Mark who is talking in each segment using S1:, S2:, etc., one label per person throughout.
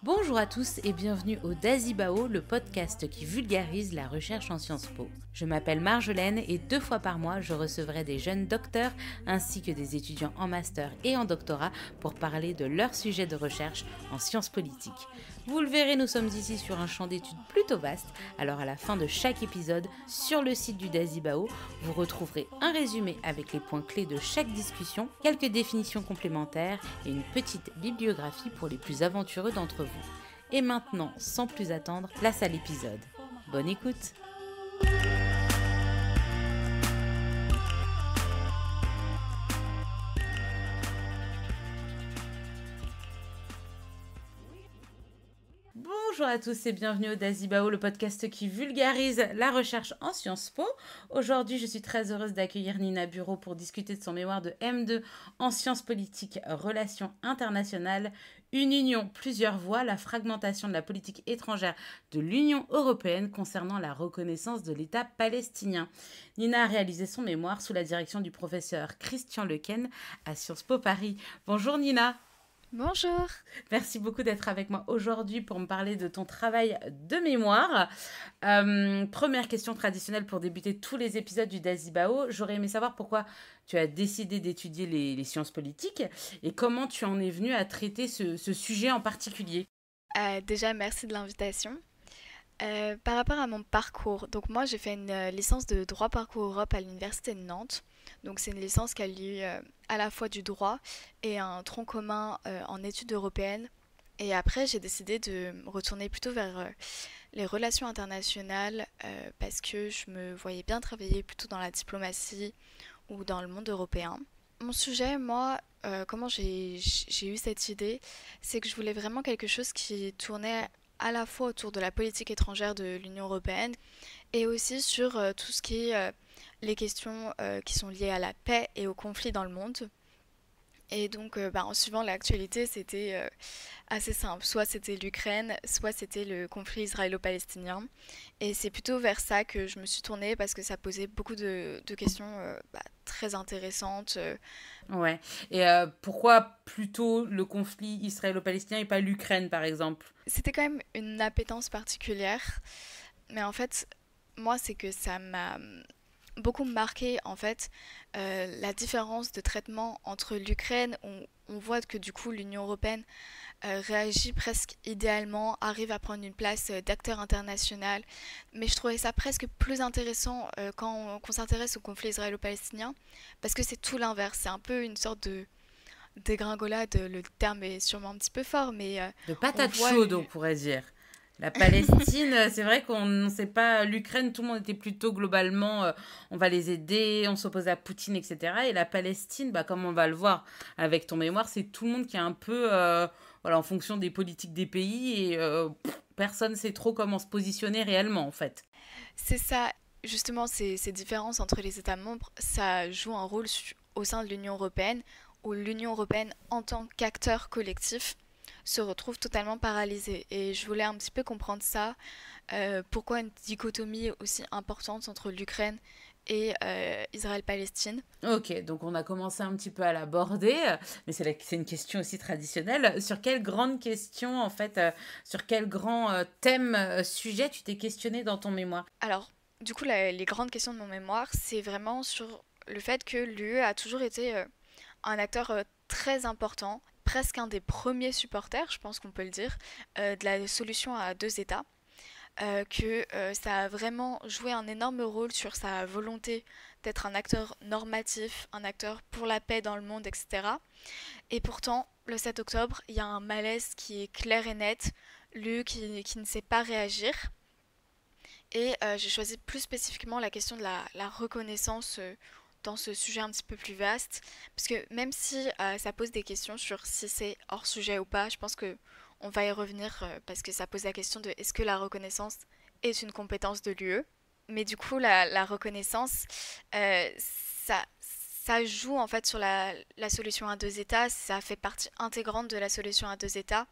S1: Bonjour à tous et bienvenue au Dazibao, le podcast qui vulgarise la recherche en Sciences Po. Je m'appelle Marjolaine et 2 fois par mois, je recevrai des jeunes docteurs ainsi que des étudiants en master et en doctorat pour parler de leur sujet de recherche en sciences politiques. Vous le verrez, nous sommes ici sur un champ d'études plutôt vaste, alors à la fin de chaque épisode, sur le site du Dazibao, vous retrouverez un résumé avec les points clés de chaque discussion, quelques définitions complémentaires et une petite bibliographie pour les plus aventureux d'entre vous. Et maintenant, sans plus attendre, place à l'épisode. Bonne écoute! Bonjour à tous et bienvenue au Dazibao, le podcast qui vulgarise la recherche en Sciences Po. Aujourd'hui, je suis très heureuse d'accueillir Nina Bureau pour discuter de son mémoire de M2 en sciences politiques, relations internationales, une union, plusieurs voies, la fragmentation de la politique étrangère de l'Union européenne concernant la reconnaissance de l'État palestinien. Nina a réalisé son mémoire sous la direction du professeur Christian Lequen à Sciences Po Paris. Bonjour Nina.
S2: Bonjour.
S1: Merci beaucoup d'être avec moi aujourd'hui pour me parler de ton travail de mémoire. Première question traditionnelle pour débuter tous les épisodes du Dazibao. J'aurais aimé savoir pourquoi tu as décidé d'étudier les sciences politiques et comment tu en es venue à traiter ce sujet en particulier.
S2: Déjà, merci de l'invitation. Par rapport à mon parcours, donc moi j'ai fait une licence de droit parcours Europe à l'université de Nantes. Donc c'est une licence qui allie à la fois du droit et un tronc commun en études européennes. Et après j'ai décidé de me retourner plutôt vers les relations internationales parce que je me voyais bien travailler plutôt dans la diplomatie ou dans le monde européen. Mon sujet, moi, comment j'ai eu cette idée, c'est que je voulais vraiment quelque chose qui tournait à la fois autour de la politique étrangère de l'Union européenne et aussi sur tout ce qui est les questions qui sont liées à la paix et au conflit dans le monde. Et donc, en suivant l'actualité, c'était assez simple. Soit c'était l'Ukraine, soit c'était le conflit israélo-palestinien. Et c'est plutôt vers ça que je me suis tournée parce que ça posait beaucoup de questions très intéressantes.
S1: Ouais. Et pourquoi plutôt le conflit israélo-palestinien et pas l'Ukraine, par exemple ?
S2: C'était quand même une appétence particulière. Mais en fait, moi, c'est que ça m'a beaucoup marqué en fait la différence de traitement entre l'Ukraine. On voit que du coup l'Union européenne réagit presque idéalement, arrive à prendre une place d'acteur international. Mais je trouvais ça presque plus intéressant quand on s'intéresse au conflit israélo-palestinien parce que c'est tout l'inverse. C'est un peu une sorte de dégringolade. Le terme est sûrement un petit peu fort, mais
S1: De
S2: on
S1: patates
S2: voit
S1: chaudes, on pourrait dire. La Palestine, c'est vrai qu'on ne sait pas. L'Ukraine, tout le monde était plutôt globalement, on va les aider, on s'oppose à Poutine, etc. Et la Palestine, comme on va le voir avec ton mémoire, c'est tout le monde qui est un peu, voilà, en fonction des politiques des pays et personne ne sait trop comment se positionner réellement, en fait.
S2: C'est ça, justement, ces différences entre les États membres, ça joue un rôle au sein de l'Union européenne, où l'Union européenne, en tant qu'acteur collectif, se retrouve totalement paralysée. Et je voulais un petit peu comprendre ça, pourquoi une dichotomie aussi importante entre l'Ukraine et Israël-Palestine.
S1: Ok, donc on a commencé un petit peu à l'aborder, mais c'est une question aussi traditionnelle. Sur quelle grande question, en fait, sur quel grand thème, sujet tu t'es questionné dans ton mémoire?
S2: Alors, du coup, les grandes questions de mon mémoire, c'est vraiment sur le fait que l'UE a toujours été un acteur très important, presque un des premiers supporters, je pense qu'on peut le dire, de la solution à deux États, que ça a vraiment joué un énorme rôle sur sa volonté d'être un acteur normatif, un acteur pour la paix dans le monde, etc. Et pourtant, le 7 octobre, il y a un malaise qui est clair et net, l'UE qui ne sait pas réagir. Et j'ai choisi plus spécifiquement la question de la reconnaissance dans ce sujet un petit peu plus vaste. Parce que même si ça pose des questions sur si c'est hors sujet ou pas, je pense que on va y revenir parce que ça pose la question de est-ce que la reconnaissance est une compétence de l'UE. Mais du coup, la reconnaissance, ça joue en fait sur la solution à deux États. Ça fait partie intégrante de la solution à deux États.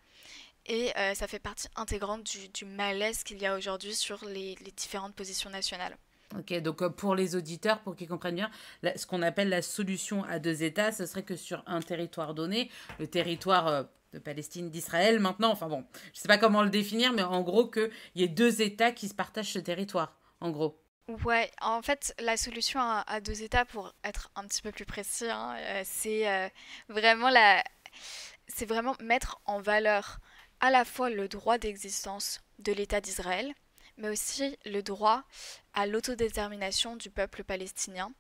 S2: Et ça fait partie intégrante du malaise qu'il y a aujourd'hui sur les différentes positions nationales.
S1: Ok, donc pour les auditeurs, pour qu'ils comprennent bien, ce qu'on appelle la solution à deux États, ce serait que sur un territoire donné, le territoire de Palestine, d'Israël maintenant. Enfin bon, je ne sais pas comment le définir, mais en gros qu'il y ait deux États qui se partagent ce territoire, en gros.
S2: Ouais, en fait, la solution à deux États, pour être un petit peu plus précis, hein, vraiment c'est vraiment mettre en valeur à la fois le droit d'existence de l'État d'Israël, mais aussi le droit à l'autodétermination du peuple palestinien,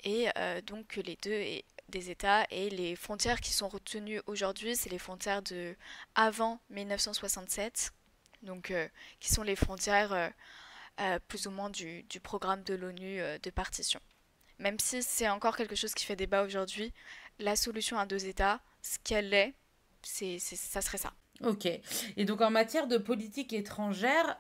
S2: et donc que les deux aient des États, et les frontières qui sont retenues aujourd'hui, c'est les frontières de avant 1967, donc qui sont les frontières plus ou moins du programme de l'ONU de partition. Même si c'est encore quelque chose qui fait débat aujourd'hui, la solution à deux États, ce qu'elle est, ça serait ça.
S1: Ok. Et donc en matière de politique étrangère,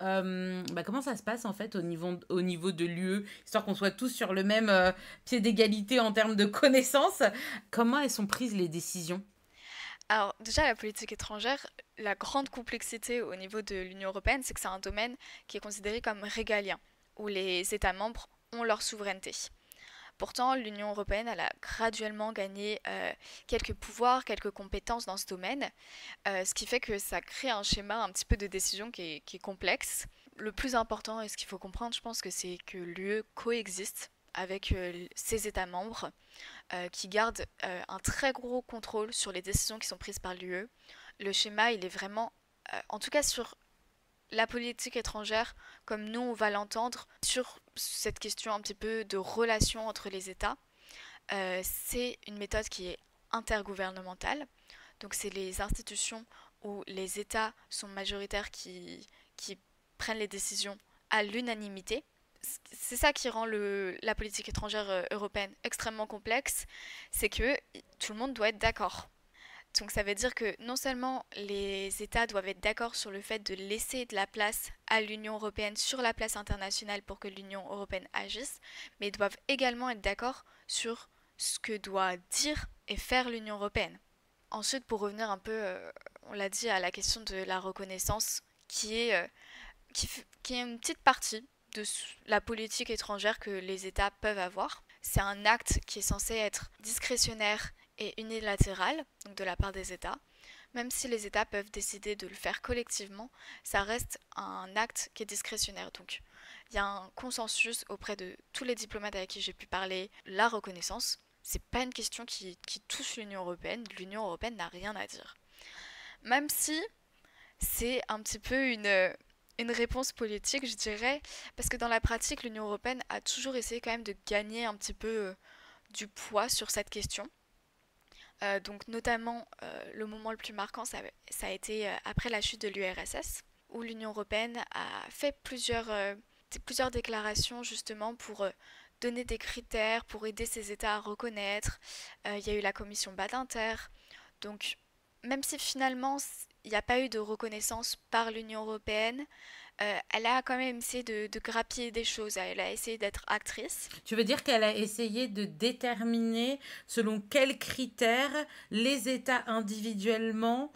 S1: comment ça se passe en fait au niveau de l'UE, histoire qu'on soit tous sur le même pied d'égalité en termes de connaissances. Comment elles sont prises les décisions?
S2: Alors déjà, la politique étrangère, la grande complexité au niveau de l'Union européenne, c'est que c'est un domaine qui est considéré comme régalien, où les États membres ont leur souveraineté. Pourtant, l'Union européenne, elle a graduellement gagné quelques pouvoirs, quelques compétences dans ce domaine, ce qui fait que ça crée un schéma un petit peu de décision qui est complexe. Le plus important, et ce qu'il faut comprendre, je pense que c'est que l'UE coexiste avec ses États membres, qui gardent un très gros contrôle sur les décisions qui sont prises par l'UE. Le schéma, il est vraiment, en tout cas sur la politique étrangère, comme nous on va l'entendre, sur cette question un petit peu de relation entre les États, c'est une méthode qui est intergouvernementale. Donc c'est les institutions où les États sont majoritaires qui prennent les décisions à l'unanimité. C'est ça qui rend la politique étrangère européenne extrêmement complexe, c'est que tout le monde doit être d'accord. Donc ça veut dire que non seulement les États doivent être d'accord sur le fait de laisser de la place à l'Union européenne sur la place internationale pour que l'Union européenne agisse, mais ils doivent également être d'accord sur ce que doit dire et faire l'Union européenne. Ensuite, pour revenir un peu, on l'a dit, à la question de la reconnaissance, qui est une petite partie de la politique étrangère que les États peuvent avoir. C'est un acte qui est censé être discrétionnaire et unilatéral, donc de la part des États. Même si les États peuvent décider de le faire collectivement, ça reste un acte qui est discrétionnaire. Donc il y a un consensus auprès de tous les diplomates avec qui j'ai pu parler. La reconnaissance, c'est pas une question qui touche l'Union européenne. L'Union européenne n'a rien à dire. Même si c'est un petit peu une réponse politique, je dirais, parce que dans la pratique, l'Union européenne a toujours essayé quand même de gagner un petit peu du poids sur cette question. Donc notamment, le moment le plus marquant, ça a été après la chute de l'URSS, où l'Union européenne a fait plusieurs déclarations justement pour donner des critères, pour aider ces États à reconnaître. Il y a eu la commission Badinter. Donc même si finalement il n'y a pas eu de reconnaissance par l'Union européenne, elle a quand même essayé de grappiller des choses, elle a essayé d'être actrice.
S1: Tu veux dire qu'elle a essayé de déterminer selon quels critères les États individuellement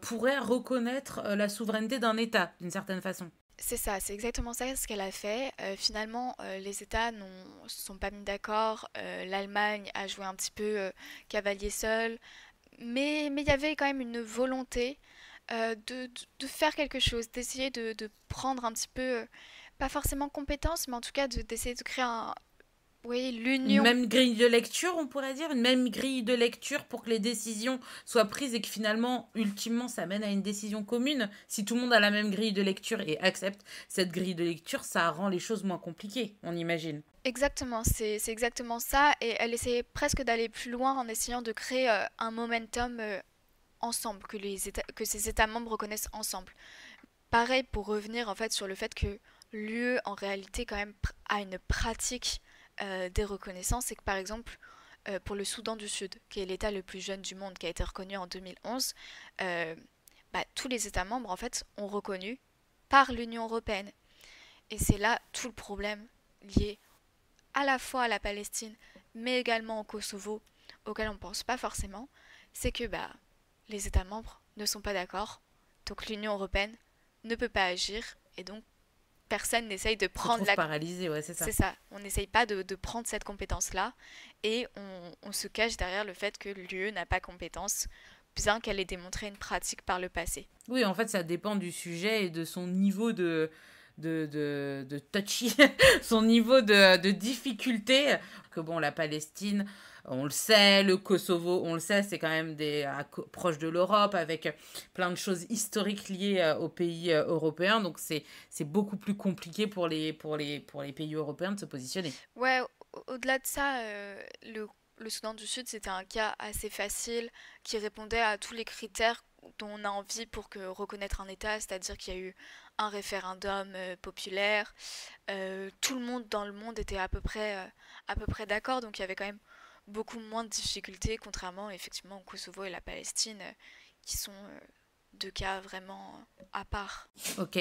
S1: pourraient reconnaître la souveraineté d'un État, d'une certaine façon?
S2: C'est ça, c'est exactement ça ce qu'elle a fait. Finalement, les États ne se sont pas mis d'accord. L'Allemagne a joué un petit peu cavalier seul. Mais il y avait quand même une volonté de faire quelque chose, d'essayer de prendre un petit peu, pas forcément compétence, mais en tout cas d'essayer de créer oui,
S1: Une
S2: l'union.
S1: même grille de lecture, on pourrait dire, une même grille de lecture pour que les décisions soient prises et que finalement, ultimement, ça mène à une décision commune. Si tout le monde a la même grille de lecture et accepte cette grille de lecture, ça rend les choses moins compliquées, on imagine.
S2: Exactement, c'est exactement ça. Et elle essayait presque d'aller plus loin en essayant de créer un momentum ensemble, que ces États membres reconnaissent ensemble. Pareil pour revenir en fait sur le fait que l'UE en réalité quand même a une pratique des reconnaissances, c'est que par exemple pour le Soudan du Sud, qui est l'État le plus jeune du monde, qui a été reconnu en 2011, euh, tous les États membres en fait ont reconnu par l'Union européenne. Et c'est là tout le problème lié à la fois à la Palestine, mais également au Kosovo, auquel on ne pense pas forcément, c'est que les États membres ne sont pas d'accord, donc l'Union européenne ne peut pas agir, et donc personne n'essaye de
S1: Se
S2: prendre
S1: trouve
S2: la...
S1: paralysé, ouais, c'est ça.
S2: C'est ça, on n'essaye pas de prendre cette compétence-là, et on se cache derrière le fait que l'UE n'a pas compétence bien qu'elle ait démontré une pratique par le passé.
S1: Oui, en fait, ça dépend du sujet et de son niveau de touchy, son niveau de difficulté. Que bon, la Palestine, on le sait, le Kosovo, on le sait, c'est quand même proche de l'Europe, avec plein de choses historiques liées aux pays européens. Donc c'est beaucoup plus compliqué pour les pays européens de se positionner.
S2: Ouais, au-delà de ça, le Soudan du Sud, c'était un cas assez facile qui répondait à tous les critères dont on a envie pour reconnaître un État, c'est-à-dire qu'il y a eu un référendum populaire, tout le monde dans le monde était à peu près d'accord, donc il y avait quand même beaucoup moins de difficultés, contrairement effectivement au Kosovo et la Palestine, qui sont deux cas vraiment à part.
S1: Ok.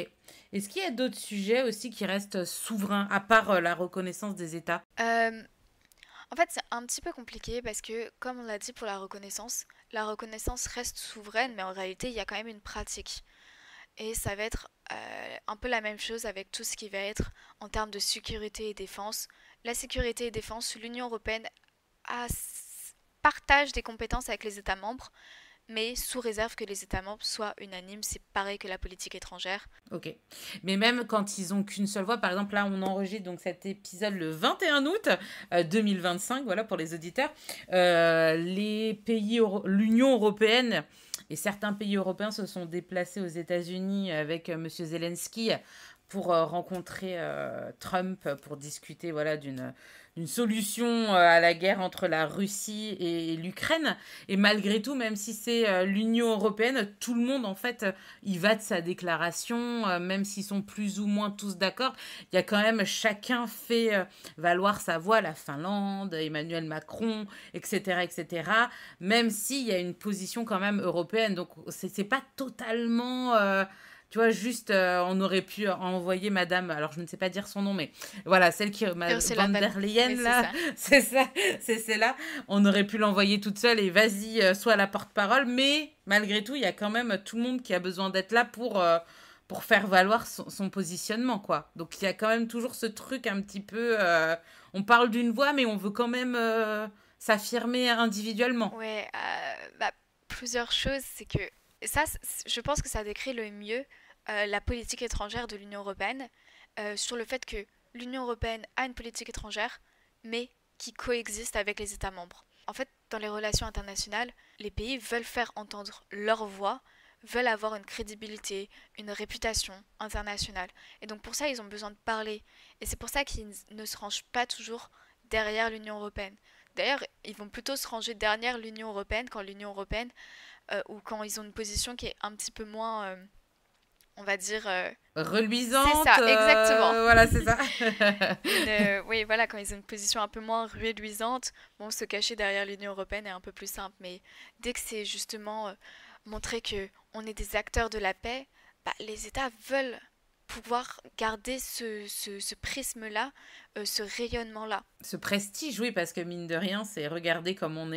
S1: Est-ce qu'il y a d'autres sujets aussi qui restent souverains, à part la reconnaissance des États?
S2: Euh, En fait, c'est un petit peu compliqué parce que, comme on l'a dit pour la reconnaissance reste souveraine, mais en réalité, il y a quand même une pratique. Et ça va être un peu la même chose avec tout ce qui va être en termes de sécurité et défense. La sécurité et défense, l'Union européenne partage des compétences avec les États membres, mais sous réserve que les États membres soient unanimes. C'est pareil que la politique étrangère.
S1: Ok. Mais même quand ils ont qu'une seule voix, par exemple, là, on enregistre donc cet épisode le 21 août 2025, voilà, pour les auditeurs. L'Union européenne et certains pays européens se sont déplacés aux États-Unis avec Monsieur Zelensky pour rencontrer Trump pour discuter voilà, d'une solution à la guerre entre la Russie et l'Ukraine. Et malgré tout, même si c'est l'Union européenne, tout le monde, en fait, y va de sa déclaration, même s'ils sont plus ou moins tous d'accord. Il y a quand même, chacun fait valoir sa voix, la Finlande, Emmanuel Macron, etc., etc., même s'il y a une position quand même européenne. Donc, c'est pas totalement... tu vois, juste, on aurait pu envoyer madame, alors je ne sais pas dire son nom, mais voilà, celle qui,
S2: Ursula
S1: Van der Leyen,
S2: oui,
S1: là, c'est ça, c'est celle-là. On aurait pu l'envoyer toute seule et vas-y, sois la porte-parole, mais malgré tout, il y a quand même tout le monde qui a besoin d'être là pour faire valoir son positionnement, quoi. Donc il y a quand même toujours ce truc un petit peu, on parle d'une voix, mais on veut quand même s'affirmer individuellement.
S2: Ouais, bah, plusieurs choses, c'est que ça, je pense que ça décrit le mieux la politique étrangère de l'Union européenne, sur le fait que l'Union européenne a une politique étrangère, mais qui coexiste avec les États membres. En fait, dans les relations internationales, les pays veulent faire entendre leur voix, veulent avoir une crédibilité, une réputation internationale. Et donc pour ça, ils ont besoin de parler. Et c'est pour ça qu'ils ne se rangent pas toujours derrière l'Union européenne. D'ailleurs, ils vont plutôt se ranger derrière l'Union européenne quand l'Union européenne, ou quand ils ont une position qui est un petit peu moins, on va dire...
S1: Reluisante,
S2: c'est ça, exactement.
S1: voilà, c'est ça.
S2: Oui, voilà, quand ils ont une position un peu moins reluisante, bon, se cacher derrière l'Union européenne est un peu plus simple. Mais dès que c'est justement montrer que on est des acteurs de la paix, bah, les États veulent pouvoir garder ce prisme-là, ce rayonnement-là.
S1: Ce prestige, oui, parce que mine de rien, c'est regarder comme on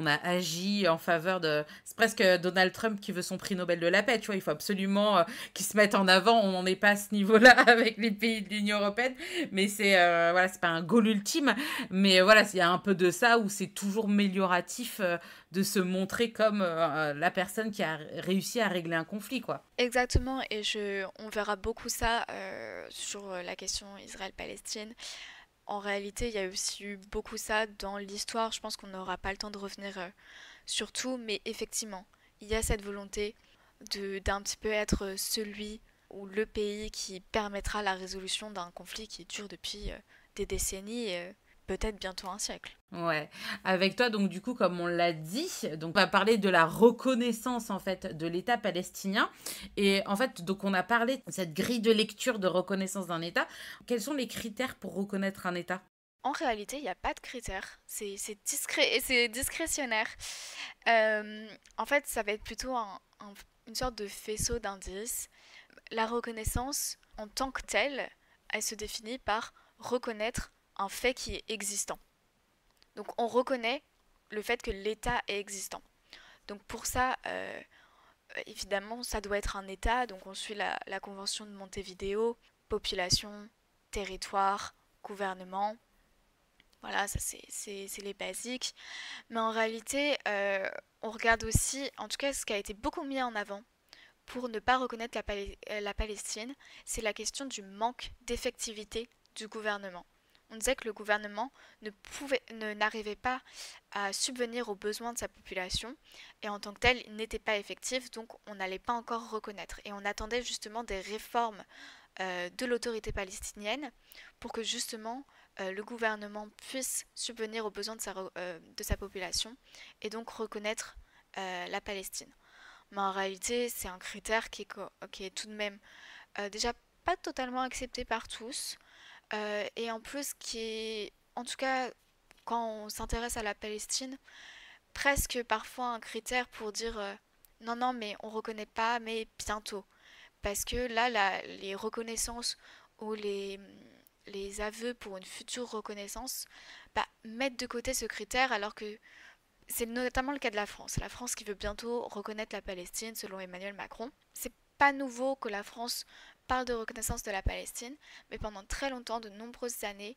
S1: a agi en faveur de... C'est presque Donald Trump qui veut son prix Nobel de la paix, tu vois, il faut absolument qu'il se mette en avant, on n'en est pas à ce niveau-là avec les pays de l'Union européenne, mais voilà, c'est pas un goal ultime, mais voilà, il y a un peu de ça où c'est toujours amélioratif de se montrer comme la personne qui a réussi à régler un conflit, quoi.
S2: Exactement, et on verra beaucoup ça sur la question Israël-Palestine. En réalité, il y a aussi eu beaucoup ça dans l'histoire. Je pense qu'on n'aura pas le temps de revenir sur tout, mais effectivement, il y a cette volonté d'un petit peu être celui ou le pays qui permettra la résolution d'un conflit qui dure depuis des décennies et peut-être bientôt un siècle.
S1: Ouais, avec toi donc du coup comme on l'a dit, donc on va parler de la reconnaissance en fait de l'État palestinien et en fait donc on a parlé de cette grille de lecture de reconnaissance d'un État. Quels sont les critères pour reconnaître un État?
S2: En réalité, il n'y a pas de critères, c'est discret et c'est discrétionnaire. En fait, ça va être plutôt une sorte de faisceau d'indices. La reconnaissance, en tant que telle, elle se définit par reconnaître un fait qui est existant. Donc on reconnaît le fait que l'État est existant. Donc pour ça, évidemment, ça doit être un État. Donc on suit la Convention de Montevideo, population, territoire, gouvernement. Voilà, ça c'est les basiques. Mais en réalité, on regarde aussi, en tout cas ce qui a été beaucoup mis en avant pour ne pas reconnaître la Palestine, c'est la question du manque d'effectivité du gouvernement. On disait que le gouvernement n'arrivait pas à subvenir aux besoins de sa population et en tant que tel, il n'était pas effectif, donc on n'allait pas encore reconnaître. Et on attendait justement des réformes de l'autorité palestinienne pour que justement le gouvernement puisse subvenir aux besoins de sa population et donc reconnaître la Palestine. Mais en réalité, c'est un critère qui est tout de même déjà pas totalement accepté par tous. Et en plus qui est, en tout cas, quand on s'intéresse à la Palestine, presque parfois un critère pour dire non, non, mais on reconnaît pas, mais bientôt. Parce que là, les reconnaissances ou les aveux pour une future reconnaissance bah, mettent de côté ce critère alors que c'est notamment le cas de la France. La France qui veut bientôt reconnaître la Palestine selon Emmanuel Macron. C'est pas nouveau que la France parle de reconnaissance de la Palestine, mais pendant très longtemps, de nombreuses années,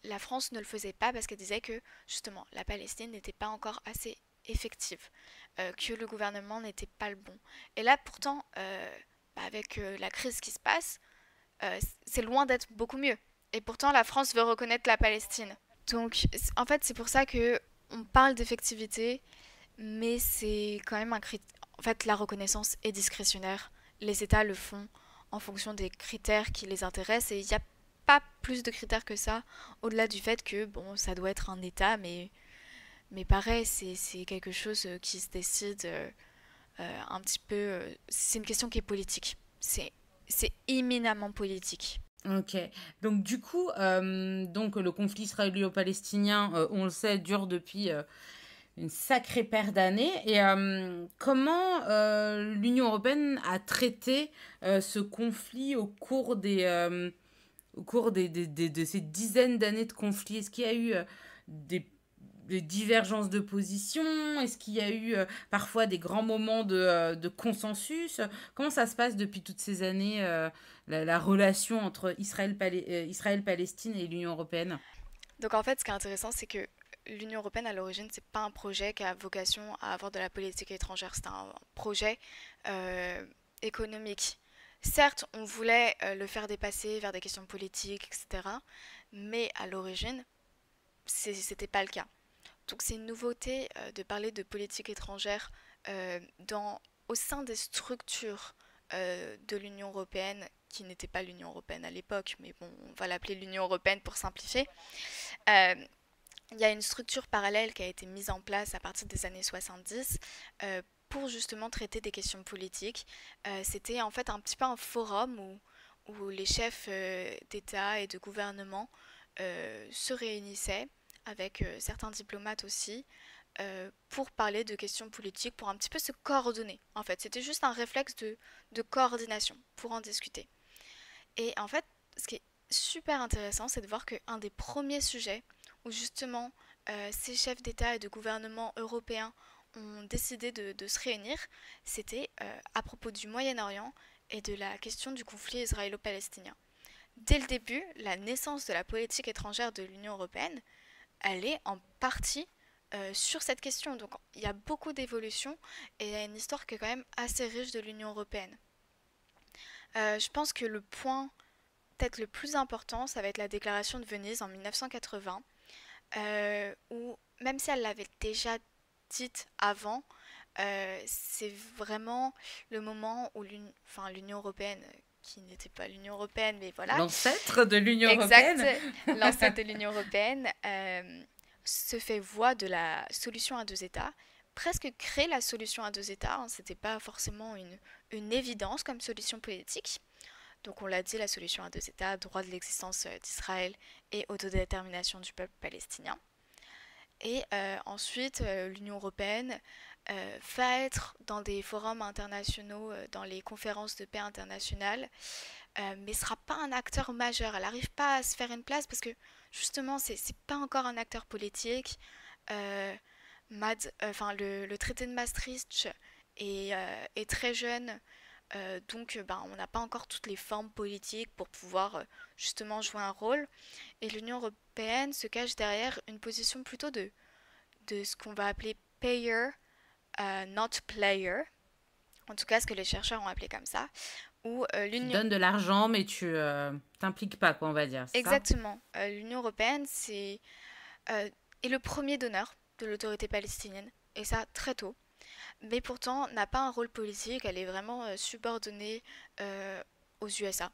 S2: la France ne le faisait pas parce qu'elle disait que justement la Palestine n'était pas encore assez effective, que le gouvernement n'était pas le bon. Et là pourtant, avec la crise qui se passe, c'est loin d'être beaucoup mieux. Et pourtant la France veut reconnaître la Palestine. Donc en fait c'est pour ça que on parle d'effectivité, mais c'est quand même un critère. En fait la reconnaissance est discrétionnaire. Les États le font en fonction des critères qui les intéressent et il n'y a pas plus de critères que ça, au-delà du fait que bon, ça doit être un État, mais pareil, c'est quelque chose qui se décide un petit peu. C'est une question qui est politique. C'est éminemment politique.
S1: Ok, donc du coup, donc le conflit israélo-palestinien, on le sait, dure depuis une sacrée paire d'années. Et comment l'Union européenne a traité ce conflit au cours de ces dizaines d'années de conflit? Est-ce qu'il y a eu des divergences de position? Est-ce qu'il y a eu parfois des grands moments de consensus? Comment ça se passe depuis toutes ces années, la relation entre Israël-Palestine et l'Union européenne?
S2: Donc en fait, ce qui est intéressant, c'est que l'Union européenne, à l'origine, c'est pas un projet qui a vocation à avoir de la politique étrangère. C'est un projet euh, économique. Certes, on voulait le faire dépasser vers des questions politiques, etc. Mais à l'origine, c'était pas le cas. Donc c'est une nouveauté de parler de politique étrangère au sein des structures de l'Union européenne, qui n'était pas l'Union européenne à l'époque, mais bon, on va l'appeler l'Union européenne pour simplifier. Euh, il y a une structure parallèle qui a été mise en place à partir des années 70 pour justement traiter des questions politiques. C'était en fait un petit peu un forum où les chefs d'État et de gouvernement se réunissaient avec certains diplomates aussi pour parler de questions politiques, pour un petit peu se coordonner. En fait, c'était juste un réflexe de coordination pour en discuter. Et en fait, ce qui est super intéressant, c'est de voir qu'un des premiers sujets où justement ces chefs d'État et de gouvernement européens ont décidé de se réunir, c'était à propos du Moyen-Orient et de la question du conflit israélo-palestinien. Dès le début, la naissance de la politique étrangère de l'Union européenne, elle est en partie sur cette question. Donc il y a beaucoup d'évolutions et il y a une histoire qui est quand même assez riche de l'Union européenne. Je pense que le point peut-être le plus important, ça va être la déclaration de Venise en 1980, où même si elle l'avait déjà dite avant, c'est vraiment le moment où l'Union européenne, qui n'était pas l'Union européenne, mais voilà,
S1: L'ancêtre de l'Union
S2: exact,
S1: européenne.
S2: l'ancêtre de l'Union européenne, se fait voix de la solution à deux États, presque crée la solution à deux États, hein, c'était pas forcément une évidence comme solution politique. Donc on l'a dit, la solution à deux États, droit de l'existence d'Israël et autodétermination du peuple palestinien. Et ensuite, l'Union européenne va être dans des forums internationaux, dans les conférences de paix internationales, mais ne sera pas un acteur majeur. Elle n'arrive pas à se faire une place parce que justement, c'est pas encore un acteur politique. Euh, le traité de Maastricht est très jeune. On n'a pas encore toutes les formes politiques pour pouvoir justement jouer un rôle. Et l'Union européenne se cache derrière une position plutôt de ce qu'on va appeler payer, not player. En tout cas, ce que les chercheurs ont appelé comme ça. Où
S1: Tu
S2: l'Union...
S1: donnes de l'argent, mais tu t'impliques pas, quoi, on va dire, c'est ça?
S2: Exactement. L'Union européenne euh, est le premier donneur de l'autorité palestinienne. Et ça, très tôt. Mais pourtant n'a pas un rôle politique, elle est vraiment subordonnée aux USA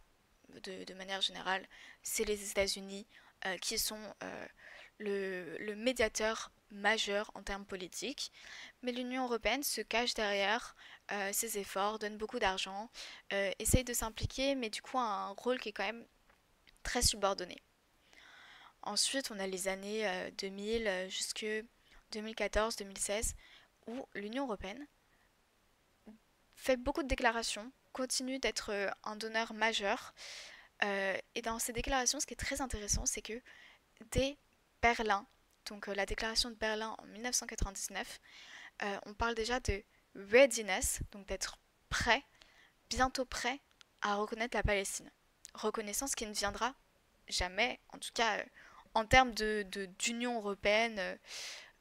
S2: de manière générale. C'est les États-Unis qui sont le médiateur majeur en termes politiques, mais l'Union européenne se cache derrière ses efforts, donne beaucoup d'argent, essaye de s'impliquer, mais du coup a un rôle qui est quand même très subordonné. Ensuite, on a les années 2000 jusque 2014-2016 où l'Union européenne fait beaucoup de déclarations, continue d'être un donneur majeur. Et dans ces déclarations, ce qui est très intéressant, c'est que dès Berlin, donc la déclaration de Berlin en 1999, on parle déjà de readiness, donc d'être prêt, bientôt prêt à reconnaître la Palestine. Reconnaissance qui ne viendra jamais, en tout cas en termes d'Union européenne,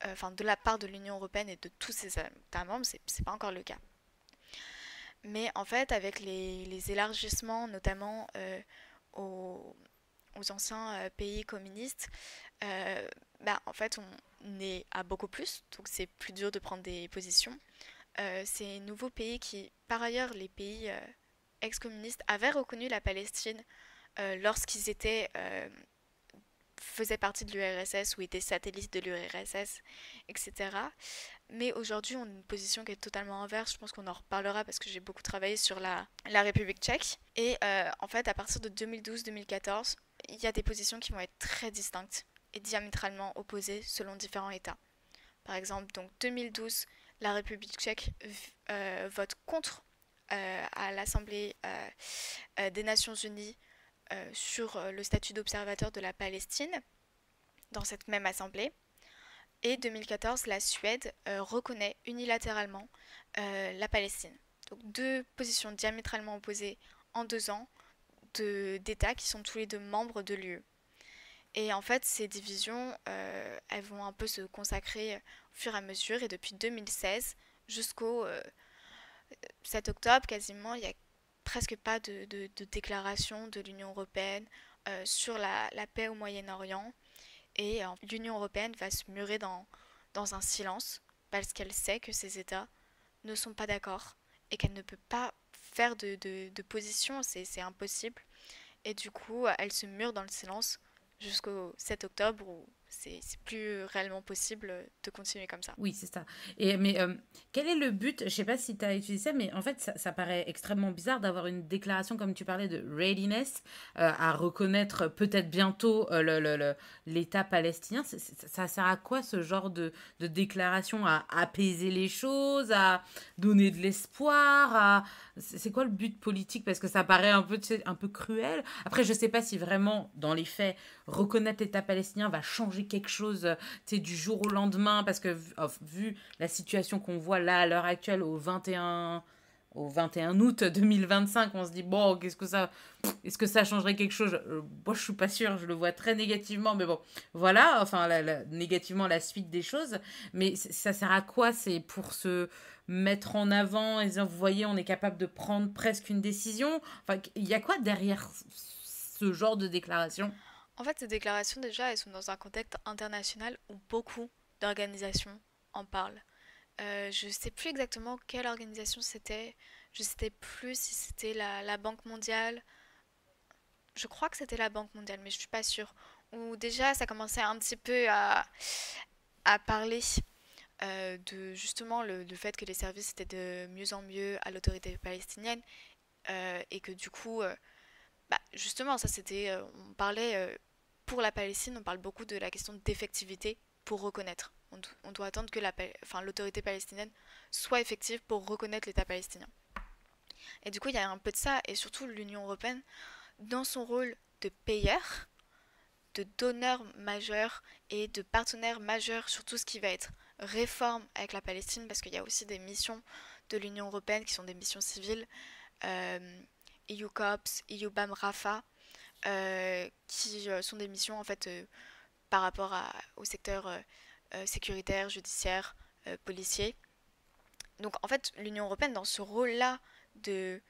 S2: de la part de l'Union européenne et de tous ses États membres, c'est pas encore le cas. Mais en fait, avec les élargissements, notamment aux anciens pays communistes, en fait, on est à beaucoup plus, donc c'est plus dur de prendre des positions. Ces nouveaux pays qui, par ailleurs, les pays ex-communistes avaient reconnu la Palestine lorsqu'ils faisaient partie de l'URSS ou étaient satellites de l'URSS, etc. Mais aujourd'hui, on a une position qui est totalement inverse. Je pense qu'on en reparlera parce que j'ai beaucoup travaillé sur la République tchèque. Et en fait, à partir de 2012-2014, il y a des positions qui vont être très distinctes et diamétralement opposées selon différents États. Par exemple, donc 2012, la République tchèque vote contre à l'Assemblée des Nations Unies sur le statut d'observateur de la Palestine dans cette même assemblée. Et 2014, la Suède reconnaît unilatéralement la Palestine. Donc deux positions diamétralement opposées en 2 ans d'États qui sont tous les deux membres de l'UE. Et en fait, ces divisions, elles vont un peu se consacrer au fur et à mesure. Et depuis 2016 jusqu'au 7 octobre, quasiment, il n'y a presque pas de déclaration de l'Union européenne sur la paix au Moyen-Orient. Et l'Union européenne va se murer dans un silence parce qu'elle sait que ces États ne sont pas d'accord et qu'elle ne peut pas faire de position, c'est impossible. Et du coup, elle se mure dans le silence jusqu'au 7 octobre où c'est plus réellement possible de continuer comme ça.
S1: Oui, c'est ça. Mais quel est le but? Je sais pas si tu as utilisé ça, mais en fait, ça paraît extrêmement bizarre d'avoir une déclaration, comme tu parlais, de readiness, à reconnaître peut-être bientôt l'État palestinien. Ça sert à quoi ce genre de déclaration? À apaiser les choses, à donner de l'espoir, c'est quoi le but politique? Parce que ça paraît un peu, tu sais, un peu cruel. Après, je sais pas si vraiment, dans les faits, reconnaître l'État palestinien va changer quelque chose, tu sais, du jour au lendemain, parce que vu la situation qu'on voit là à l'heure actuelle au 21 août 2025, on se dit, bon, est-ce que ça changerait quelque chose? Moi, je suis pas sûre, je le vois très négativement, mais bon, voilà, enfin, négativement la suite des choses, mais ça sert à quoi? C'est pour se mettre en avant et dire, vous voyez, on est capable de prendre presque une décision. Enfin, il y a quoi derrière ce genre de déclaration?
S2: En fait, ces déclarations, déjà, elles sont dans un contexte international où beaucoup d'organisations en parlent. Je sais plus exactement quelle organisation c'était. Je sais plus si c'était la Banque mondiale. Je crois que c'était la Banque mondiale, mais je suis pas sûre. Où déjà, ça commençait un petit peu à parler de justement le fait que les services étaient de mieux en mieux à l'autorité palestinienne et que du coup, justement, ça c'était, on parlait pour la Palestine, on parle beaucoup de la question d'effectivité pour reconnaître. On doit attendre que l'autorité palestinienne soit effective pour reconnaître l'État palestinien. Et du coup, il y a un peu de ça, et surtout l'Union européenne, dans son rôle de payeur, de donneur majeur et de partenaire majeur sur tout ce qui va être réforme avec la Palestine, parce qu'il y a aussi des missions de l'Union européenne qui sont des missions civiles EUCOPS, EUBAM Rafah, qui sont des missions en fait par rapport au secteur sécuritaire, judiciaire, policier. Donc en fait, l'Union européenne, dans ce rôle-là de,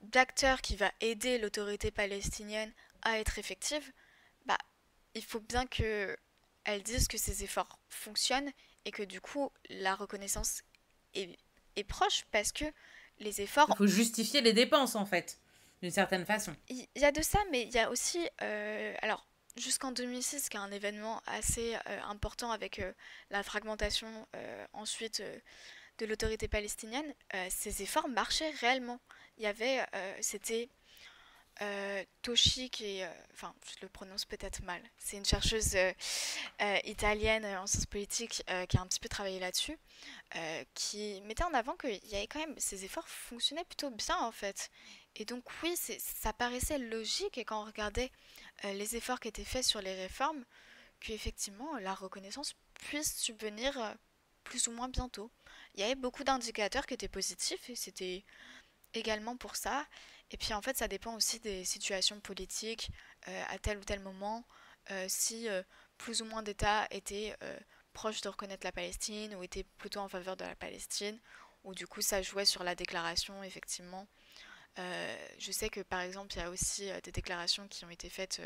S2: d'acteur qui va aider l'autorité palestinienne à être effective, bah, il faut bien que elle dise que ses efforts fonctionnent et que du coup la reconnaissance est, est proche parce que les
S1: Il
S2: efforts...
S1: faut justifier les dépenses, en fait, d'une certaine façon.
S2: Il y a de ça, mais il y a aussi... alors, jusqu'en 2006, qui est un événement assez important avec la fragmentation ensuite de l'autorité palestinienne, ces efforts marchaient réellement. Il y avait... c'était Toshi, qui est, enfin, je le prononce peut-être mal. C'est une chercheuse italienne en sciences politiques qui a un petit peu travaillé là-dessus, qui mettait en avant qu'il y avait quand même ces efforts fonctionnaient plutôt bien en fait. Et donc oui, ça paraissait logique et quand on regardait les efforts qui étaient faits sur les réformes, qu'effectivement la reconnaissance puisse subvenir plus ou moins bientôt. Il y avait beaucoup d'indicateurs qui étaient positifs et c'était également pour ça. Et puis en fait, ça dépend aussi des situations politiques à tel ou tel moment. Si plus ou moins d'États étaient proches de reconnaître la Palestine ou étaient plutôt en faveur de la Palestine, ou du coup ça jouait sur la déclaration, effectivement. Je sais que par exemple, il y a aussi des déclarations qui ont été faites,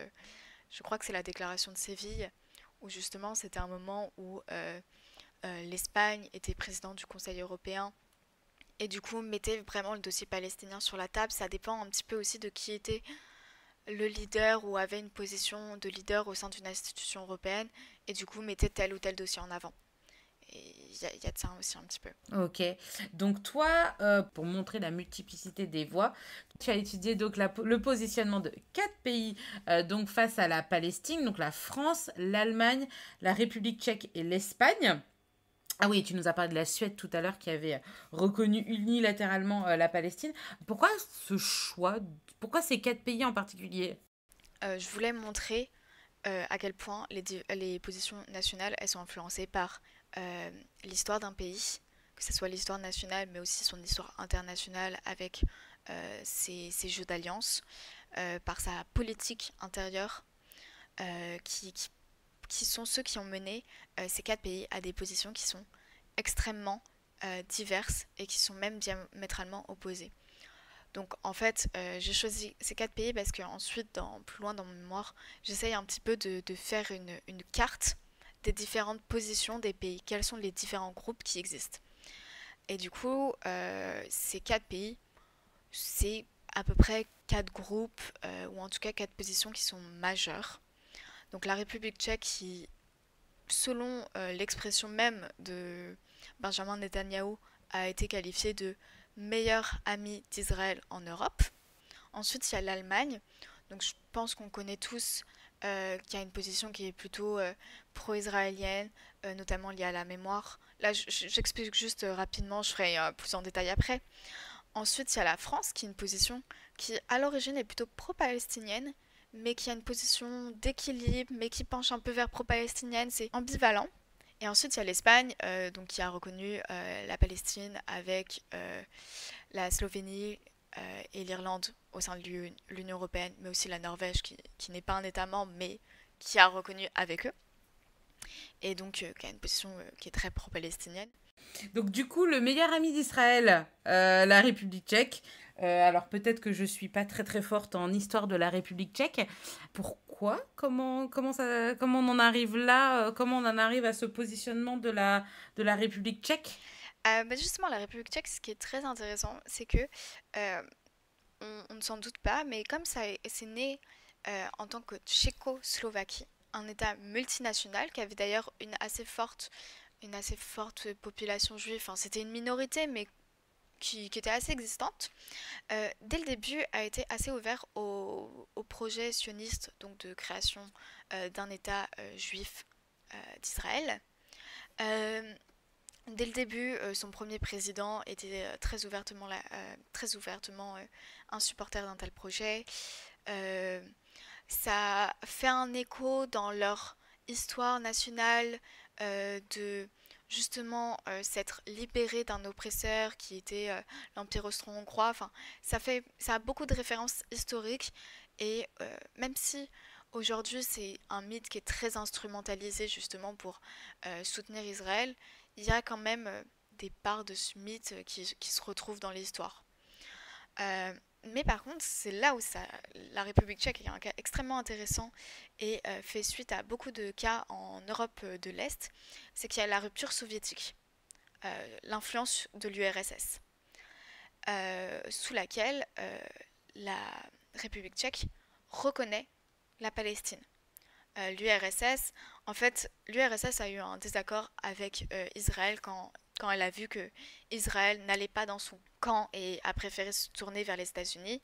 S2: je crois que c'est la déclaration de Séville, où justement c'était un moment où l'Espagne était présidente du Conseil européen et du coup mettait vraiment le dossier palestinien sur la table. Ça dépend un petit peu aussi de qui était le leader ou avait une position de leader au sein d'une institution européenne et du coup mettait tel ou tel dossier en avant. Et il y a de ça aussi un petit peu.
S1: Ok. Donc toi, pour montrer la multiplicité des voix, tu as étudié donc le positionnement de 4 pays donc face à la Palestine, donc la France, l'Allemagne, la République tchèque et l'Espagne. Ah oui, tu nous as parlé de la Suède tout à l'heure qui avait reconnu unilatéralement la Palestine. Pourquoi ce choix? Pourquoi ces 4 pays en particulier?
S2: Je voulais montrer à quel point les positions nationales elles sont influencées par l'histoire d'un pays, que ce soit l'histoire nationale mais aussi son histoire internationale avec ses jeux d'alliance, par sa politique intérieure qui sont ceux qui ont mené ces 4 pays à des positions qui sont extrêmement diverses et qui sont même diamétralement opposées. Donc en fait, j'ai choisi ces 4 pays parce qu'ensuite, plus loin dans mon mémoire, j'essaye un petit peu de faire une carte des différentes positions des pays. Quels sont les différents groupes qui existent. Et du coup, ces 4 pays, c'est à peu près 4 groupes, ou en tout cas 4 positions qui sont majeures. Donc la République tchèque qui, selon l'expression même de Benjamin Netanyahou, a été qualifiée de meilleur ami d'Israël en Europe. Ensuite, il y a l'Allemagne. Donc je pense qu'on connaît tous qu'il y a une position qui est plutôt pro-israélienne, notamment liée à la mémoire. Là, j'explique juste rapidement, je ferai plus en détail après. Ensuite, il y a la France, qui est une position qui, à l'origine, est plutôt pro-palestinienne, mais qui a une position d'équilibre, mais qui penche un peu vers pro-palestinienne. C'est ambivalent. Et ensuite, il y a l'Espagne, donc qui a reconnu la Palestine avec la Slovénie et l'Irlande au sein de l'Union européenne, mais aussi la Norvège qui n'est pas un État membre, mais qui a reconnu avec eux. Et donc, qui a une position qui est très pro-palestinienne.
S1: Donc du coup, le meilleur ami d'Israël, la République tchèque. Alors peut-être que je suis pas très très forte en histoire de la République tchèque. Pourquoi? Comment on en arrive là? Comment on en arrive à ce positionnement de la République tchèque?
S2: Justement, la République tchèque, ce qui est très intéressant, c'est que on ne s'en doute pas, mais comme ça, c'est né en tant que Tchécoslovaquie, un État multinational qui avait d'ailleurs une assez forte population juive. Enfin, c'était une minorité, mais qui était assez existante. Dès le début, a été assez ouvert au projet sioniste, donc de création d'un État juif d'Israël. Dès le début, son premier président était très ouvertement un supporter d'un tel projet. Ça fait un écho dans leur histoire nationale de justement s'être libéré d'un oppresseur qui était l'Empire austro-hongrois. Enfin, ça a beaucoup de références historiques et même si aujourd'hui c'est un mythe qui est très instrumentalisé justement pour soutenir Israël, il y a quand même des parts de ce mythe qui se retrouvent dans l'histoire. Mais par contre, c'est là où la République tchèque est un cas extrêmement intéressant et fait suite à beaucoup de cas en Europe de l'Est, c'est qu'il y a la rupture soviétique, l'influence de l'URSS, sous laquelle la République tchèque reconnaît la Palestine. L'URSS a eu un désaccord avec Israël quand elle a vu que Israël n'allait pas dans son camp et a préféré se tourner vers les États-Unis.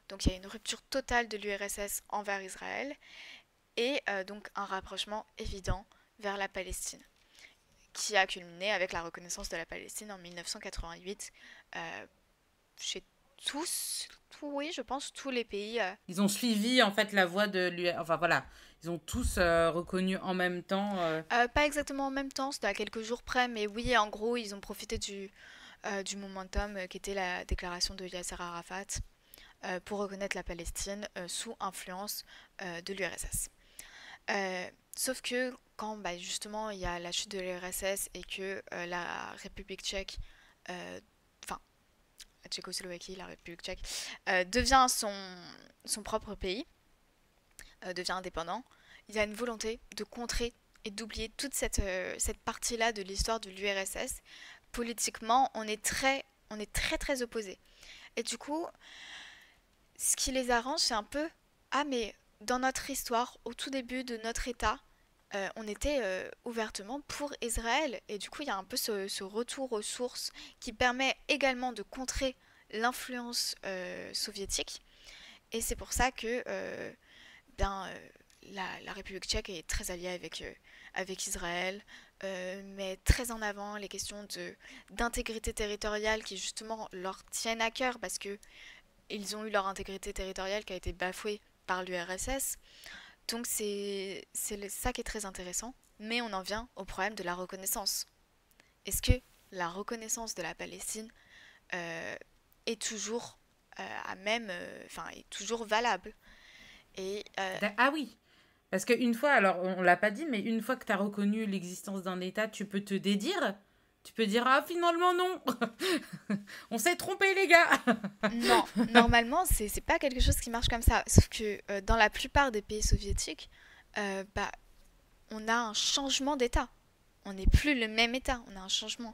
S2: Donc il y a une rupture totale de l'URSS envers Israël et donc un rapprochement évident vers la Palestine, qui a culminé avec la reconnaissance de la Palestine en 1988 chez oui, je pense, tous les pays.
S1: Ils ont suivi en fait la voie de l'URSS. Enfin voilà, ils ont tous reconnu en même temps.
S2: Pas exactement en même temps, c'était à quelques jours près, mais oui, en gros, ils ont profité du momentum qui était la déclaration de Yasser Arafat pour reconnaître la Palestine sous influence de l'URSS. Sauf que quand justement il y a la chute de l'URSS et que la République tchèque, enfin la Tchécoslovaquie, la République tchèque, devient son propre pays, devient indépendant, il y a une volonté de contrer et d'oublier toute cette partie-là de l'histoire de l'URSS. Politiquement, on est très très opposés. Et du coup, ce qui les arrange, c'est un peu, ah mais dans notre histoire, au tout début de notre État, on était ouvertement pour Israël. Et du coup, il y a un peu ce retour aux sources qui permet également de contrer l'influence soviétique. Et c'est pour ça que la République tchèque est très alliée avec Israël, met très en avant les questions d'intégrité territoriale qui justement leur tiennent à cœur parce que ils ont eu leur intégrité territoriale qui a été bafouée par l'URSS. Donc c'est ça qui est très intéressant. Mais on en vient au problème de la reconnaissance. Est-ce que la reconnaissance de la Palestine est toujours est toujours valable? Et
S1: Ah oui, parce qu'une fois, alors on l'a pas dit, mais une fois que tu as reconnu l'existence d'un État, tu peux te dédire. Tu peux dire, ah finalement non, on s'est trompé les gars.
S2: non, normalement, c'est pas quelque chose qui marche comme ça. Sauf que dans la plupart des pays soviétiques, on a un changement d'État. On n'est plus le même État, on a un changement.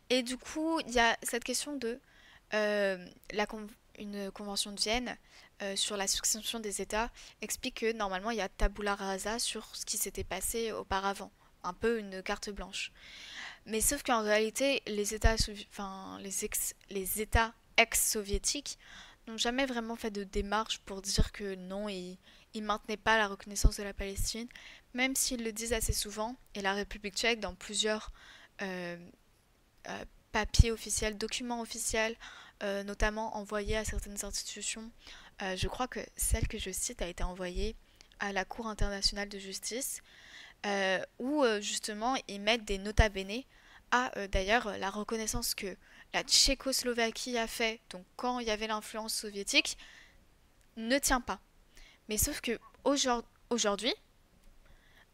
S2: Et du coup, il y a cette question de une convention de Vienne sur la succession des États explique que normalement il y a tabula rasa sur ce qui s'était passé auparavant, un peu une carte blanche. Mais sauf qu'en réalité, les États ex-soviétiques n'ont jamais vraiment fait de démarche pour dire que non, ils maintenaient pas la reconnaissance de la Palestine, même s'ils le disent assez souvent. Et la République tchèque, dans plusieurs euh, papiers officiels, documents officiels, notamment envoyés à certaines institutions, je crois que celle que je cite a été envoyée à la Cour internationale de justice, où justement ils mettent des nota bene à d'ailleurs la reconnaissance que la Tchécoslovaquie a fait, donc quand il y avait l'influence soviétique, ne tient pas. Mais sauf que aujourd'hui,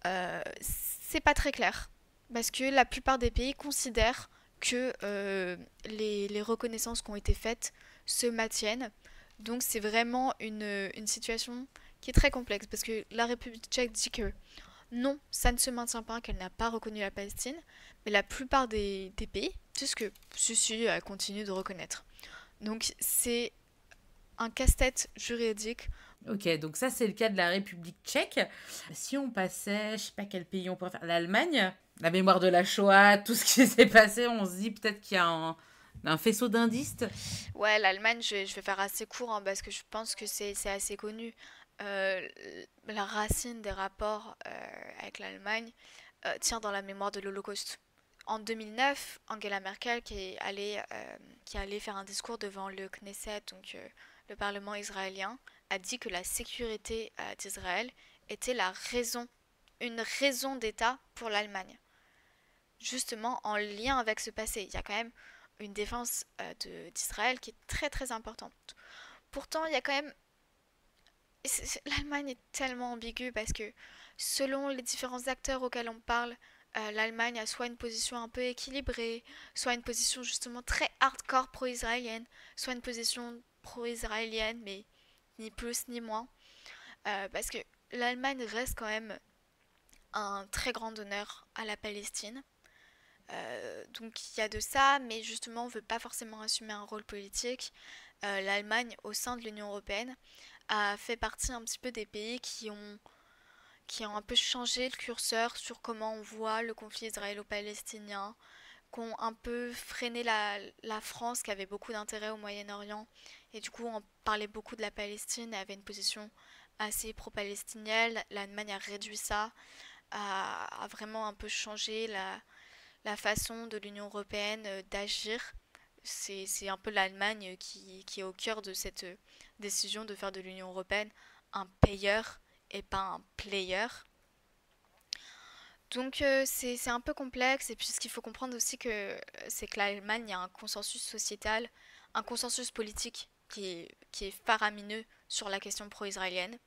S2: c'est pas très clair. Parce que la plupart des pays considèrent que les reconnaissances qui ont été faites se maintiennent. Donc c'est vraiment une situation qui est très complexe. Parce que la République tchèque dit que non, ça ne se maintient pas, qu'elle n'a pas reconnu la Palestine. Mais la plupart des pays disent que ceci continue de reconnaître. Donc c'est un casse-tête juridique.
S1: Ok, donc ça c'est le cas de la République tchèque. Si on passait, je sais pas quel pays on pourrait faire, l'Allemagne, la mémoire de la Shoah, tout ce qui s'est passé, on se dit peut-être qu'il y a un faisceau d'indices.
S2: Ouais, l'Allemagne, je vais faire assez court parce que je pense que c'est assez connu. Euh, la racine des rapports avec l'Allemagne tient dans la mémoire de l'Holocauste. En 2009, Angela Merkel, qui est allée faire un discours devant le Knesset, donc le Parlement israélien, a dit que la sécurité d'Israël était une raison d'État pour l'Allemagne. justement en lien avec ce passé. Il y a quand même une défense d'Israël qui est très très importante. Pourtant, il y a quand même... L'Allemagne est tellement ambiguë parce que selon les différents acteurs auxquels on parle, l'Allemagne a soit une position un peu équilibrée, soit une position justement très hardcore pro-israélienne, soit une position pro-israélienne, mais ni plus ni moins. Parce que l'Allemagne reste quand même un très grand donneur à la Palestine. Donc il y a de ça, mais justement on ne veut pas forcément assumer un rôle politique. L'Allemagne, au sein de l'Union européenne, a fait partie un petit peu des pays qui ont un peu changé le curseur sur comment on voit le conflit israélo-palestinien, qui ont un peu freiné la France qui avait beaucoup d'intérêt au Moyen-Orient et du coup on parlait beaucoup de la Palestine et avait une position assez pro-palestinienne. L'Allemagne a réduit ça, a vraiment un peu changé la façon de l'Union européenne d'agir. C'est un peu l'Allemagne qui est au cœur de cette décision de faire de l'Union européenne un payeur et pas un player. Donc c'est un peu complexe et puis ce qu'il faut comprendre aussi c'est que l'Allemagne, il y a un consensus sociétal, un consensus politique qui est faramineux sur la question pro-israélienne.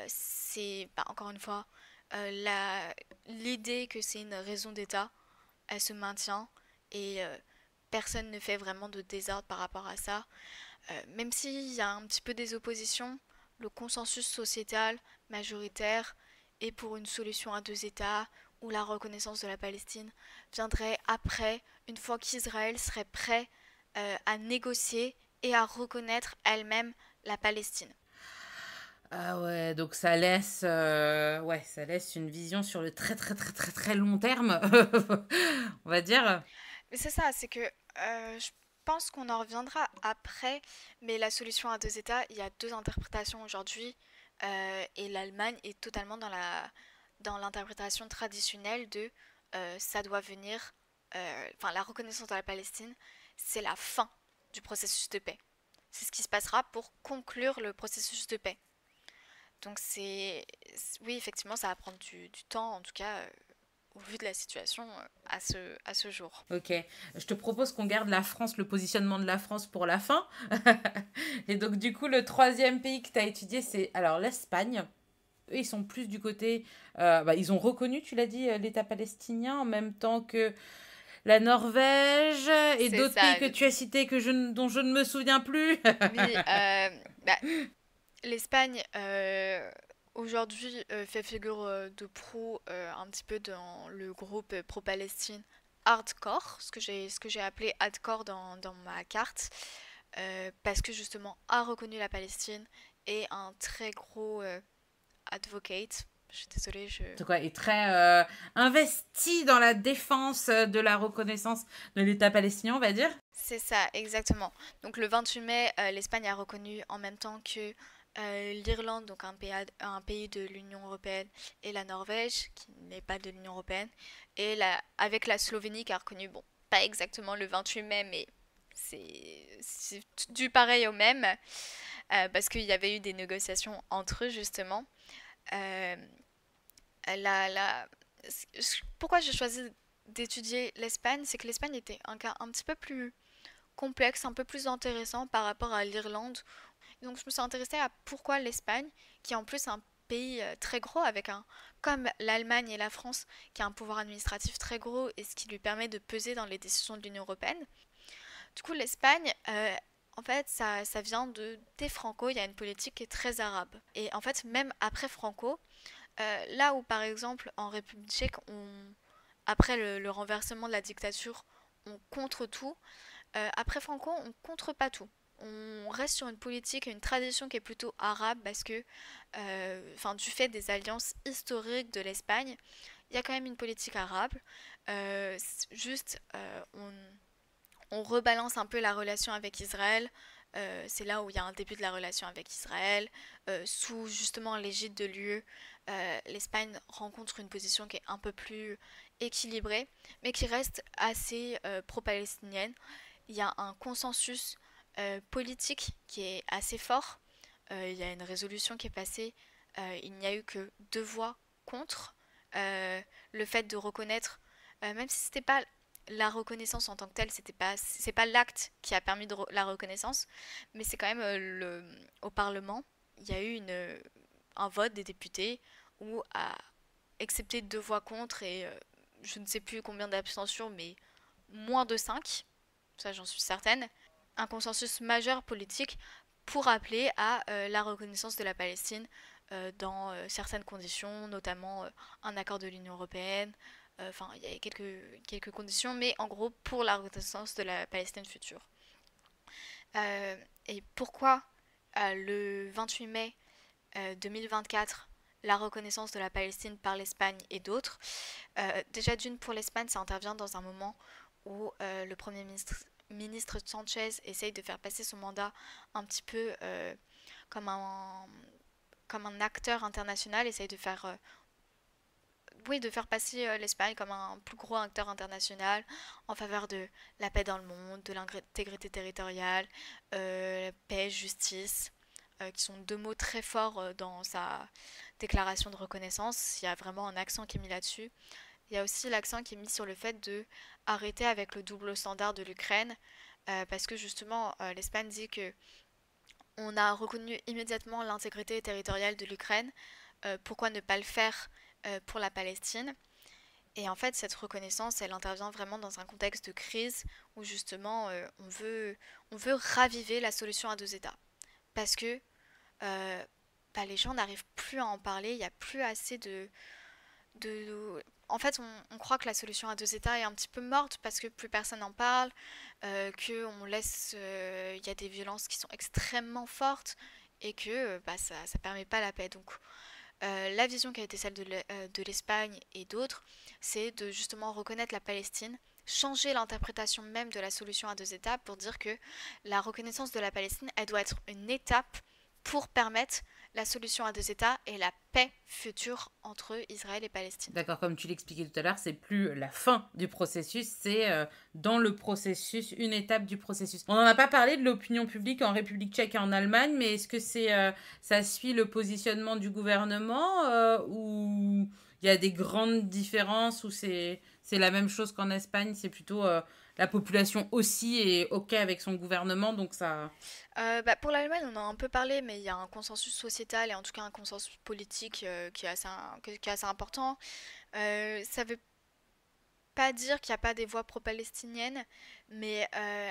S2: C'est encore une fois l'idée que c'est une raison d'État, elle se maintient et personne ne fait vraiment de désordre par rapport à ça. Même s'il y a un petit peu des oppositions, le consensus sociétal majoritaire est pour une solution à deux États où la reconnaissance de la Palestine viendrait après, une fois qu'Israël serait prêt à négocier et à reconnaître elle-même la Palestine.
S1: Ah ouais, donc ça laisse une vision sur le très très très très très long terme, on va dire.
S2: Mais c'est ça, c'est que je pense qu'on en reviendra après, mais la solution à deux États, il y a deux interprétations aujourd'hui, et l'Allemagne est totalement dans l'interprétation traditionnelle de ça doit venir, enfin la reconnaissance de la Palestine, c'est la fin du processus de paix. C'est ce qui se passera pour conclure le processus de paix. Donc oui, effectivement, ça va prendre du temps, en tout cas, au vu de la situation à ce jour.
S1: Ok, je te propose qu'on garde la France, le positionnement de la France pour la fin. Et donc du coup, le troisième pays que tu as étudié, c'est alors l'Espagne. Eux, ils sont plus du côté... ils ont reconnu, tu l'as dit, l'État palestinien en même temps que la Norvège et
S2: C'est
S1: d'autres pays
S2: ça.
S1: que tu as cités dont je ne me souviens plus.
S2: Oui, bah, l'Espagne aujourd'hui fait figure de proue un petit peu dans le groupe pro-Palestine hardcore, ce que j'ai appelé hardcore dans ma carte, parce que justement a reconnu la Palestine et un très gros advocate. Je suis désolée,
S1: C'est quoi, est très investi dans la défense de la reconnaissance de l'État palestinien, on va dire.
S2: C'est ça, exactement. Donc le 28 mai, l'Espagne a reconnu en même temps que l'Irlande, donc un pays de l'Union européenne, et la Norvège, qui n'est pas de l'Union européenne, et avec la Slovénie qui a reconnu, bon, pas exactement le 28 mai, mais c'est du pareil au même, parce qu'il y avait eu des négociations entre eux, justement. Euh, la, la- Pourquoi j'ai choisi d'étudier l'Espagne, c'est que l'Espagne était un cas un petit peu plus complexe, un peu plus intéressant par rapport à l'Irlande. Donc je me suis intéressée à pourquoi l'Espagne, qui est en plus un pays très gros, comme l'Allemagne et la France, qui a un pouvoir administratif très gros et ce qui lui permet de peser dans les décisions de l'Union européenne. Du coup, l'Espagne, en fait, ça vient des Franco, il y a une politique qui est très arabe. Et en fait, même après Franco, là où par exemple en République tchèque, après le renversement de la dictature, on contre tout, après Franco, on contre pas tout. On reste sur une politique et une tradition qui est plutôt arabe parce que, du fait des alliances historiques de l'Espagne, il y a quand même une politique arabe. Juste, on rebalance un peu la relation avec Israël. C'est là où il y a un début de la relation avec Israël. Sous justement l'égide de l'UE, l'Espagne rencontre une position qui est un peu plus équilibrée, mais qui reste assez pro-palestinienne. Il y a un consensus politique qui est assez fort. Il y a une résolution qui est passée. Il n'y a eu que deux voix contre le fait de reconnaître même si c'était pas la reconnaissance en tant que telle, c'est pas l'acte qui a permis la reconnaissance, mais c'est quand même au Parlement, il y a eu un vote des députés où, excepté 2 voix contre et je ne sais plus combien d'abstentions, mais moins de 5, ça j'en suis certaine, un consensus majeur politique pour appeler à la reconnaissance de la Palestine dans certaines conditions, notamment un accord de l'Union européenne. Enfin, il y a quelques conditions, mais en gros pour la reconnaissance de la Palestine future. Et pourquoi le 28 mai 2024 la reconnaissance de la Palestine par l'Espagne et d'autres. Déjà d'une pour l'Espagne, ça intervient dans un moment où le Premier ministre Sanchez essaye de faire passer son mandat un petit peu comme un acteur international, essaye de faire passer l'Espagne comme un plus gros acteur international en faveur de la paix dans le monde, de l'intégrité territoriale, paix, justice, qui sont 2 mots très forts dans sa déclaration de reconnaissance. Il y a vraiment un accent qui est mis là-dessus. Il y a aussi l'accent qui est mis sur le fait de arrêter avec le double standard de l'Ukraine, parce que justement l'Espagne dit que on a reconnu immédiatement l'intégrité territoriale de l'Ukraine. Pourquoi ne pas le faire pour la Palestine? Et en fait, cette reconnaissance, elle intervient vraiment dans un contexte de crise où justement on veut raviver la solution à 2 États. Parce que les gens n'arrivent plus à en parler, il n'y a plus assez En fait, on croit que la solution à 2 États est un petit peu morte parce que plus personne n'en parle, il y a des violences qui sont extrêmement fortes et que ça ne permet pas la paix. Donc la vision qui a été celle de l'Espagne et d'autres, c'est de justement reconnaître la Palestine, changer l'interprétation même de la solution à 2 États pour dire que la reconnaissance de la Palestine, elle doit être une étape pour permettre la solution à 2 États et la paix future entre Israël et Palestine.
S1: D'accord, comme tu l'expliquais tout à l'heure, c'est plus la fin du processus, c'est dans le processus, une étape du processus. On n'en a pas parlé de l'opinion publique en République tchèque et en Allemagne, mais est-ce que ça suit le positionnement du gouvernement ou il y a des grandes différences ou c'est la même chose qu'en Espagne, c'est plutôt la population aussi est OK avec son gouvernement, donc ça...
S2: Pour l'Allemagne, on en a un peu parlé, mais il y a un consensus sociétal et en tout cas un consensus politique qui est assez important. Ça veut pas dire qu'il n'y a pas des voix pro-palestiniennes, mais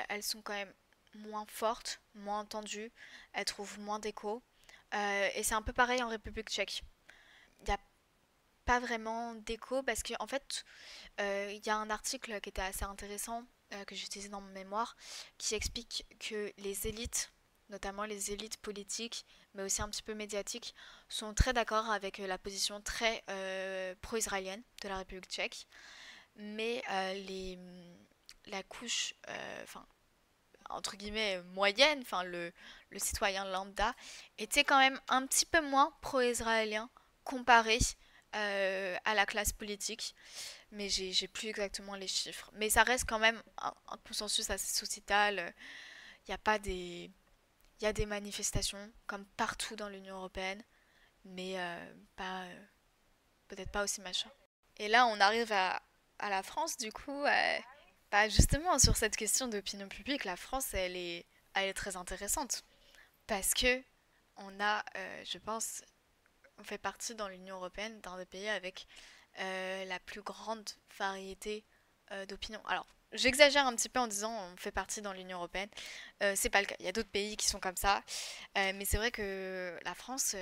S2: elles sont quand même moins fortes, moins entendues, elles trouvent moins d'écho. Et c'est un peu pareil en République tchèque. Il n'y a pas vraiment d'écho parce qu'en fait, il y a un article qui était assez intéressant que j'ai utilisé dans mon mémoire qui explique que les élites, notamment les élites politiques, mais aussi un petit peu médiatiques, sont très d'accord avec la position très pro-israélienne de la République tchèque, mais la couche, entre guillemets moyenne, le citoyen lambda, était quand même un petit peu moins pro-israélien comparé à la classe politique, mais j'ai plus exactement les chiffres. Mais ça reste quand même un consensus assez sociétal. Il y a pas des, il y a des manifestations comme partout dans l'Union européenne, mais pas peut-être pas aussi machin. Et là, on arrive à la France, du coup, justement sur cette question d'opinion publique, la France, elle est très intéressante parce que je pense, on fait partie dans l'Union européenne d'un des pays avec la plus grande variété d'opinions. Alors, j'exagère un petit peu en disant on fait partie dans l'Union européenne. C'est pas le cas. Il y a d'autres pays qui sont comme ça. Mais c'est vrai que la France,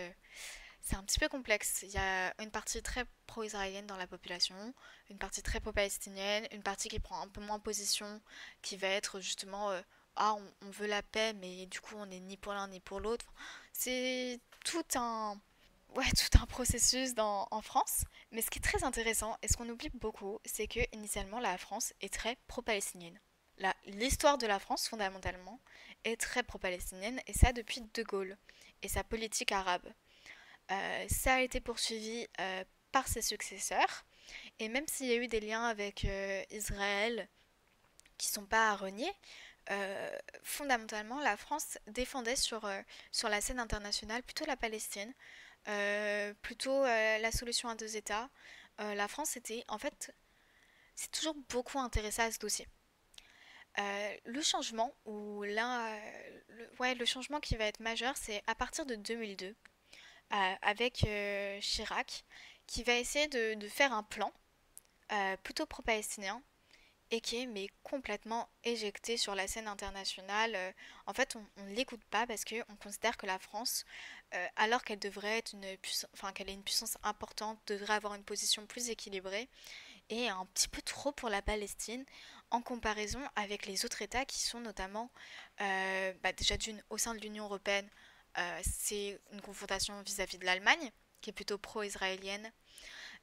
S2: c'est un petit peu complexe. Il y a une partie très pro-israélienne dans la population, une partie très pro-palestinienne, une partie qui prend un peu moins position, qui va être justement on veut la paix, mais du coup on n'est ni pour l'un ni pour l'autre. Enfin, c'est tout un processus en France. Mais ce qui est très intéressant et ce qu'on oublie beaucoup, c'est que initialement la France est très pro-palestinienne. L'histoire de la France, fondamentalement, est très pro-palestinienne et ça depuis De Gaulle et sa politique arabe. Ça a été poursuivi par ses successeurs et même s'il y a eu des liens avec Israël qui ne sont pas à renier, fondamentalement la France défendait sur la scène internationale plutôt la Palestine, plutôt la solution à 2 États. La France était en fait s'est toujours beaucoup intéressé à ce dossier. Le changement, le changement qui va être majeur, c'est à partir de 2002, avec Chirac, qui va essayer de faire un plan plutôt pro-palestinien et qui est mais complètement éjecté sur la scène internationale. En fait, on ne l'écoute pas parce qu'on considère que la France, alors qu'elle devrait être qu'elle est une puissance importante, devrait avoir une position plus équilibrée, et un petit peu trop pour la Palestine en comparaison avec les autres États qui sont notamment déjà au sein de l'Union européenne. C'est une confrontation vis-à-vis de l'Allemagne qui est plutôt pro-israélienne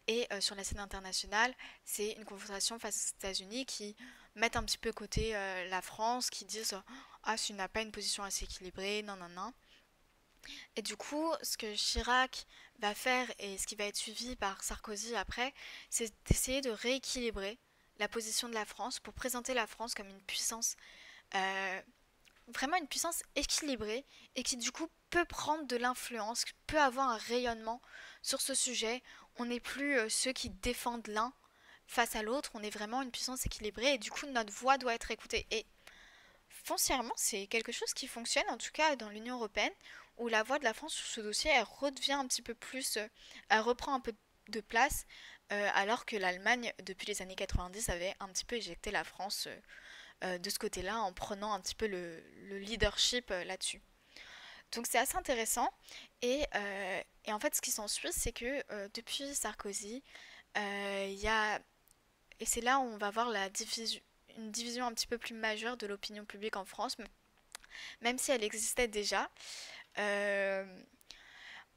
S2: et sur la scène internationale c'est une confrontation face aux États-Unis qui mettent un petit peu côté la France, qui disent ah, tu n'as pas une position assez équilibrée, non non non. Et du coup, ce que Chirac va faire et ce qui va être suivi par Sarkozy après, c'est d'essayer de rééquilibrer la position de la France pour présenter la France comme une puissance, euh, vraiment une puissance équilibrée et qui du coup peut prendre de l'influence, peut avoir un rayonnement sur ce sujet. On n'est plus ceux qui défendent l'un face à l'autre, on est vraiment une puissance équilibrée et du coup notre voix doit être écoutée. Et foncièrement, c'est quelque chose qui fonctionne, en tout cas dans l'Union européenne, où la voix de la France sur ce dossier, elle redevient un petit peu plus, elle reprend un peu de place, alors que l'Allemagne, depuis les années 90, avait un petit peu éjecté la France de ce côté-là, en prenant un petit peu le leadership là-dessus. Donc c'est assez intéressant, et en fait ce qui s'ensuit, c'est que depuis Sarkozy, il y a, et c'est là où on va voir une division un petit peu plus majeure de l'opinion publique en France, même si elle existait déjà. Euh,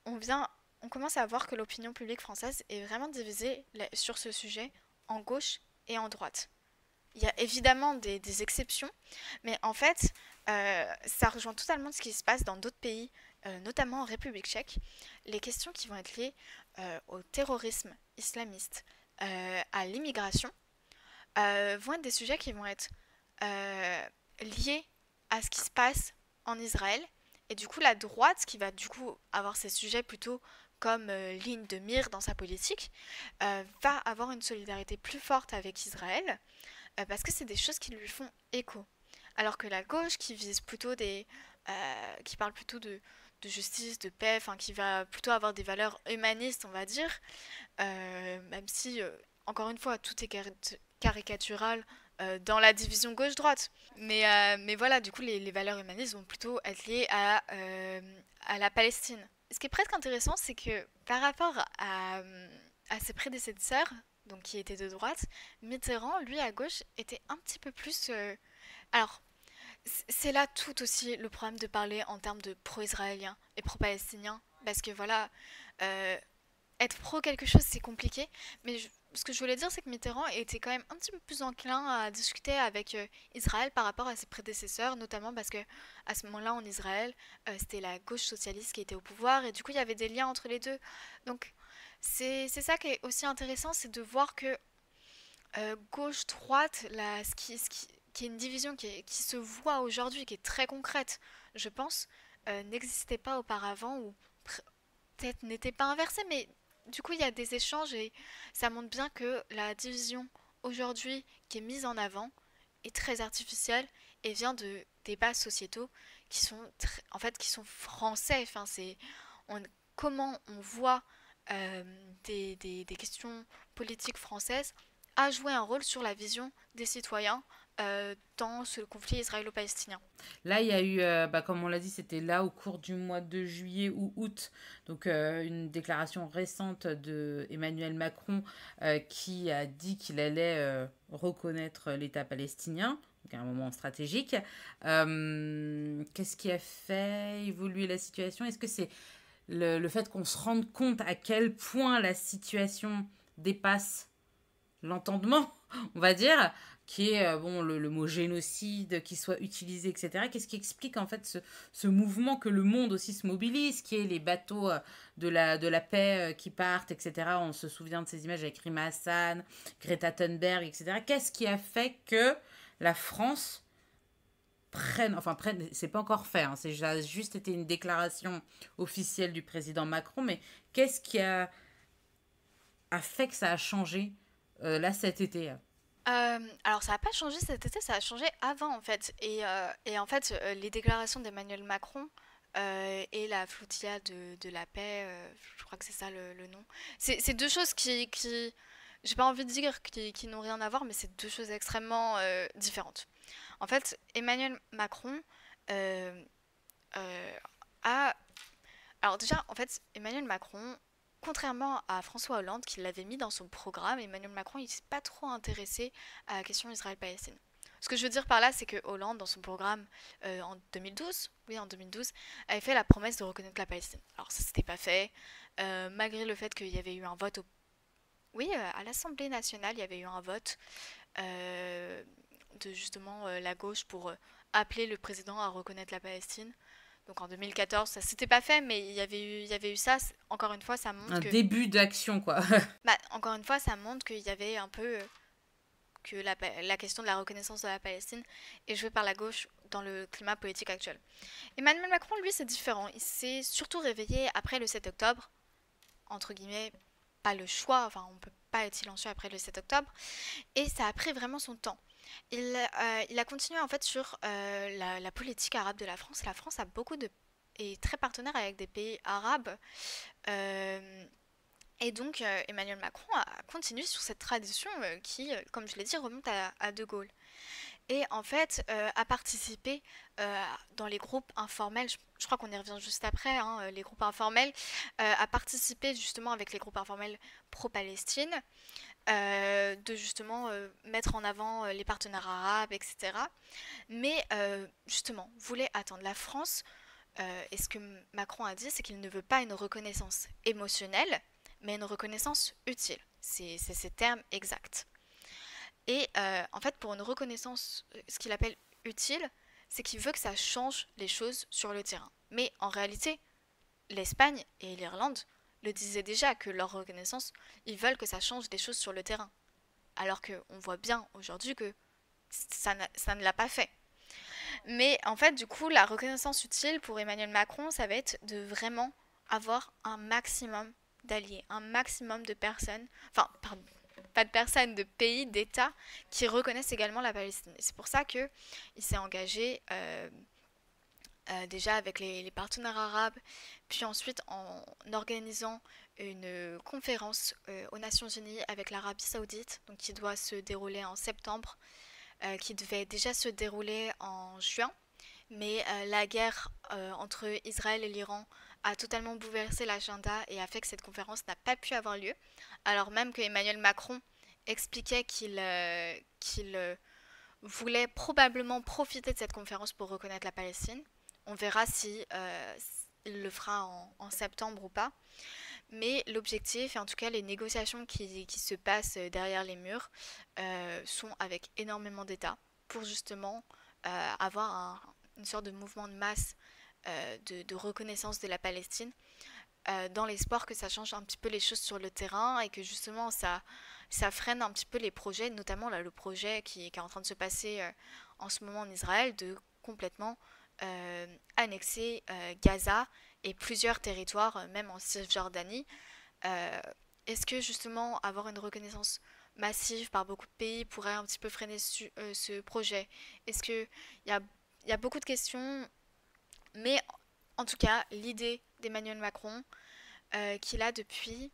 S2: on vient, on commence à voir que l'opinion publique française est vraiment divisée sur ce sujet en gauche et en droite. Il y a évidemment des exceptions, mais en fait, ça rejoint totalement ce qui se passe dans d'autres pays, notamment en République tchèque. Les questions qui vont être liées au terrorisme islamiste, à l'immigration, vont être des sujets qui vont être liés à ce qui se passe en Israël. Et du coup, la droite, qui va du coup avoir ces sujets plutôt comme ligne de mire dans sa politique, va avoir une solidarité plus forte avec Israël, parce que c'est des choses qui lui font écho. Alors que la gauche, qui vise plutôt qui parle plutôt de justice, de paix, enfin qui va plutôt avoir des valeurs humanistes, on va dire, même si, encore une fois, tout est caricatural dans la division gauche-droite. Mais voilà, du coup, les valeurs humanistes vont plutôt être liées à la Palestine. Ce qui est presque intéressant, c'est que par rapport à ses prédécesseurs, donc qui étaient de droite, Mitterrand, lui, à gauche, était un petit peu plus... Alors, c'est là tout aussi le problème de parler en termes de pro-israélien et pro-palestinien, parce que voilà, euh, être pro quelque chose, c'est compliqué, mais ce que je voulais dire, c'est que Mitterrand était quand même un petit peu plus enclin à discuter avec Israël par rapport à ses prédécesseurs, notamment parce que à ce moment-là, en Israël, c'était la gauche socialiste qui était au pouvoir, et du coup, il y avait des liens entre les deux. Donc, c'est ça qui est aussi intéressant, c'est de voir que gauche-droite, qui est une division qui se voit aujourd'hui, qui est très concrète, je pense, n'existait pas auparavant, ou peut-être n'était pas inversée, mais du coup, il y a des échanges et ça montre bien que la division aujourd'hui qui est mise en avant est très artificielle et vient de débats sociétaux qui sont en fait qui sont français. Enfin, on, comment on voit des questions politiques françaises a joué un rôle sur la vision des citoyens dans ce conflit israélo-palestinien.
S1: Là, il y a eu, comme on l'a dit, c'était là au cours du mois de juillet ou août, donc une déclaration récente de Emmanuel Macron qui a dit qu'il allait reconnaître l'État palestinien, donc à un moment stratégique. Qu'est-ce qui a fait évoluer la situation? Est-ce que c'est le fait qu'on se rende compte à quel point la situation dépasse l'entendement, on va dire, qui est bon, le mot génocide qui soit utilisé, etc. Qu'est-ce qui explique en fait ce mouvement que le monde aussi se mobilise, qui est les bateaux de la paix qui partent, etc. On se souvient de ces images avec Rima Hassan, Greta Thunberg, etc. Qu'est-ce qui a fait que la France prenne, c'est pas encore fait, hein, c'est juste été une déclaration officielle du président Macron, mais qu'est-ce qui a fait que ça a changé là cet été?
S2: Alors ça n'a pas changé cet été, ça a changé avant en fait. Et en fait, les déclarations d'Emmanuel Macron et la flotilla de la paix, je crois que c'est ça le nom. C'est deux choses j'ai pas envie de dire qui n'ont rien à voir, mais c'est deux choses extrêmement différentes. En fait, Emmanuel Macron euh, euh, a alors déjà, en fait, Emmanuel Macron, contrairement à François Hollande qui l'avait mis dans son programme, Emmanuel Macron, il s'est pas trop intéressé à la question Israël-Palestine. Ce que je veux dire par là, c'est que Hollande, dans son programme en 2012, oui, en 2012, avait fait la promesse de reconnaître la Palestine. Alors ça, s'était pas fait, malgré le fait qu'il y avait eu un vote oui, à l'Assemblée nationale, il y avait eu un vote euh, de justement la gauche pour appeler le président à reconnaître la Palestine. Donc en 2014, ça s'était pas fait, mais il y avait eu ça. Encore une fois, ça montre
S1: Un
S2: que,
S1: début d'action, quoi.
S2: bah, encore une fois, ça montre qu'il y avait un peu que la question de la reconnaissance de la Palestine est jouée par la gauche dans le climat politique actuel. Emmanuel Macron, lui, c'est différent. Il s'est surtout réveillé après le 7 octobre, entre guillemets, pas le choix, enfin, on peut pas être silencieux après le 7 octobre, et ça a pris vraiment son temps. Il a continué en fait sur la politique arabe de la France. La France a beaucoup de est très partenaire avec des pays arabes. Euh, et donc Emmanuel Macron a continué sur cette tradition qui, comme je l'ai dit, remonte à De Gaulle. Et en fait, a participé dans les groupes informels, je crois qu'on y revient juste après, hein, les groupes informels, a participé justement avec les groupes informels pro-Palestine, de justement mettre en avant les partenaires arabes, etc. Mais justement, voulait attendre la France. Et ce que Macron a dit, c'est qu'il ne veut pas une reconnaissance émotionnelle, mais une reconnaissance utile. C'est ces termes exacts. Et en fait, pour une reconnaissance, ce qu'il appelle utile, c'est qu'il veut que ça change les choses sur le terrain. Mais en réalité, l'Espagne et l'Irlande le disaient déjà que leur reconnaissance, ils veulent que ça change des choses sur le terrain. Alors qu'on voit bien aujourd'hui que ça ne l'a pas fait. Mais en fait, du coup, la reconnaissance utile pour Emmanuel Macron, ça va être de vraiment avoir un maximum d'alliés, un maximum de personnes, enfin, pardon, pas de personnes, de pays, d'États qui reconnaissent également la Palestine. Et c'est pour ça que il s'est engagé déjà avec les partenaires arabes, puis ensuite en organisant une conférence aux Nations Unies avec l'Arabie Saoudite, donc qui doit se dérouler en septembre, qui devait déjà se dérouler en juin, mais la guerre entre Israël et l'Iran a totalement bouleversé l'agenda et a fait que cette conférence n'a pas pu avoir lieu, alors même que Emmanuel Macron expliquait qu'il voulait probablement profiter de cette conférence pour reconnaître la Palestine. On verra si il le fera en septembre ou pas. Mais l'objectif, et en tout cas les négociations qui se passent derrière les murs, sont avec énormément d'États pour justement avoir une sorte de mouvement de masse de reconnaissance de la Palestine, dans l'espoir que ça change un petit peu les choses sur le terrain et que justement ça freine un petit peu les projets, notamment là, le projet qui est en train de se passer en ce moment en Israël de complètement annexer Gaza et plusieurs territoires, même en Cisjordanie. Euh, Est-ce que justement avoir une reconnaissance massive par beaucoup de pays pourrait un petit peu freiner ce projet? Est-ce que il y a beaucoup de questions, mais en tout cas l'idée d'Emmanuel Macron qu'il a depuis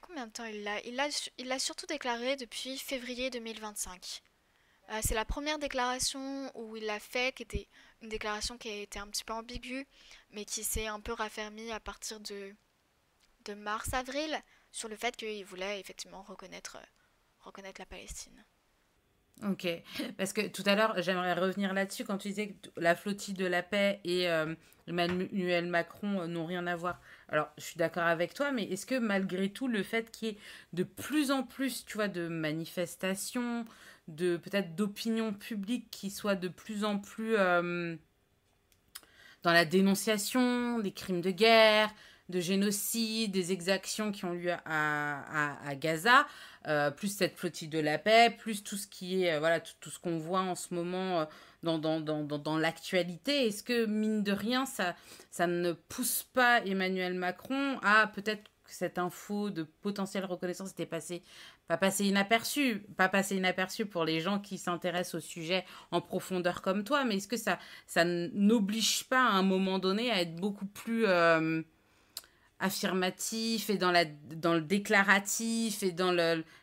S2: combien de temps il l'a surtout déclaré depuis février 2025. C'est la première déclaration où il l'a fait, qui était une déclaration qui a été un petit peu ambiguë, mais qui s'est un peu raffermie à partir de mars-avril sur le fait qu'il voulait effectivement reconnaître la Palestine.
S1: Ok, parce que tout à l'heure, j'aimerais revenir là-dessus quand tu disais que la flottille de la paix et Emmanuel Macron n'ont rien à voir. Alors, je suis d'accord avec toi, mais est-ce que malgré tout, le fait qu'il y ait de plus en plus, tu vois, de manifestations, de peut-être d'opinion publique qui soit de plus en plus dans la dénonciation des crimes de guerre, de génocide, des exactions qui ont lieu à Gaza, plus cette flottille de la paix, plus tout ce qui est, voilà, tout ce qu'on voit en ce moment dans l'actualité. Est-ce que, mine de rien, ça ne pousse pas Emmanuel Macron à peut-être cette info de potentielle reconnaissance était pas passée inaperçue pour les gens qui s'intéressent au sujet en profondeur comme toi, mais est-ce que ça n'oblige pas à un moment donné à être beaucoup plus affirmatif et dans le déclaratif et dans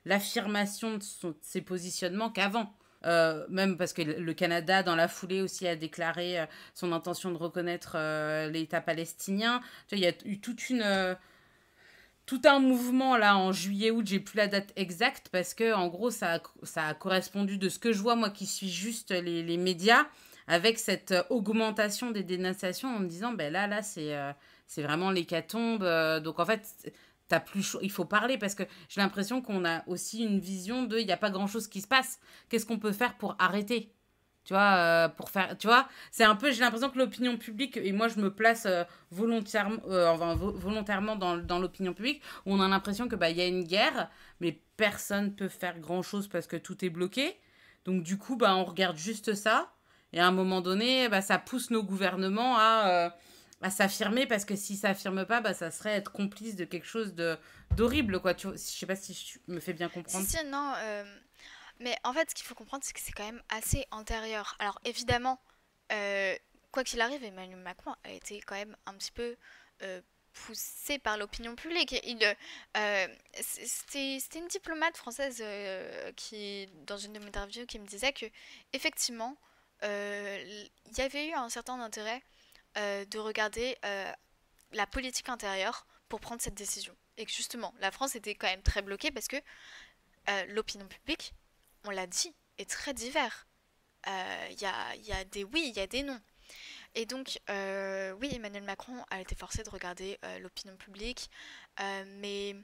S1: l'affirmation de ses positionnements qu'avant? Même parce que le Canada, dans la foulée aussi, a déclaré son intention de reconnaître l'État palestinien. Tu vois, il y a eu tout un mouvement là en juillet-août, j'ai plus la date exacte, parce que en gros, ça a correspondu de ce que je vois, moi qui suis juste les médias, avec cette augmentation des dénonciations en me disant, ben là, c'est vraiment l'hécatombe. Donc en fait, il faut parler parce que j'ai l'impression qu'on a aussi une vision de il n'y a pas grand chose qui se passe. Qu'est-ce qu'on peut faire pour arrêter? Tu vois, tu vois, c'est un peu, j'ai l'impression que l'opinion publique, et moi je me place volontairement dans l'opinion publique, où on a l'impression que y a une guerre, mais personne peut faire grand chose parce que tout est bloqué. Donc du coup, on regarde juste ça, et à un moment donné, ça pousse nos gouvernements à s'affirmer, parce que s'ils s'affirment pas, ça serait être complice de quelque chose d'horrible, quoi. Tu vois, je sais pas si je me fais bien comprendre.
S2: Si, non. Mais en fait, ce qu'il faut comprendre, c'est que c'est quand même assez antérieur. Alors évidemment, euh, quoi qu'il arrive, Emmanuel Macron a été quand même un petit peu euh, poussé par l'opinion publique. C'était une diplomate française qui, dans une de mes interviews, qui me disait que effectivement, il y avait eu un certain intérêt de regarder la politique intérieure pour prendre cette décision. Et que justement, la France était quand même très bloquée parce que l'opinion publique, on l'a dit, est très divers. Il y a des oui, il y a des non. Et donc, oui, Emmanuel Macron a été forcé de regarder l'opinion publique, mais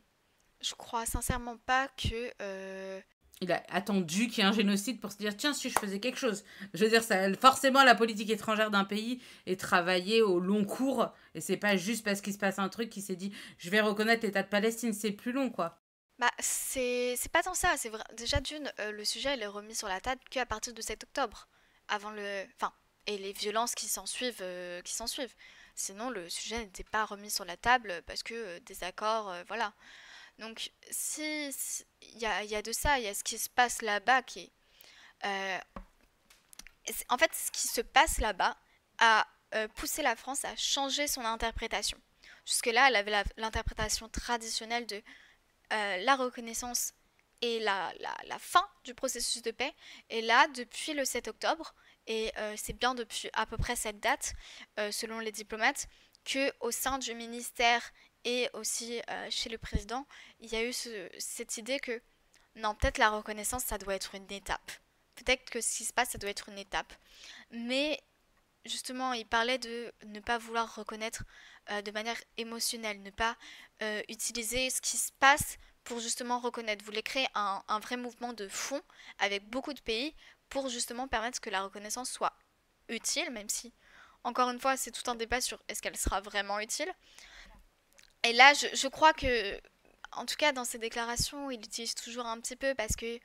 S2: je crois sincèrement pas que...
S1: Il a attendu qu'il y ait un génocide pour se dire tiens, si je faisais quelque chose. Je veux dire, forcément, la politique étrangère d'un pays est travaillée au long cours, et c'est pas juste parce qu'il se passe un truc qu'il s'est dit je vais reconnaître l'État de Palestine, c'est plus long, quoi.
S2: Bah, c'est pas tant ça, c'est vrai. Déjà d'une, le sujet il est remis sur la table qu'à partir de 7 octobre, avant le... Enfin, et les violences qui s'en suivent. Sinon, le sujet n'était pas remis sur la table parce que des accords, voilà. Donc, il y a de ça, il y a ce qui se passe là-bas qui est... euh, en fait, ce qui se passe là-bas a poussé la France à changer son interprétation. Jusque-là, elle avait l'interprétation traditionnelle de la reconnaissance et la fin du processus de paix. Et là, depuis le 7 octobre, et c'est bien depuis à peu près cette date, selon les diplomates, que au sein du ministère et aussi chez le président, il y a eu cette idée que non, peut-être la reconnaissance, ça doit être une étape. Peut-être que ce qui se passe, ça doit être une étape. Mais justement, il parlait de ne pas vouloir reconnaître de manière émotionnelle, ne pas utiliser ce qui se passe pour justement reconnaître. Vous voulez créer un vrai mouvement de fond avec beaucoup de pays pour justement permettre que la reconnaissance soit utile, même si, encore une fois, c'est tout un débat sur est-ce qu'elle sera vraiment utile. Et là, je crois que en tout cas, dans ses déclarations, il utilise toujours un petit peu parce que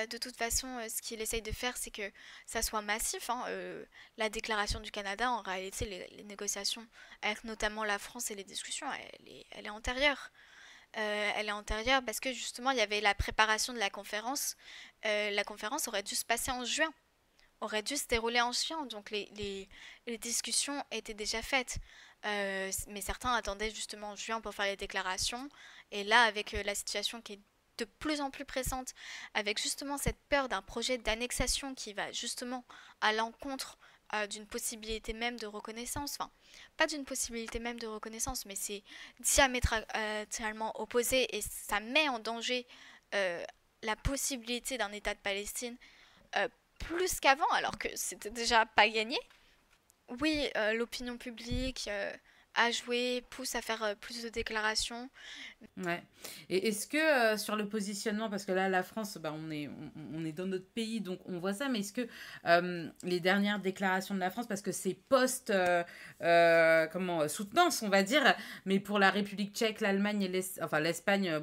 S2: de toute façon, ce qu'il essaye de faire, c'est que ça soit massif, hein. La déclaration du Canada, en réalité, les négociations avec notamment la France et les discussions, elle est antérieure. Elle est antérieure parce que justement, il y avait la préparation de la conférence. La conférence aurait dû se passer en juin, aurait dû se dérouler en juin, donc les discussions étaient déjà faites. Mais certains attendaient justement en juin pour faire les déclarations. Et là, avec la situation qui est de plus en plus pressante, avec justement cette peur d'un projet d'annexation qui va justement à l'encontre d'une possibilité même de reconnaissance, enfin, pas d'une possibilité même de reconnaissance, mais c'est diamétralement opposé et ça met en danger euh, la possibilité d'un État de Palestine euh, plus qu'avant, alors que c'était déjà pas gagné. Oui, l'opinion publique a joué, pousse à faire plus de déclarations.
S1: Ouais. Et est-ce que sur le positionnement, parce que là, la France, on est dans notre pays, donc on voit ça, mais est-ce que les dernières déclarations de la France, parce que c'est soutenance, on va dire, mais pour la République tchèque, l'Allemagne et l'Espagne,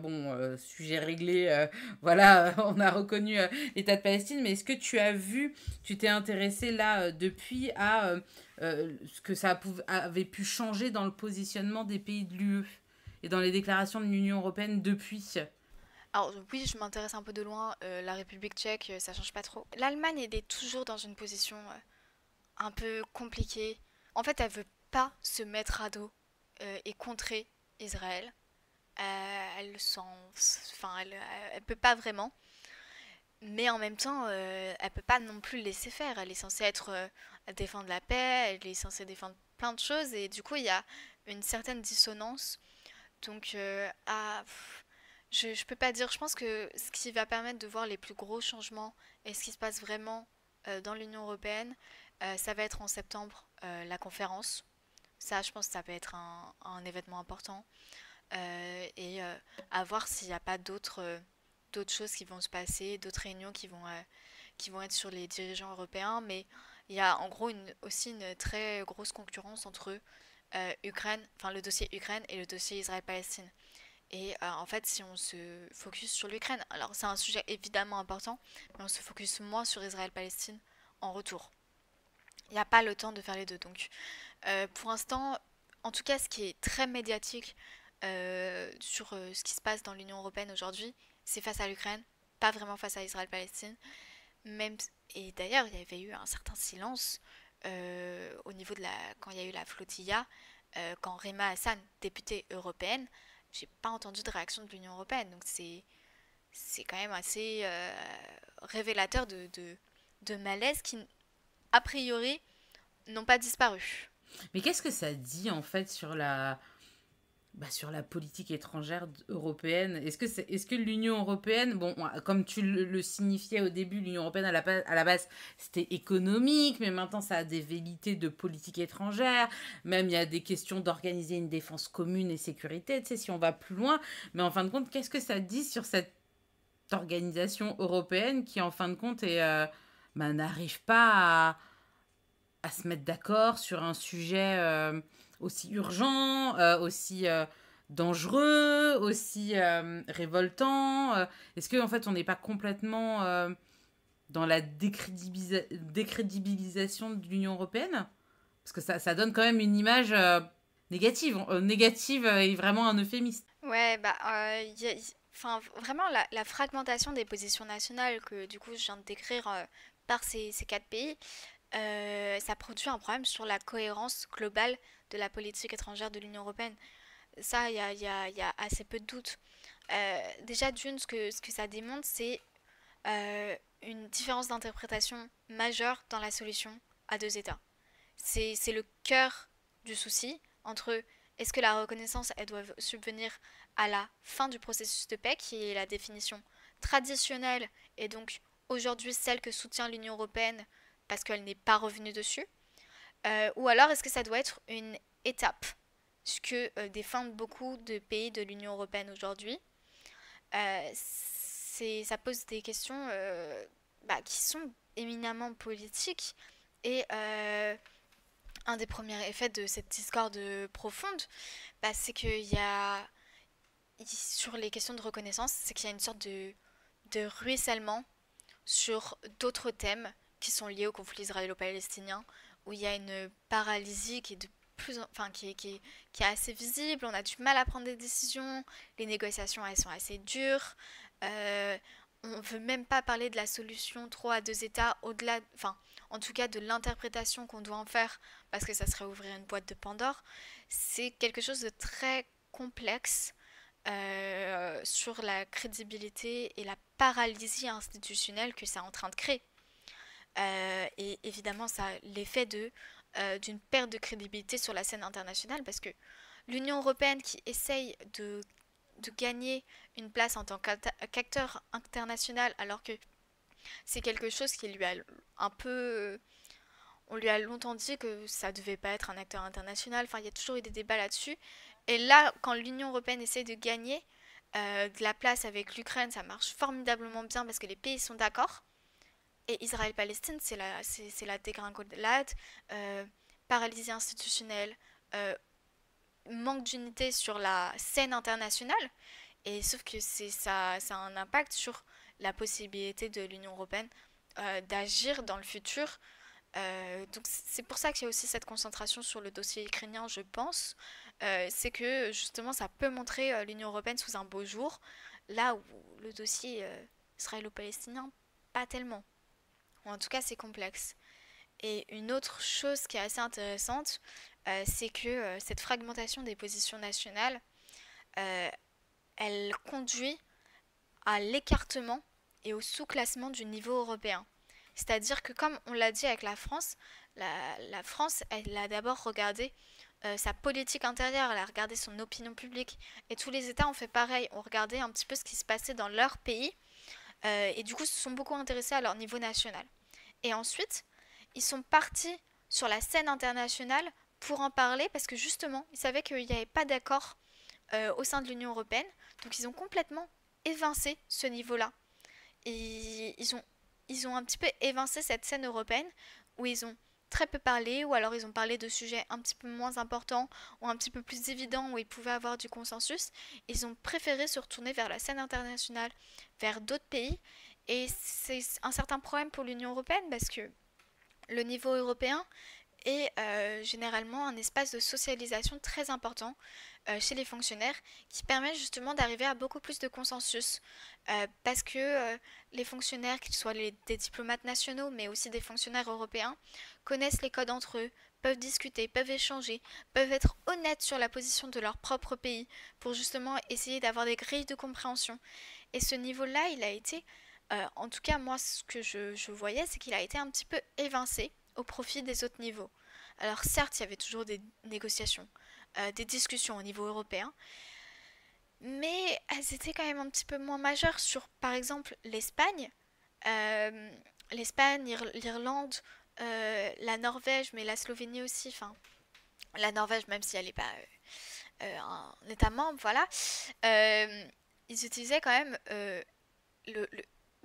S1: sujet réglé, voilà, on a reconnu l'État de Palestine, mais est-ce que tu t'es intéressé là depuis à ce que avait pu changer dans le positionnement des pays de l'UE? et dans les déclarations de l'Union européenne depuis.
S2: Alors oui, je m'intéresse un peu de loin, la République tchèque, ça change pas trop. L'Allemagne, elle est toujours dans une position un peu compliquée. En fait, elle veut pas se mettre à dos et contrer Israël. Elle sent, enfin, elle peut pas vraiment. Mais en même temps, elle peut pas non plus le laisser faire. Elle est censée être défendre la paix, elle est censée défendre plein de choses et du coup il y a une certaine dissonance. Donc je peux pas dire. Je pense que ce qui va permettre de voir les plus gros changements et ce qui se passe vraiment dans l'Union européenne, ça va être en septembre la conférence. Ça, je pense que ça peut être un événement important et à voir s'il n'y a pas d'autres choses qui vont se passer, d'autres réunions qui vont être sur les dirigeants européens, mais il y a en gros aussi une très grosse concurrence entre Ukraine, enfin le dossier Ukraine et le dossier Israël-Palestine. Et en fait, si on se focus sur l'Ukraine, alors c'est un sujet évidemment important, mais on se focus moins sur Israël-Palestine en retour. Il n'y a pas le temps de faire les deux. Donc pour l'instant, en tout cas, ce qui est très médiatique sur ce qui se passe dans l'Union européenne aujourd'hui, c'est face à l'Ukraine, pas vraiment face à Israël-Palestine. Même, et d'ailleurs, il y avait eu un certain silence au niveau de la, quand il y a eu la flotilla, quand Rima Hassan, députée européenne, j'ai pas entendu de réaction de l'Union européenne. Donc c'est quand même assez révélateur de malaise qui, a priori, n'ont pas disparu.
S1: Mais qu'est-ce que ça dit en fait sur la politique étrangère européenne? Est-ce que l'Union européenne, bon, comme tu le signifiais au début, l'Union européenne à la base c'était économique, mais maintenant ça a des velléités de politique étrangère, même il y a des questions d'organiser une défense commune et sécurité, tu sais, si on va plus loin. Mais en fin de compte, qu'est-ce que ça dit sur cette organisation européenne qui en fin de compte n'arrive pas à se mettre d'accord sur un sujet aussi urgent, aussi dangereux, aussi révoltant. Est-ce qu'en en fait on n'est pas complètement dans la décrédibilisation de l'Union européenne? Parce que ça donne quand même une image négative. Négative est vraiment un euphémisme.
S2: Ouais, bah, enfin, vraiment la fragmentation des positions nationales que du coup je viens de décrire par ces quatre pays, ça produit un problème sur la cohérence globale de la politique étrangère de l'Union européenne. Ça, il y a assez peu de doute. Déjà, d'une, ce que ça démontre, c'est une différence d'interprétation majeure dans la solution à deux États. C'est le cœur du souci entre est-ce que la reconnaissance, elle doit subvenir à la fin du processus de paix, qui est la définition traditionnelle et donc aujourd'hui celle que soutient l'Union européenne parce qu'elle n'est pas revenue dessus, ou alors est-ce que ça doit être une étape, ce que défendent beaucoup de pays de l'Union européenne aujourd'hui. Ça pose des questions qui sont éminemment politiques et un des premiers effets de cette discorde profonde, c'est qu'il y a, sur les questions de reconnaissance, c'est qu'il y a une sorte de ruissellement sur d'autres thèmes qui sont liés au conflit israélo-palestinien, où il y a une paralysie qui est de plus, enfin, qui est assez visible. On a du mal à prendre des décisions, les négociations elles sont assez dures. On ne veut même pas parler de la solution trop à deux États, au-delà, enfin, en tout cas de l'interprétation qu'on doit en faire, parce que ça serait ouvrir une boîte de Pandore. C'est quelque chose de très complexe sur la crédibilité et la paralysie institutionnelle que c'est en train de créer. Et évidemment, ça a l'effet d'une perte de crédibilité sur la scène internationale parce que l'Union européenne qui essaye de gagner une place en tant qu'acteur international alors que c'est quelque chose qui lui a un peu... On lui a longtemps dit que ça devait pas être un acteur international. Enfin, il y a toujours eu des débats là-dessus. Et là, quand l'Union européenne essaie de gagner de la place avec l'Ukraine, ça marche formidablement bien parce que les pays sont d'accord. Et Israël-Palestine, c'est la dégringolade, paralysie institutionnelle, euh, manque d'unité sur la scène internationale. Et sauf que ça a un impact sur la possibilité de l'Union européenne d'agir dans le futur. Donc c'est pour ça qu'il y a aussi cette concentration sur le dossier ukrainien, je pense. c'est que justement ça peut montrer l'Union européenne sous un beau jour, là où le dossier israélo-palestinien, pas tellement. Ou en tout cas c'est complexe. Et une autre chose qui est assez intéressante, c'est que cette fragmentation des positions nationales, euh, elle conduit à l'écartement et au sous-classement du niveau européen. C'est-à-dire que comme on l'a dit avec la France, la France, elle a d'abord regardé sa politique intérieure, elle a regardé son opinion publique, et tous les États ont fait pareil, ont regardé un petit peu ce qui se passait dans leur pays, et du coup se sont beaucoup intéressés à leur niveau national. Et ensuite, ils sont partis sur la scène internationale pour en parler, parce que justement, ils savaient qu'il n'y avait pas d'accord au sein de l'Union européenne, donc ils ont complètement évincé ce niveau-là. Et ils ont un petit peu évincé cette scène européenne où ils ont très peu parlé, ou alors ils ont parlé de sujets un petit peu moins importants ou un petit peu plus évidents où ils pouvaient avoir du consensus. Ils ont préféré se retourner vers la scène internationale, vers d'autres pays. Et c'est un certain problème pour l'Union européenne parce que le niveau européen est généralement un espace de socialisation très important chez les fonctionnaires qui permet justement d'arriver à beaucoup plus de consensus parce que les fonctionnaires, qu'ils soient des diplomates nationaux mais aussi des fonctionnaires européens, connaissent les codes entre eux, peuvent discuter, peuvent échanger, peuvent être honnêtes sur la position de leur propre pays pour justement essayer d'avoir des grilles de compréhension. Et ce niveau-là, il a été, en tout cas moi ce que je voyais, c'est qu'il a été un petit peu évincé au profit des autres niveaux. Alors certes, il y avait toujours des négociations, des discussions au niveau européen, mais elles étaient quand même un petit peu moins majeures sur, par exemple, l'Espagne, euh, l'Irlande, la Norvège, mais la Slovénie aussi, enfin, la Norvège, même si elle n'est pas un État membre, voilà, euh, ils utilisaient quand même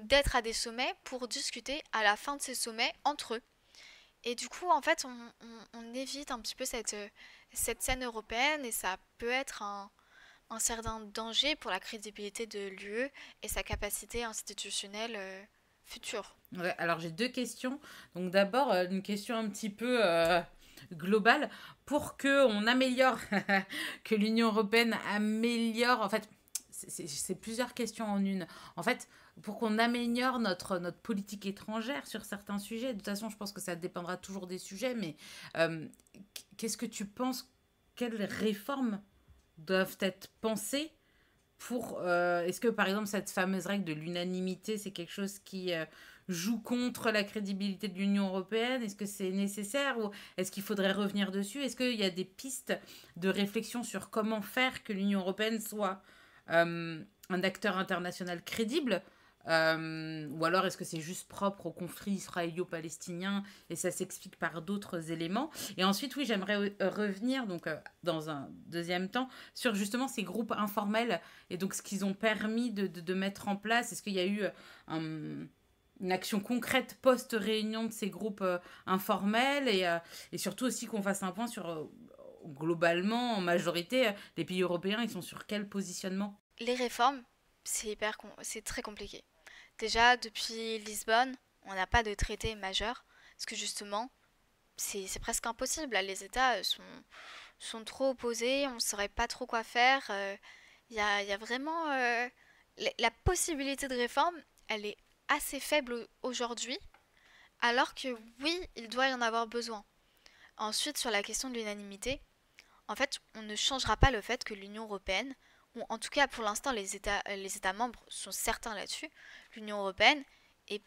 S2: d'être à des sommets pour discuter à la fin de ces sommets entre eux. Et du coup, en fait, on évite un petit peu cette scène européenne et ça peut être un certain danger pour la crédibilité de l'UE et sa capacité institutionnelle future.
S1: Ouais, alors j'ai deux questions. Donc d'abord, une question un petit peu globale. Pour que on améliore, que l'Union européenne améliore, en fait, c'est plusieurs questions en une. En fait, pour qu'on améliore notre politique étrangère sur certains sujets, de toute façon, je pense que ça dépendra toujours des sujets, mais euh, qu'est-ce que tu penses, quelles réformes doivent être pensées pour... est-ce que, par exemple, cette fameuse règle de l'unanimité, c'est quelque chose qui joue contre la crédibilité de l'Union européenne? Est-ce que c'est nécessaire ou est-ce qu'il faudrait revenir dessus? Est-ce qu'il y a des pistes de réflexion sur comment faire que l'Union européenne soit un acteur international crédible? Ou alors est-ce que c'est juste propre au conflit israélo-palestinien et ça s'explique par d'autres éléments? Et ensuite, oui, j'aimerais revenir donc dans un deuxième temps sur justement ces groupes informels et donc ce qu'ils ont permis de mettre en place. Est-ce qu'il y a eu une action concrète post-réunion de ces groupes informels et surtout aussi qu'on fasse un point sur globalement, en majorité, les pays européens, ils sont sur quel positionnement?
S2: Les réformes, c'est très compliqué. Déjà, depuis Lisbonne, on n'a pas de traité majeur, parce que justement, c'est presque impossible. Là, les États sont trop opposés, on ne saurait pas trop quoi faire. Il y a vraiment... la possibilité de réforme, elle est assez faible aujourd'hui, alors que oui, il doit y en avoir besoin. Ensuite, sur la question de l'unanimité, en fait, on ne changera pas le fait que l'Union européenne, ou en tout cas pour l'instant les États membres sont certains là-dessus, l'Union européenne est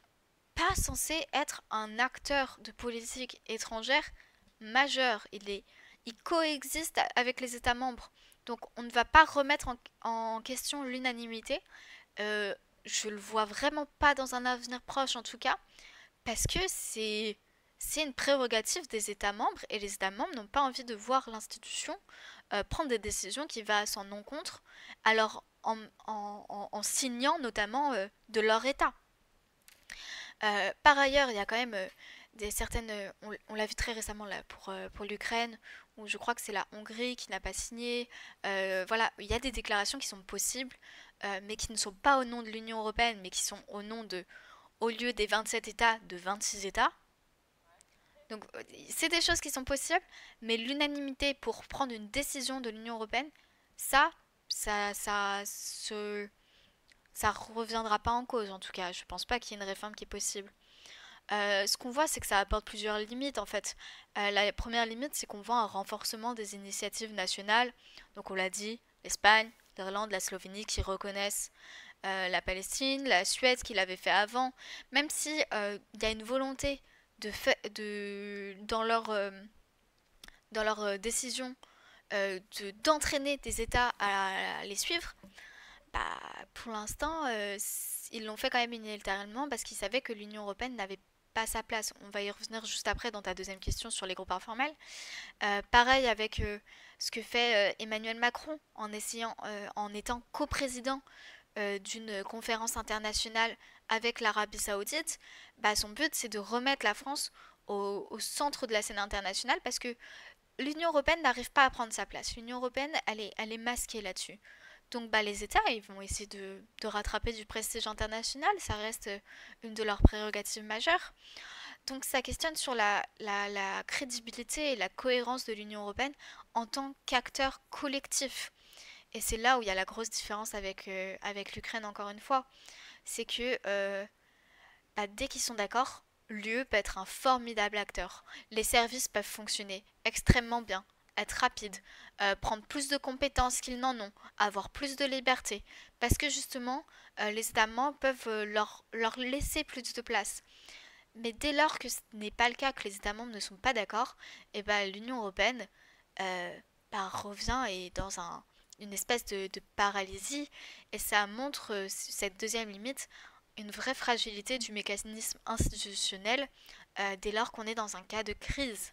S2: pas censée être un acteur de politique étrangère majeur. Il coexiste avec les États membres. Donc on ne va pas remettre en question l'unanimité. Je le vois vraiment pas dans un avenir proche en tout cas, parce que c'est une prérogative des États membres et les États membres n'ont pas envie de voir l'institution prendre des décisions qui vont à son encontre, alors en signant notamment de leur État. Par ailleurs, il y a quand même des certaines, on l'a vu très récemment là pour l'Ukraine, où je crois que c'est la Hongrie qui n'a pas signé. Voilà, il y a des déclarations qui sont possibles, mais qui ne sont pas au nom de l'Union européenne, mais qui sont au lieu des 27 États, de 26 États. Donc c'est des choses qui sont possibles, mais l'unanimité pour prendre une décision de l'Union européenne, ça, ça, ça, se, ça reviendra pas en cause en tout cas. Je pense pas qu'il y ait une réforme qui est possible. Ce qu'on voit, c'est que ça apporte plusieurs limites en fait. La première limite, c'est qu'on voit un renforcement des initiatives nationales. Donc on l'a dit, l'Espagne, l'Irlande, la Slovénie qui reconnaissent la Palestine, la Suède qui l'avait fait avant, même si il y a une volonté dans leur décision d'entraîner des États à les suivre, bah, pour l'instant, ils l'ont fait quand même unilatéralement parce qu'ils savaient que l'Union européenne n'avait pas sa place. On va y revenir juste après dans ta deuxième question sur les groupes informels. Pareil avec ce que fait Emmanuel Macron en étant coprésident d'une conférence internationale avec l'Arabie Saoudite. Bah, son but, c'est de remettre la France au centre de la scène internationale parce que l'Union européenne n'arrive pas à prendre sa place. L'Union européenne, elle est masquée là-dessus. Donc bah, les États, ils vont essayer de rattraper du prestige international, ça reste une de leurs prérogatives majeures. Donc ça questionne sur la crédibilité et la cohérence de l'Union européenne en tant qu'acteur collectif. Et c'est là où il y a la grosse différence avec l'Ukraine, encore une fois. C'est que bah, dès qu'ils sont d'accord, l'UE peut être un formidable acteur. Les services peuvent fonctionner extrêmement bien, être rapides, prendre plus de compétences qu'ils n'en ont, avoir plus de liberté. Parce que justement, les États membres peuvent leur laisser plus de place. Mais dès lors que ce n'est pas le cas, que les États membres ne sont pas d'accord, et ben l'Union européenne bah, revient et dans une espèce de paralysie. Et ça montre, cette deuxième limite, une vraie fragilité du mécanisme institutionnel dès lors qu'on est dans un cas de crise.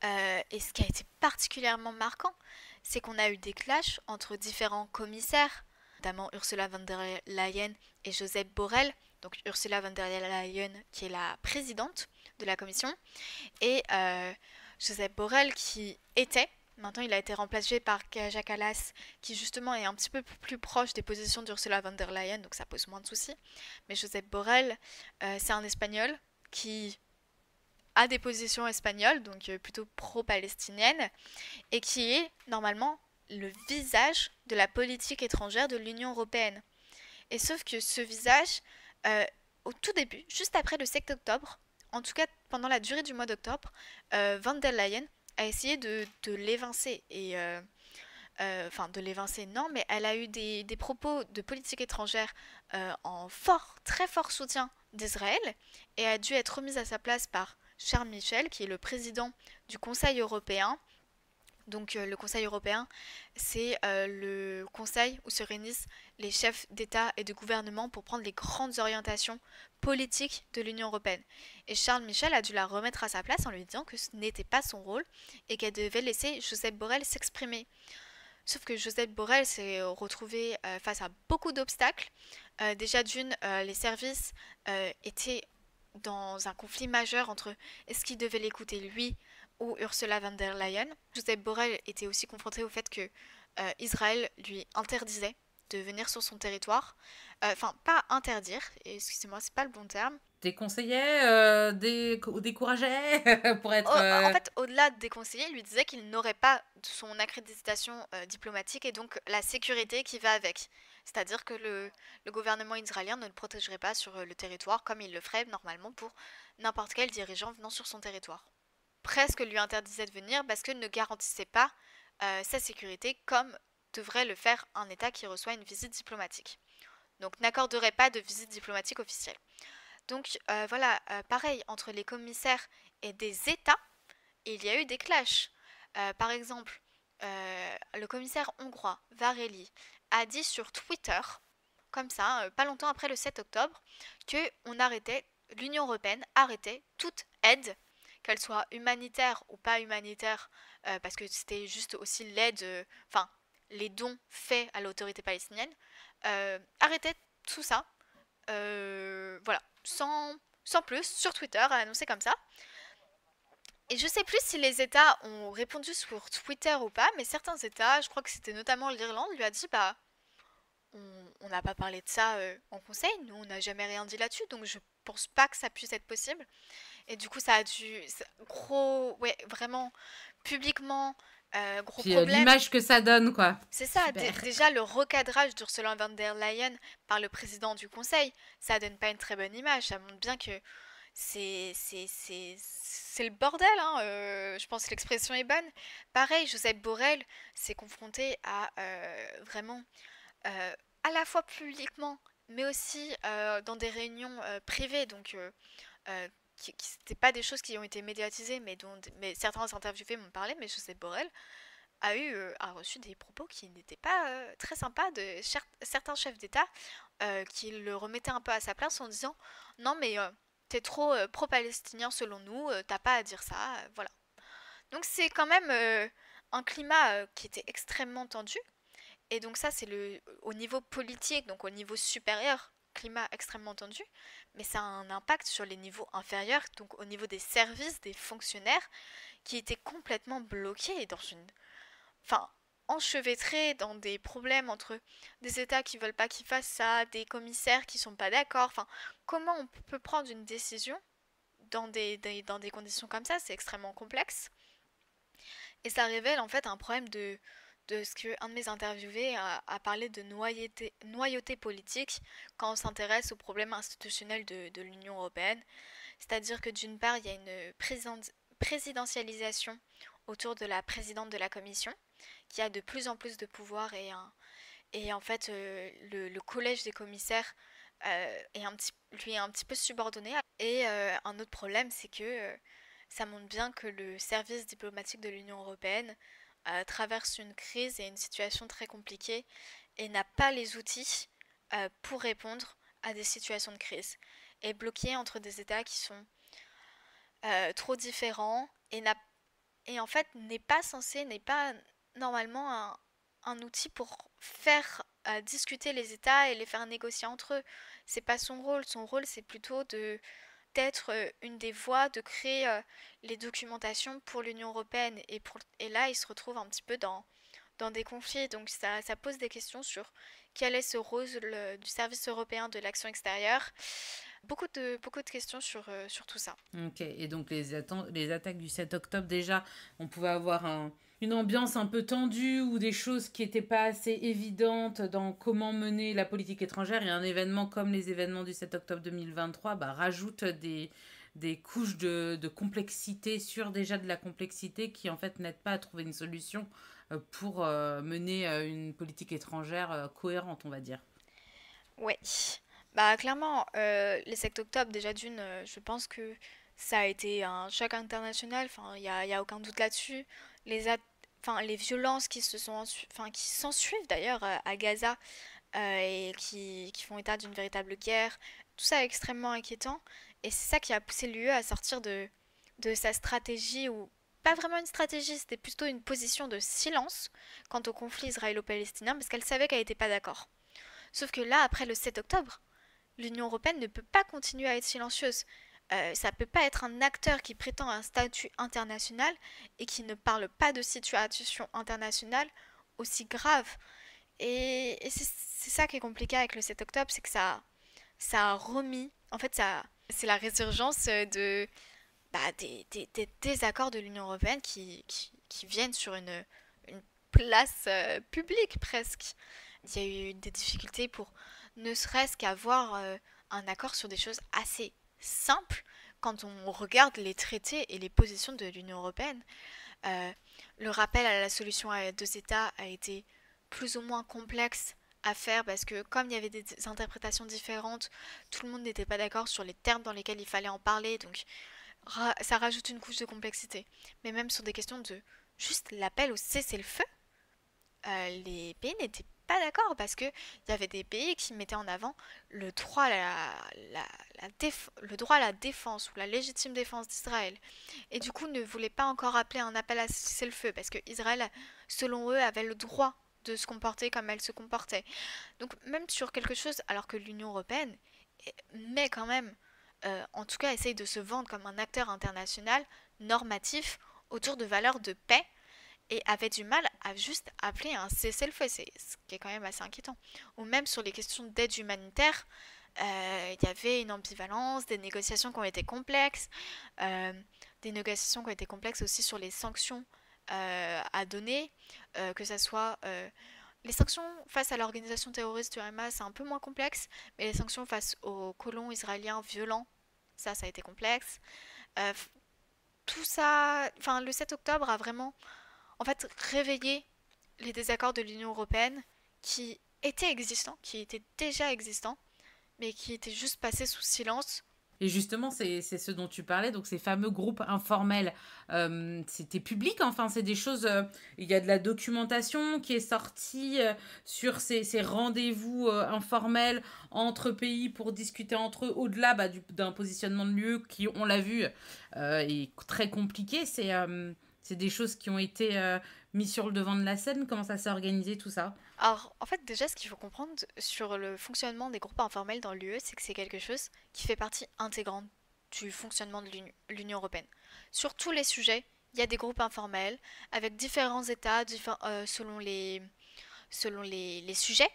S2: Et ce qui a été particulièrement marquant, c'est qu'on a eu des clashs entre différents commissaires, notamment Ursula von der Leyen et Joseph Borrell. Donc Ursula von der Leyen qui est la présidente de la commission et Joseph Borrell qui était, maintenant il a été remplacé par Kaja Kallas qui justement est un petit peu plus proche des positions d'Ursula von der Leyen, donc ça pose moins de soucis. Mais Joseph Borrell, c'est un Espagnol qui a des positions espagnoles, donc plutôt pro-palestiniennes, et qui est normalement le visage de la politique étrangère de l'Union européenne. Et sauf que ce visage, au tout début, juste après le 7 octobre, en tout cas pendant la durée du mois d'octobre, von der Leyen a essayé de l'évincer. Et enfin, de l'évincer, non, mais elle a eu des propos de politique étrangère en très fort soutien d'Israël et a dû être remise à sa place par Charles Michel, qui est le président du Conseil européen. Donc le Conseil européen, c'est le conseil où se réunissent les chefs d'État et de gouvernement pour prendre les grandes orientations politiques de l'Union européenne. Et Charles Michel a dû la remettre à sa place en lui disant que ce n'était pas son rôle et qu'elle devait laisser Joseph Borrell s'exprimer. Sauf que Joseph Borrell s'est retrouvé face à beaucoup d'obstacles. Déjà d'une, les services étaient dans un conflit majeur entre est-ce qu'il devait l'écouter lui ou Ursula von der Leyen. Joseph Borrell était aussi confronté au fait que Israël lui interdisait de venir sur son territoire. Enfin, pas interdire, excusez-moi, c'est pas le bon terme.
S1: Déconseillait, décourageait pour être...
S2: En fait, au-delà des conseillers, il lui disait qu'il n'aurait pas son accréditation diplomatique et donc la sécurité qui va avec. C'est-à-dire que le gouvernement israélien ne le protégerait pas sur le territoire comme il le ferait normalement pour n'importe quel dirigeant venant sur son territoire. Presque lui interdisait de venir parce qu'il ne garantissait pas sa sécurité comme devrait le faire un État qui reçoit une visite diplomatique. Donc n'accorderait pas de visite diplomatique officielle. Donc voilà, pareil, entre les commissaires et des États, il y a eu des clashs. Par exemple, le commissaire hongrois, Varhelyi, a dit sur Twitter, comme ça, pas longtemps après le 7 octobre, que l'Union européenne arrêtait toute aide, qu'elle soit humanitaire ou pas humanitaire, parce que c'était juste aussi l'aide, enfin, les dons faits à l'autorité palestinienne, arrêtait tout ça, voilà, sans plus, sur Twitter, a annoncé comme ça. Et je sais plus si les États ont répondu sur Twitter ou pas, mais certains États, je crois que c'était notamment l'Irlande, lui a dit bah on n'a pas parlé de ça en conseil, nous on n'a jamais rien dit là-dessus, donc je pense pas que ça puisse être possible. Et du coup, ça a dû... Gros... Ouais, vraiment, publiquement, gros
S1: Puis
S2: problème.
S1: l'image que ça donne, quoi.
S2: C'est ça,
S1: Super.
S2: déjà le recadrage d'Ursula von der Leyen par le président du Conseil, ça donne pas une très bonne image. Ça montre bien que c'est le bordel, hein. Je pense que l'expression est bonne. Pareil, Joseph Borrell s'est confronté à vraiment, à la fois publiquement, mais aussi dans des réunions privées, donc qui c'était pas des choses qui ont été médiatisées, mais certains interviewés m'ont parlé, mais Joseph Borrell a reçu des propos qui n'étaient pas très sympas de certains chefs d'État qui le remettaient un peu à sa place en disant non mais t'es trop pro-palestinien selon nous, t'as pas à dire ça, voilà. Donc c'est quand même un climat qui était extrêmement tendu et donc ça c'est le au niveau politique, donc au niveau supérieur, climat extrêmement tendu, mais ça a un impact sur les niveaux inférieurs, donc au niveau des services, des fonctionnaires qui étaient complètement bloqués dans une enfin, enchevêtrés dans des problèmes entre des États qui veulent pas qu'ils fassent ça, des commissaires qui sont pas d'accord. Enfin, comment on peut prendre une décision dans dans des conditions comme ça? C'est extrêmement complexe. Et ça révèle en fait un problème de ce que un de mes interviewés a parlé de noyauté politique quand on s'intéresse aux problèmes institutionnels de l'Union européenne. C'est-à-dire que d'une part, il y a une présidentialisation autour de la présidente de la commission, qui a de plus en plus de pouvoir et en fait le collège des commissaires lui est un petit peu subordonné. Et un autre problème, c'est que ça montre bien que le service diplomatique de l'Union européenne traverse une crise et une situation très compliquée et n'a pas les outils pour répondre à des situations de crise. Est bloqué entre des États qui sont trop différents et en fait n'est pas normalement un outil pour faire discuter les États et les faire négocier entre eux. C'est pas son rôle. Son rôle, c'est plutôt d'être une des voies, de créer les documentations pour l'Union européenne. Et là, il se retrouve un petit peu dans des conflits. Donc ça pose des questions sur quel est ce rôle du service européen de l'action extérieure. Beaucoup de questions sur tout ça.
S1: Ok, et donc les attaques du 7 octobre, déjà, on pouvait avoir une ambiance un peu tendue ou des choses qui n'étaient pas assez évidentes dans comment mener la politique étrangère. Et un événement comme les événements du 7 octobre 2023 rajoute des couches de complexité sur déjà de la complexité qui en fait n'aident pas à trouver une solution pour mener une politique étrangère cohérente, on va dire.
S2: Ouais. Bah clairement, les 7 octobre, déjà d'une, je pense que ça a été un choc international, enfin y a aucun doute là-dessus. Les, at- enfin, les violences qui s'ensuivent d'ailleurs à Gaza et qui font état d'une véritable guerre, tout ça est extrêmement inquiétant. Et c'est ça qui a poussé l'UE à sortir de sa stratégie, ou pas vraiment une stratégie, c'était plutôt une position de silence quant au conflit israélo-palestinien, parce qu'elle savait qu'elle n'était pas d'accord. Sauf que là, après le 7 octobre, l'Union européenne ne peut pas continuer à être silencieuse. Ça ne peut pas être un acteur qui prétend un statut international et qui ne parle pas de situation internationale aussi grave. Et c'est ça qui est compliqué avec le 7 octobre, c'est que ça a remis, en fait, c'est la résurgence des désaccords de l'Union européenne qui viennent sur une place publique presque. Il y a eu des difficultés pour ne serait-ce qu'avoir un accord sur des choses assez simples quand on regarde les traités et les positions de l'Union européenne. Euh, le rappel à la solution à deux États a été plus ou moins complexe à faire parce que comme il y avait des interprétations différentes, tout le monde n'était pas d'accord sur les termes dans lesquels il fallait en parler, donc ça rajoute une couche de complexité. Mais même sur des questions de juste l'appel au cessez-le-feu, les pays n'étaient pas d'accord parce que il y avait des pays qui mettaient en avant le droit le droit à la défense ou la légitime défense d'Israël. Et du coup ne voulaient pas encore appeler un appel à cesser le feu parce que Israël, selon eux, avait le droit de se comporter comme elle se comportait. Donc même sur quelque chose, alors que l'Union européenne met quand même, en tout cas essaye de se vendre comme un acteur international normatif autour de valeurs de paix et avait du mal à juste appeler un cessez-le-feu, c'est ce qui est quand même assez inquiétant. Ou même sur les questions d'aide humanitaire, Il y avait une ambivalence, des négociations qui ont été complexes, euh, des négociations qui ont été complexes aussi sur les sanctions à donner, que ça soit les sanctions face à l'organisation terroriste du Hamas, c'est un peu moins complexe, mais les sanctions face aux colons israéliens violents, ça a été complexe. Euh, Tout ça, enfin le 7 octobre a vraiment en fait réveillé les désaccords de l'Union européenne qui étaient existants, qui étaient déjà existants, mais qui étaient juste passés sous silence.
S1: Et justement, c'est ce dont tu parlais, donc ces fameux groupes informels, c'était public, enfin, c'est des choses, il y a de la documentation qui est sortie sur ces rendez-vous informels entre pays pour discuter entre eux, au-delà d'un positionnement de l'UE qui, on l'a vu, est très compliqué. C'est des choses qui ont été mises sur le devant de la scène. Comment ça s'est organisé tout ça?
S2: Alors, en fait, déjà, ce qu'il faut comprendre sur le fonctionnement des groupes informels dans l'UE, c'est que c'est quelque chose qui fait partie intégrante du fonctionnement de l'Union européenne. Sur tous les sujets, il y a des groupes informels avec différents États selon les sujets.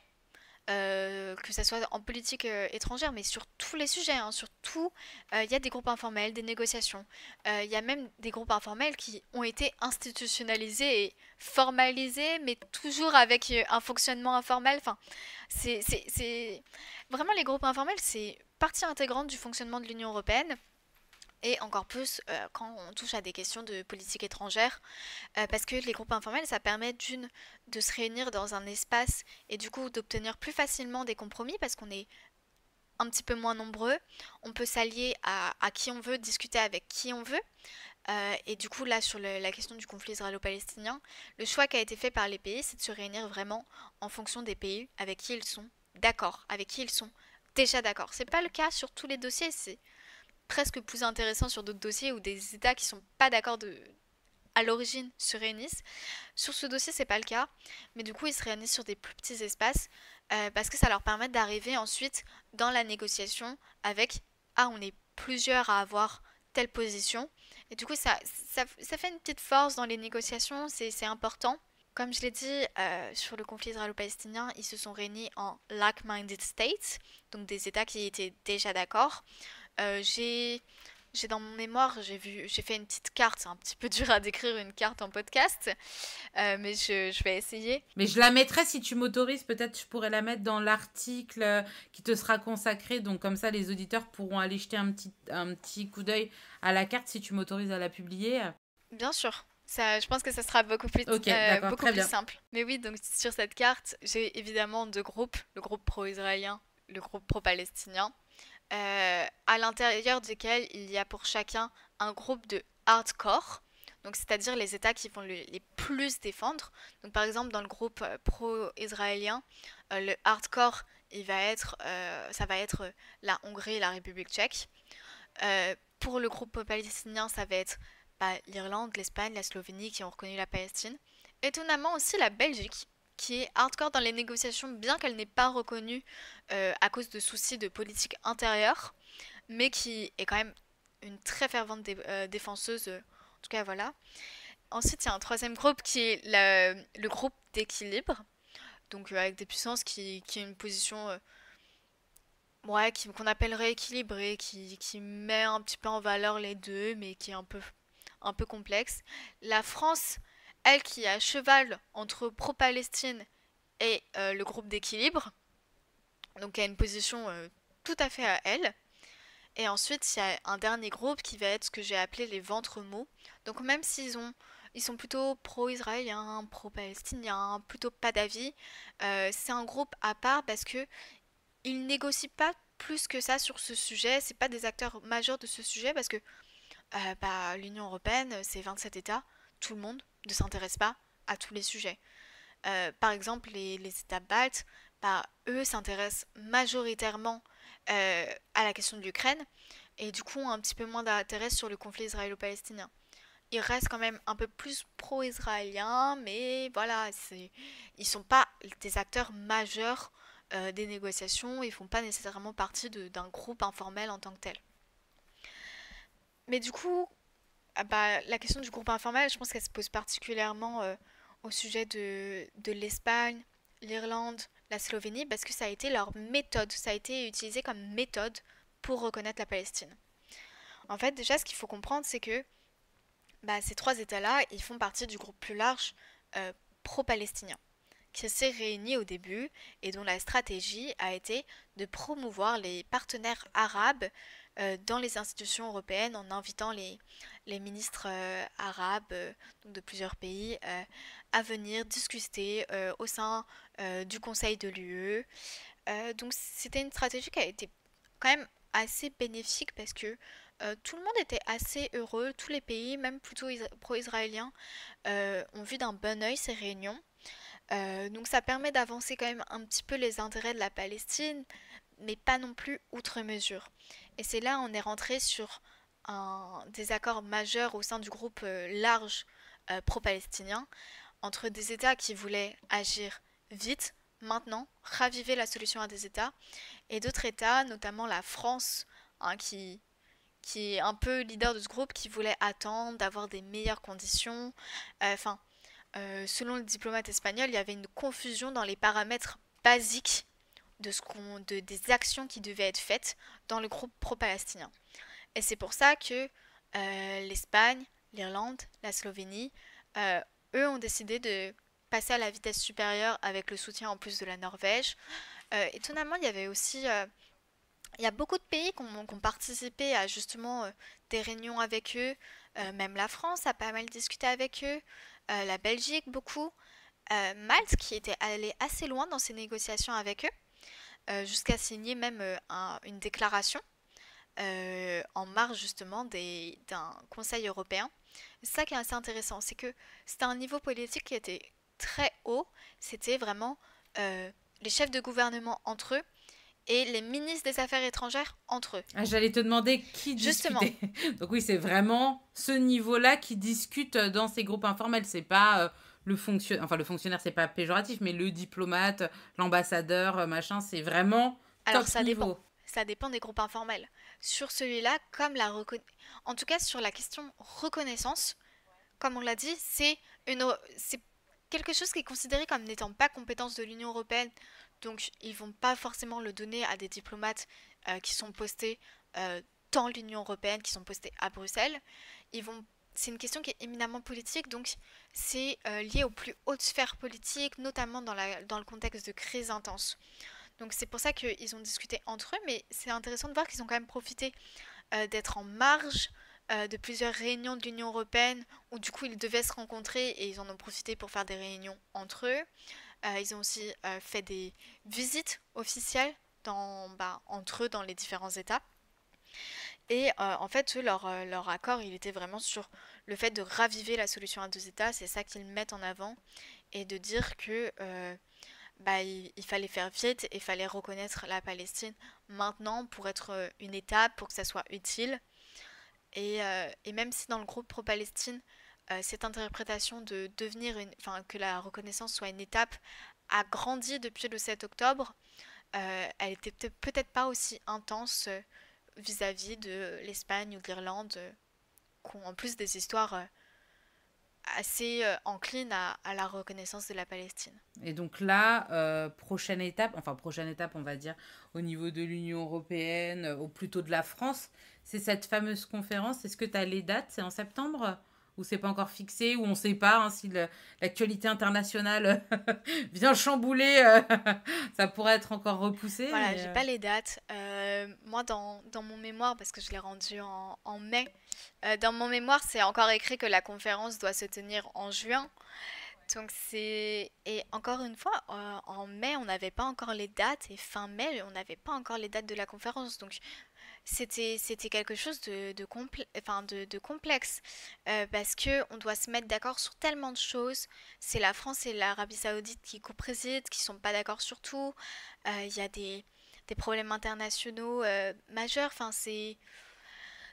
S2: Que ça soit en politique étrangère, mais sur tous les sujets, hein, sur tout, il y a des groupes informels, des négociations. Il y a même des groupes informels qui ont été institutionnalisés et formalisés, mais toujours avec un fonctionnement informel. Enfin, c'est vraiment les groupes informels, c'est partie intégrante du fonctionnement de l'Union européenne. Et encore plus quand on touche à des questions de politique étrangère, parce que les groupes informels, ça permet de se réunir dans un espace et du coup d'obtenir plus facilement des compromis parce qu'on est un petit peu moins nombreux, on peut s'allier à qui on veut, discuter avec qui on veut. Et du coup là sur la question du conflit israélo-palestinien, le choix qui a été fait par les pays, c'est de se réunir vraiment en fonction des pays avec qui ils sont d'accord, avec qui ils sont déjà d'accord. C'est pas le cas sur tous les dossiers, c'est presque plus intéressant sur d'autres dossiers où des États qui sont pas d'accord à l'origine se réunissent. Sur ce dossier, c'est pas le cas, mais du coup, ils se réunissent sur des plus petits espaces parce que ça leur permet d'arriver ensuite dans la négociation avec ah, on est plusieurs à avoir telle position. Et du coup, ça fait une petite force dans les négociations, c'est important. Comme je l'ai dit, sur le conflit israélo-palestinien, ils se sont réunis en like-minded states, donc des États qui étaient déjà d'accord. Euh, j'ai j'ai dans mon mémoire, j'ai fait une petite carte. C'est un petit peu dur à décrire une carte en podcast, mais je vais essayer.
S1: Mais je la mettrai si tu m'autorises. Peut-être je pourrais la mettre dans l'article qui te sera consacré. Donc comme ça, les auditeurs pourront aller jeter un petit coup d'œil à la carte si tu m'autorises à la publier.
S2: Bien sûr. Ça, je pense que ça sera
S1: Ok, d'accord,
S2: beaucoup
S1: très
S2: plus
S1: bien.
S2: simple. Mais oui, donc sur cette carte, j'ai évidemment deux groupes, le groupe pro-israélien, le groupe pro-palestinien, à l'intérieur duquel il y a pour chacun un groupe de hardcore, donc c'est-à-dire les États qui vont les plus défendre. Donc par exemple dans le groupe pro-israélien, le hardcore, ça va être la Hongrie et la République tchèque. Pour le groupe palestinien, ça va être l'Irlande, l'Espagne, la Slovénie qui ont reconnu la Palestine. Étonnamment aussi la Belgique, qui est hardcore dans les négociations, bien qu'elle n'ait pas reconnu à cause de soucis de politique intérieure, mais qui est quand même une très fervente défenseuse. En tout cas, voilà. Ensuite, il y a un troisième groupe qui est le groupe d'équilibre, donc avec des puissances qui ont une position ouais, qu'on appellerait équilibrée, qui met un petit peu en valeur les deux, mais qui est un peu complexe. La France, elle, qui est à cheval entre pro-Palestine et le groupe d'équilibre, donc elle a une position tout à fait à elle. Et ensuite, il y a un dernier groupe qui va être ce que j'ai appelé les ventres mous. Donc même ils sont plutôt pro-israéliens, pro-palestiniens, plutôt pas d'avis, c'est un groupe à part parce que ils négocient pas plus que ça sur ce sujet. C'est pas des acteurs majeurs de ce sujet parce que l'Union européenne, c'est 27 États, tout le monde ne s'intéresse pas à tous les sujets. Par exemple, les États baltes, eux s'intéressent majoritairement à la question de l'Ukraine et du coup ont un petit peu moins d'intérêt sur le conflit israélo-palestinien. Ils restent quand même un peu plus pro-israéliens, mais voilà, ils sont pas des acteurs majeurs des négociations, ils font pas nécessairement partie d'un groupe informel en tant que tel. Mais du coup, la question du groupe informel, je pense qu'elle se pose particulièrement au sujet de l'Espagne, l'Irlande, la Slovénie, parce que ça a été leur méthode, ça a été utilisé comme méthode pour reconnaître la Palestine. En fait, déjà, ce qu'il faut comprendre, c'est que ces trois États-là, ils font partie du groupe plus large euh, pro-palestinien, qui s'est réuni au début et dont la stratégie a été de promouvoir les partenaires arabes dans les institutions européennes en invitant les ministres arabes donc de plusieurs pays à venir discuter au sein du Conseil de l'UE. Donc c'était une stratégie qui a été quand même assez bénéfique parce que tout le monde était assez heureux, tous les pays, même plutôt pro-israéliens, ont vu d'un bon œil ces réunions. Donc ça permet d'avancer quand même un petit peu les intérêts de la Palestine, mais pas non plus outre mesure. Et c'est là on est rentré sur un désaccord majeur au sein du groupe large pro-palestinien entre des États qui voulaient agir vite, maintenant, raviver la solution à des États, et d'autres États, notamment la France, hein, qui est un peu leader de ce groupe, qui voulait attendre d'avoir des meilleures conditions. Enfin, selon le diplomate espagnol, il y avait une confusion dans les paramètres basiques des actions qui devaient être faites dans le groupe pro-palestinien. Et c'est pour ça que l'Espagne, l'Irlande, la Slovénie, euh, eux ont décidé de passer à la vitesse supérieure avec le soutien en plus de la Norvège. Étonnamment, il y a beaucoup de pays qui ont participé à justement des réunions avec eux. Même la France a pas mal discuté avec eux. La Belgique, beaucoup. Malte, qui était allé assez loin dans ses négociations avec eux, jusqu'à signer même une déclaration en marge justement d'un Conseil européen. C'est ça qui est assez intéressant, c'est que c'était un niveau politique qui était très haut. C'était vraiment les chefs de gouvernement entre eux et les ministres des Affaires étrangères entre eux.
S1: Ah, j'allais te demander qui
S2: Justement.
S1: discutait. Donc oui, c'est vraiment ce niveau-là qui discute dans ces groupes informels. C'est pas le fonctionnaire, c'est pas péjoratif, mais le diplomate, l'ambassadeur, machin, c'est vraiment
S2: Alors
S1: top
S2: ça dépend.
S1: niveau.
S2: Ça dépend des groupes informels. Sur celui-là, en tout cas sur la question reconnaissance, comme on l'a dit, c'est quelque chose qui est considéré comme n'étant pas compétence de l'Union européenne. Donc, ils vont pas forcément le donner à des diplomates qui sont postés dans l'Union européenne, qui sont postés à Bruxelles. C'est une question qui est éminemment politique, donc c'est lié aux plus hautes sphères politiques, notamment dans le contexte de crise intense. Donc c'est pour ça qu'ils ont discuté entre eux, mais c'est intéressant de voir qu'ils ont quand même profité d'être en marge de plusieurs réunions de l'Union européenne où du coup ils devaient se rencontrer et ils en ont profité pour faire des réunions entre eux. Ils ont aussi fait des visites officielles entre eux dans les différents États. Et en fait, eux, leur accord, il était vraiment sur le fait de raviver la solution à deux États. C'est ça qu'ils mettent en avant. Et de dire que il fallait faire vite et il fallait reconnaître la Palestine maintenant pour être une étape, pour que ça soit utile. Et même si dans le groupe pro-Palestine, cette interprétation de que la reconnaissance soit une étape a grandi depuis le 7 octobre, elle était peut-être pas aussi intense vis-à-vis de l'Espagne ou de l'Irlande, qui ont en plus des histoires assez enclines à la reconnaissance de la Palestine.
S1: Et donc là, prochaine étape, on va dire, au niveau de l'Union européenne, ou plutôt de la France, c'est cette fameuse conférence. Est-ce que tu as les dates? C'est en septembre? Ou c'est pas encore fixé? Ou on sait pas hein, si l'actualité internationale vient chambouler, ça pourrait être encore repoussé.
S2: Voilà, j'ai pas les dates. Moi, dans mon mémoire, parce que je l'ai rendu en mai, dans mon mémoire, c'est encore écrit que la conférence doit se tenir en juin. Donc c'est... Et encore une fois, en mai, on n'avait pas encore les dates, et fin mai, on n'avait pas encore les dates de la conférence. Donc c'était quelque chose de complexe, parce que on doit se mettre d'accord sur tellement de choses. C'est la France et l'Arabie Saoudite qui co-président, qui sont pas d'accord sur tout. Il y a des problèmes internationaux majeurs. Enfin, c'est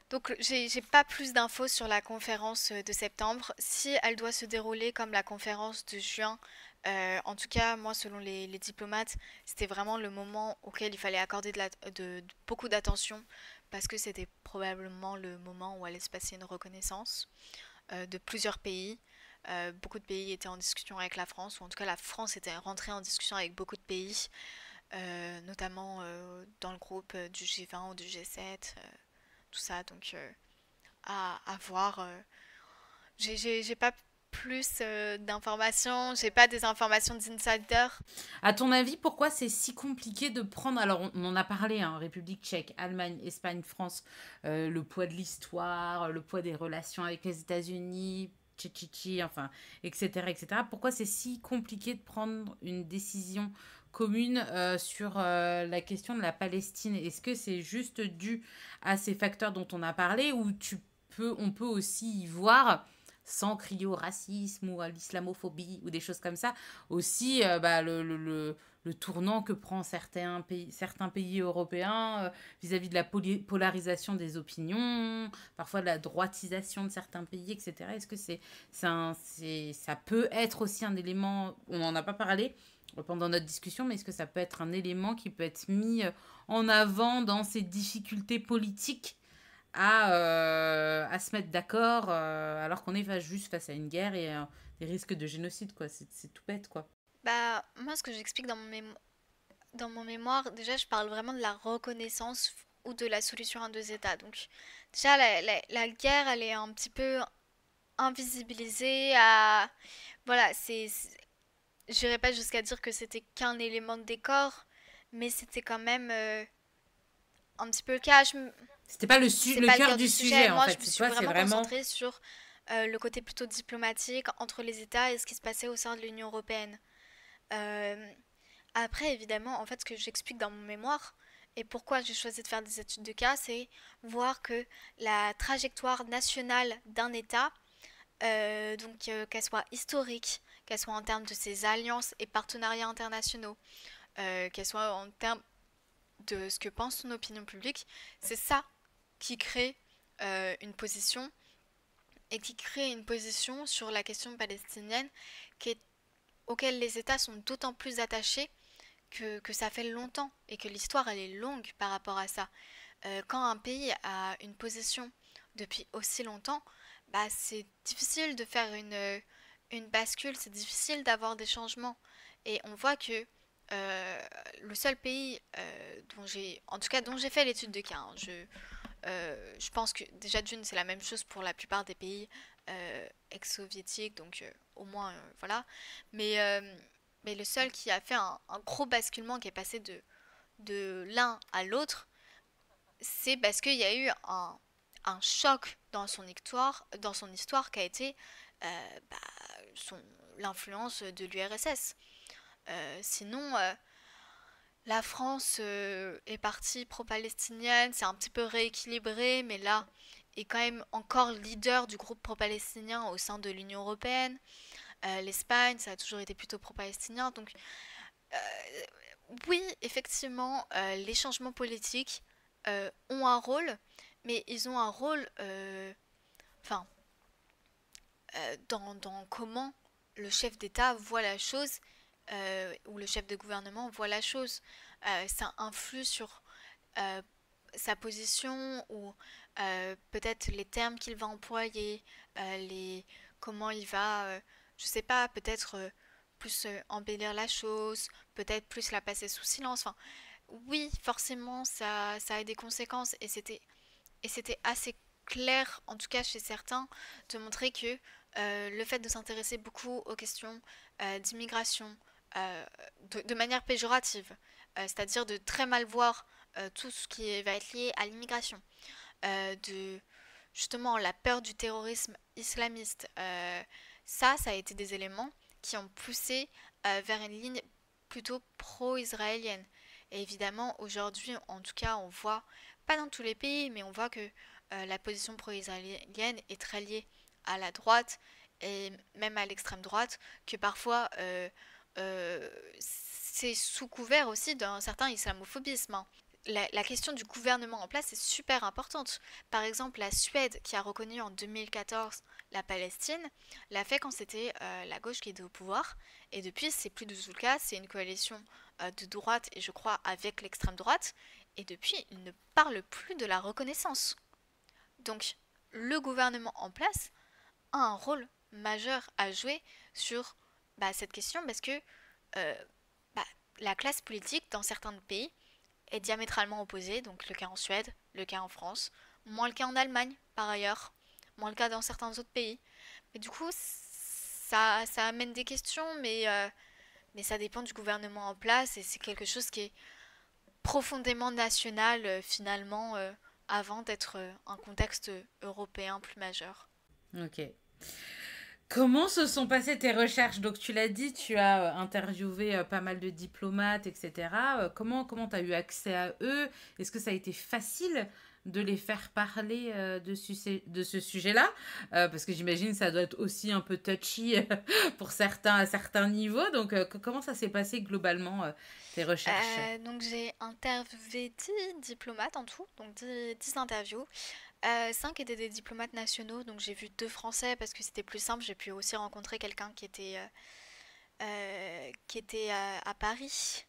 S2: donc j'ai pas plus d'infos sur la conférence de septembre. Si elle doit se dérouler comme la conférence de juin, en tout cas moi selon les diplomates, c'était vraiment le moment auquel il fallait accorder beaucoup d'attention parce que c'était probablement le moment où allait se passer une reconnaissance de plusieurs pays. Beaucoup de pays étaient en discussion avec la France, ou en tout cas la France était rentrée en discussion avec beaucoup de pays, notamment dans le groupe du G20 ou du G7, tout ça. Donc à voir. J'ai pas plus d'informations, j'ai pas des informations d'insider.
S1: À ton avis, pourquoi c'est si compliqué de prendre... Alors, on en a parlé, hein, République tchèque, Allemagne, Espagne, France, le poids de l'histoire, le poids des relations avec les États-Unis, tchi, enfin, etc., etc. Pourquoi c'est si compliqué de prendre une décision commune sur la question de la Palestine? Est-ce que c'est juste dû à ces facteurs dont on a parlé ou on peut aussi y voir sans crier au racisme ou à l'islamophobie ou des choses comme ça, aussi le tournant que prend certains pays européens vis-à-vis de la polarisation des opinions, parfois de la droitisation de certains pays, etc. Est-ce que ça peut être aussi un élément, on n'en a pas parlé pendant notre discussion, mais est-ce que ça peut être un élément qui peut être mis en avant dans ces difficultés politiques à se mettre d'accord alors qu'on est juste face à une guerre et des risques de génocide, quoi. C'est tout bête, quoi.
S2: Bah, moi, ce que j'explique dans mon mémoire, déjà, je parle vraiment de la reconnaissance ou de la solution à deux États. Donc, déjà, la guerre, elle est un petit peu invisibilisée. Voilà, j'irai pas jusqu'à dire que c'était qu'un élément de décor, mais c'était quand même un petit peu le cas.
S1: C'était pas
S2: C'est
S1: le
S2: pas le
S1: cœur
S2: cœur
S1: du
S2: du
S1: sujet,
S2: sujet.
S1: en
S2: Moi, je
S1: fait.
S2: me
S1: C'est
S2: suis
S1: toi, c'est
S2: vraiment
S1: vraiment...
S2: concentrée sur le côté plutôt diplomatique entre les États et ce qui se passait au sein de l'Union européenne. Euh, Après, évidemment, en fait, ce que j'explique dans mon mémoire et pourquoi j'ai choisi de faire des études de cas, c'est voir que la trajectoire nationale d'un État, qu'elle soit historique, qu'elle soit en termes de ses alliances et partenariats internationaux, qu'elle soit en termes de ce que pense son opinion publique, c'est ça qui crée une position et qui crée une position sur la question palestinienne qui est- auquel les États sont d'autant plus attachés que ça fait longtemps et que l'histoire elle est longue par rapport à ça. Quand un pays a une position depuis aussi longtemps, bah, c'est difficile de faire une bascule, c'est difficile d'avoir des changements. Et on voit que le seul pays en tout cas dont j'ai fait l'étude de cas, hein, je pense que déjà d'une c'est la même chose pour la plupart des pays ex-soviétiques, donc au moins voilà. Mais, euh, mais le seul qui a fait un gros basculement qui est passé de l'un à l'autre, c'est parce qu'il y a eu un choc dans son histoire qui a été bah, l'influence de l'URSS. Sinon, la France est partie pro-palestinienne, c'est un petit peu rééquilibré, mais là est quand même encore leader du groupe pro-palestinien au sein de l'Union européenne. L'Espagne, ça a toujours été plutôt pro-palestinien. Donc euh, oui, effectivement, les changements politiques ont un rôle, mais ils ont un rôle, enfin, dans comment le chef d'État voit la chose ou le chef de gouvernement voit la chose. Ça influe sur euh, sa position ou peut-être les termes qu'il va employer, comment il va, je sais pas, peut-être plus embellir la chose, peut-être plus la passer sous silence. Enfin, oui, forcément, ça a des conséquences et c'était assez clair, en tout cas chez certains, de montrer que le fait de s'intéresser beaucoup aux questions d'immigration de manière péjorative, c'est-à-dire de très mal voir tout ce qui va être lié à l'immigration, de justement la peur du terrorisme islamiste, ça a été des éléments qui ont poussé vers une ligne plutôt pro-israélienne. Et évidemment, aujourd'hui, en tout cas, on voit, pas dans tous les pays, mais on voit que la position pro-israélienne est très liée à la droite et même à l'extrême droite, que parfois c'est sous couvert aussi d'un certain islamophobisme, hein. La question du gouvernement en place est super importante. Par exemple, la Suède, qui a reconnu en 2014 la Palestine, l'a fait quand c'était la gauche qui était au pouvoir. Et depuis, c'est plus du tout le cas. C'est une coalition de droite et je crois avec l'extrême droite. Et depuis, ils ne parlent plus de la reconnaissance. Donc, le gouvernement en place a un rôle majeur à jouer sur cette question parce que euh, bah, la classe politique dans certains pays est diamétralement opposée, donc le cas en Suède, le cas en France, moins le cas en Allemagne par ailleurs, moins le cas dans certains autres pays. Mais du coup, ça amène des questions, mais ça dépend du gouvernement en place et c'est quelque chose qui est profondément national finalement avant d'être un contexte européen plus majeur.
S1: Ok. Comment se sont passées tes recherches? Donc tu l'as dit, tu as interviewé pas mal de diplomates, etc. Comment tu as eu accès à eux? Est-ce que ça a été facile de les faire parler de ce sujet-là? Parce que j'imagine que ça doit être aussi un peu touchy pour certains à certains niveaux. Donc comment ça s'est passé globalement tes recherches?
S2: Donc j'ai interviewé 10 diplomates en tout, donc 10 interviews. 5 étaient des diplomates nationaux, donc j'ai vu 2 français parce que c'était plus simple. J'ai pu aussi rencontrer quelqu'un qui était à Paris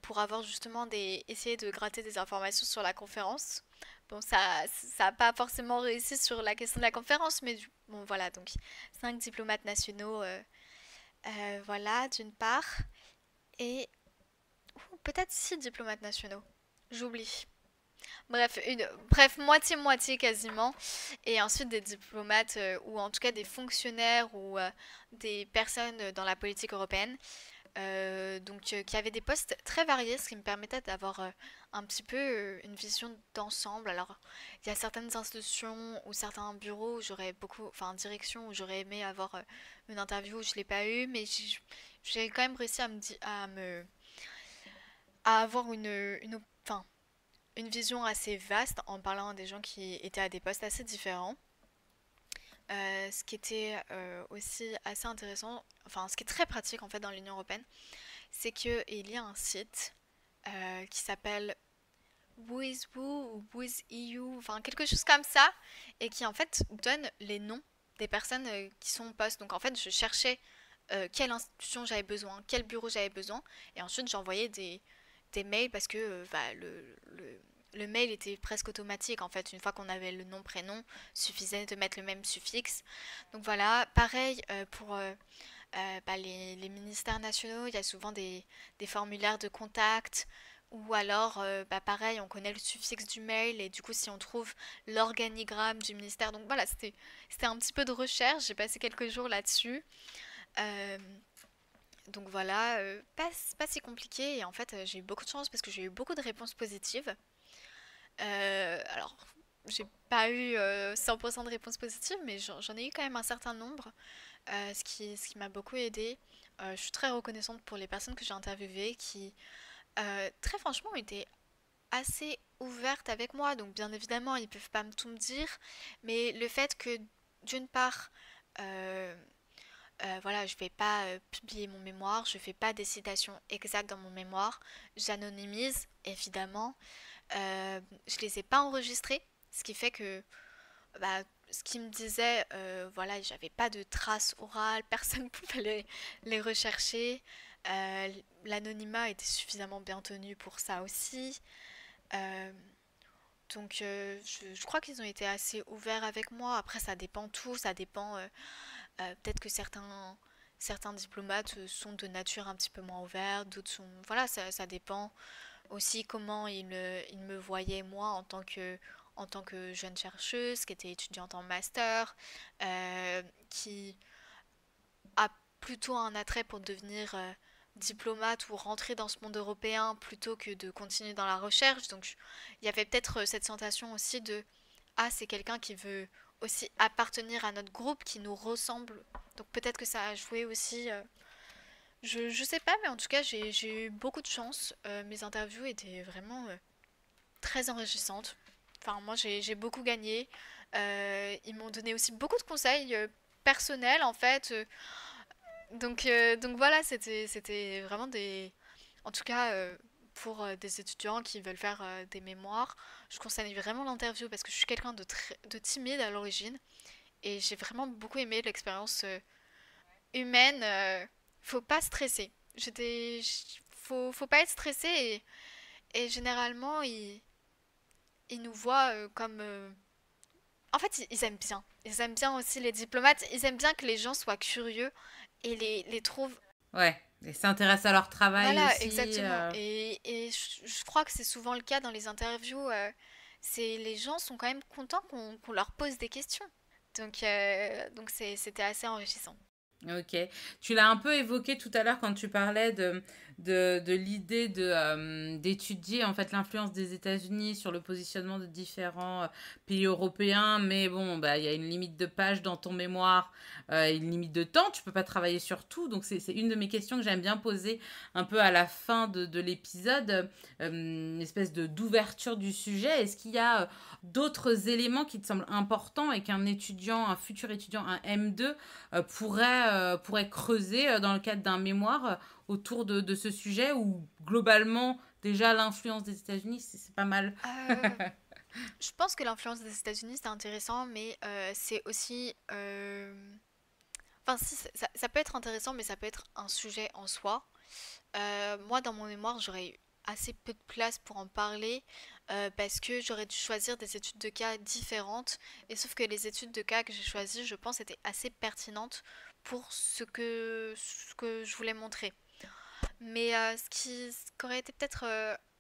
S2: pour avoir justement essayer de gratter des informations sur la conférence. Bon, ça a pas forcément réussi sur la question de la conférence, mais bon voilà, donc 5 diplomates nationaux, voilà, d'une part, et peut-être 6 diplomates nationaux. J'oublie. Bref, moitié-moitié quasiment. Et ensuite des diplomates, ou en tout cas des fonctionnaires ou des personnes dans la politique européenne. Qui avaient des postes très variés, ce qui me permettait d'avoir un petit peu une vision d'ensemble. Alors, il y a certaines institutions ou certains bureaux où j'aurais beaucoup, enfin, direction où j'aurais aimé avoir une interview où je l'ai pas eu, mais j'ai quand même réussi à avoir enfin, une vision assez vaste en parlant à des gens qui étaient à des postes assez différents. Ce qui était aussi assez intéressant, enfin ce qui est très pratique en fait dans l'Union Européenne, c'est qu'il y a un site qui s'appelle WizWoo ou WizEU, enfin quelque chose comme ça, et qui en fait donne les noms des personnes qui sont au poste. Donc en fait je cherchais quelle institution j'avais besoin, quel bureau j'avais besoin, et ensuite j'envoyais des mails parce que le mail était presque automatique en fait. Une fois qu'on avait le nom prénom, suffisait de mettre le même suffixe. Donc voilà, pareil pour les ministères nationaux, il y a souvent des formulaires de contact. Ou alors, pareil, on connaît le suffixe du mail et du coup, si on trouve l'organigramme du ministère. Donc voilà, c'était un petit peu de recherche. J'ai passé quelques jours là-dessus. Euh, donc voilà, pas si compliqué. Et en fait, j'ai eu beaucoup de chance parce que j'ai eu beaucoup de réponses positives. Alors, j'ai pas eu 100% de réponses positives, mais j'en ai eu quand même un certain nombre, ce qui m'a beaucoup aidé. Je suis très reconnaissante pour les personnes que j'ai interviewées qui, très franchement, étaient assez ouvertes avec moi. Donc, bien évidemment, ils peuvent pas tout me dire, mais le fait que, d'une part, euh, voilà, je vais pas publier mon mémoire, je fais pas des citations exactes dans mon mémoire, j'anonymise, évidemment. Je les ai pas enregistrés, ce qui fait que bah, ce qu'ils me disaient, voilà, j'avais pas de traces orales, personne pouvait les rechercher. Euh, L'anonymat était suffisamment bien tenu pour ça aussi. Euh, je crois qu'ils ont été assez ouverts avec moi. Après, ça dépend tout, ça dépend. Peut-être que certains diplomates sont de nature un petit peu moins ouverts, d'autres sont. Voilà, ça dépend aussi comment ils me voyaient moi en tant que jeune chercheuse qui était étudiante en master, qui a plutôt un attrait pour devenir diplomate ou rentrer dans ce monde européen plutôt que de continuer dans la recherche. Donc il y avait peut-être cette sensation aussi de ah, c'est quelqu'un qui veut aussi appartenir à notre groupe, qui nous ressemble. Donc peut-être que ça a joué aussi. Je sais pas, mais en tout cas, j'ai eu beaucoup de chance. Mes interviews étaient vraiment très enrichissantes. Enfin, moi, j'ai beaucoup gagné. Ils m'ont donné aussi beaucoup de conseils personnels, en fait. Donc voilà, c'était vraiment des... En tout cas, pour des étudiants qui veulent faire des mémoires, je conseille vraiment l'interview parce que je suis quelqu'un de timide à l'origine. Et j'ai vraiment beaucoup aimé l'expérience humaine. Faut pas stresser. Faut pas être stressé et généralement, ils nous voient comme En fait, ils aiment bien. Ils aiment bien aussi les diplomates. Ils aiment bien que les gens soient curieux et les trouvent.
S1: Ouais, et s'intéressent à leur travail
S2: Voilà,
S1: aussi.
S2: exactement. Et je crois que c'est souvent le cas dans les interviews. C'est les gens sont quand même contents qu'on leur pose des questions. Donc c'était assez enrichissant.
S1: Ok. Tu l'as un peu évoqué tout à l'heure quand tu parlais de l'idée d'étudier en fait l'influence des États-Unis sur le positionnement de différents pays européens. Mais bon, bah, il y a une limite de pages dans ton mémoire, une limite de temps. Tu peux pas travailler sur tout. Donc, c'est une de mes questions que j'aime bien poser un peu à la fin de l'épisode. Une espèce d'ouverture du sujet. Est-ce qu'il y a d'autres éléments qui te semblent importants et qu'un étudiant, un futur étudiant, un M2, pourrait creuser dans le cadre d'un mémoire autour de ce sujet où globalement déjà l'influence des États-Unis c'est pas mal.
S2: Euh, je pense que l'influence des États-Unis c'est intéressant, mais c'est aussi, enfin si, ça peut être intéressant, mais ça peut être un sujet en soi. Moi, dans mon mémoire, j'aurais eu assez peu de place pour en parler parce que j'aurais dû choisir des études de cas différentes. Et sauf que les études de cas que j'ai choisies, je pense, étaient assez pertinentes pour ce que je voulais montrer. Mais ce qui aurait été peut-être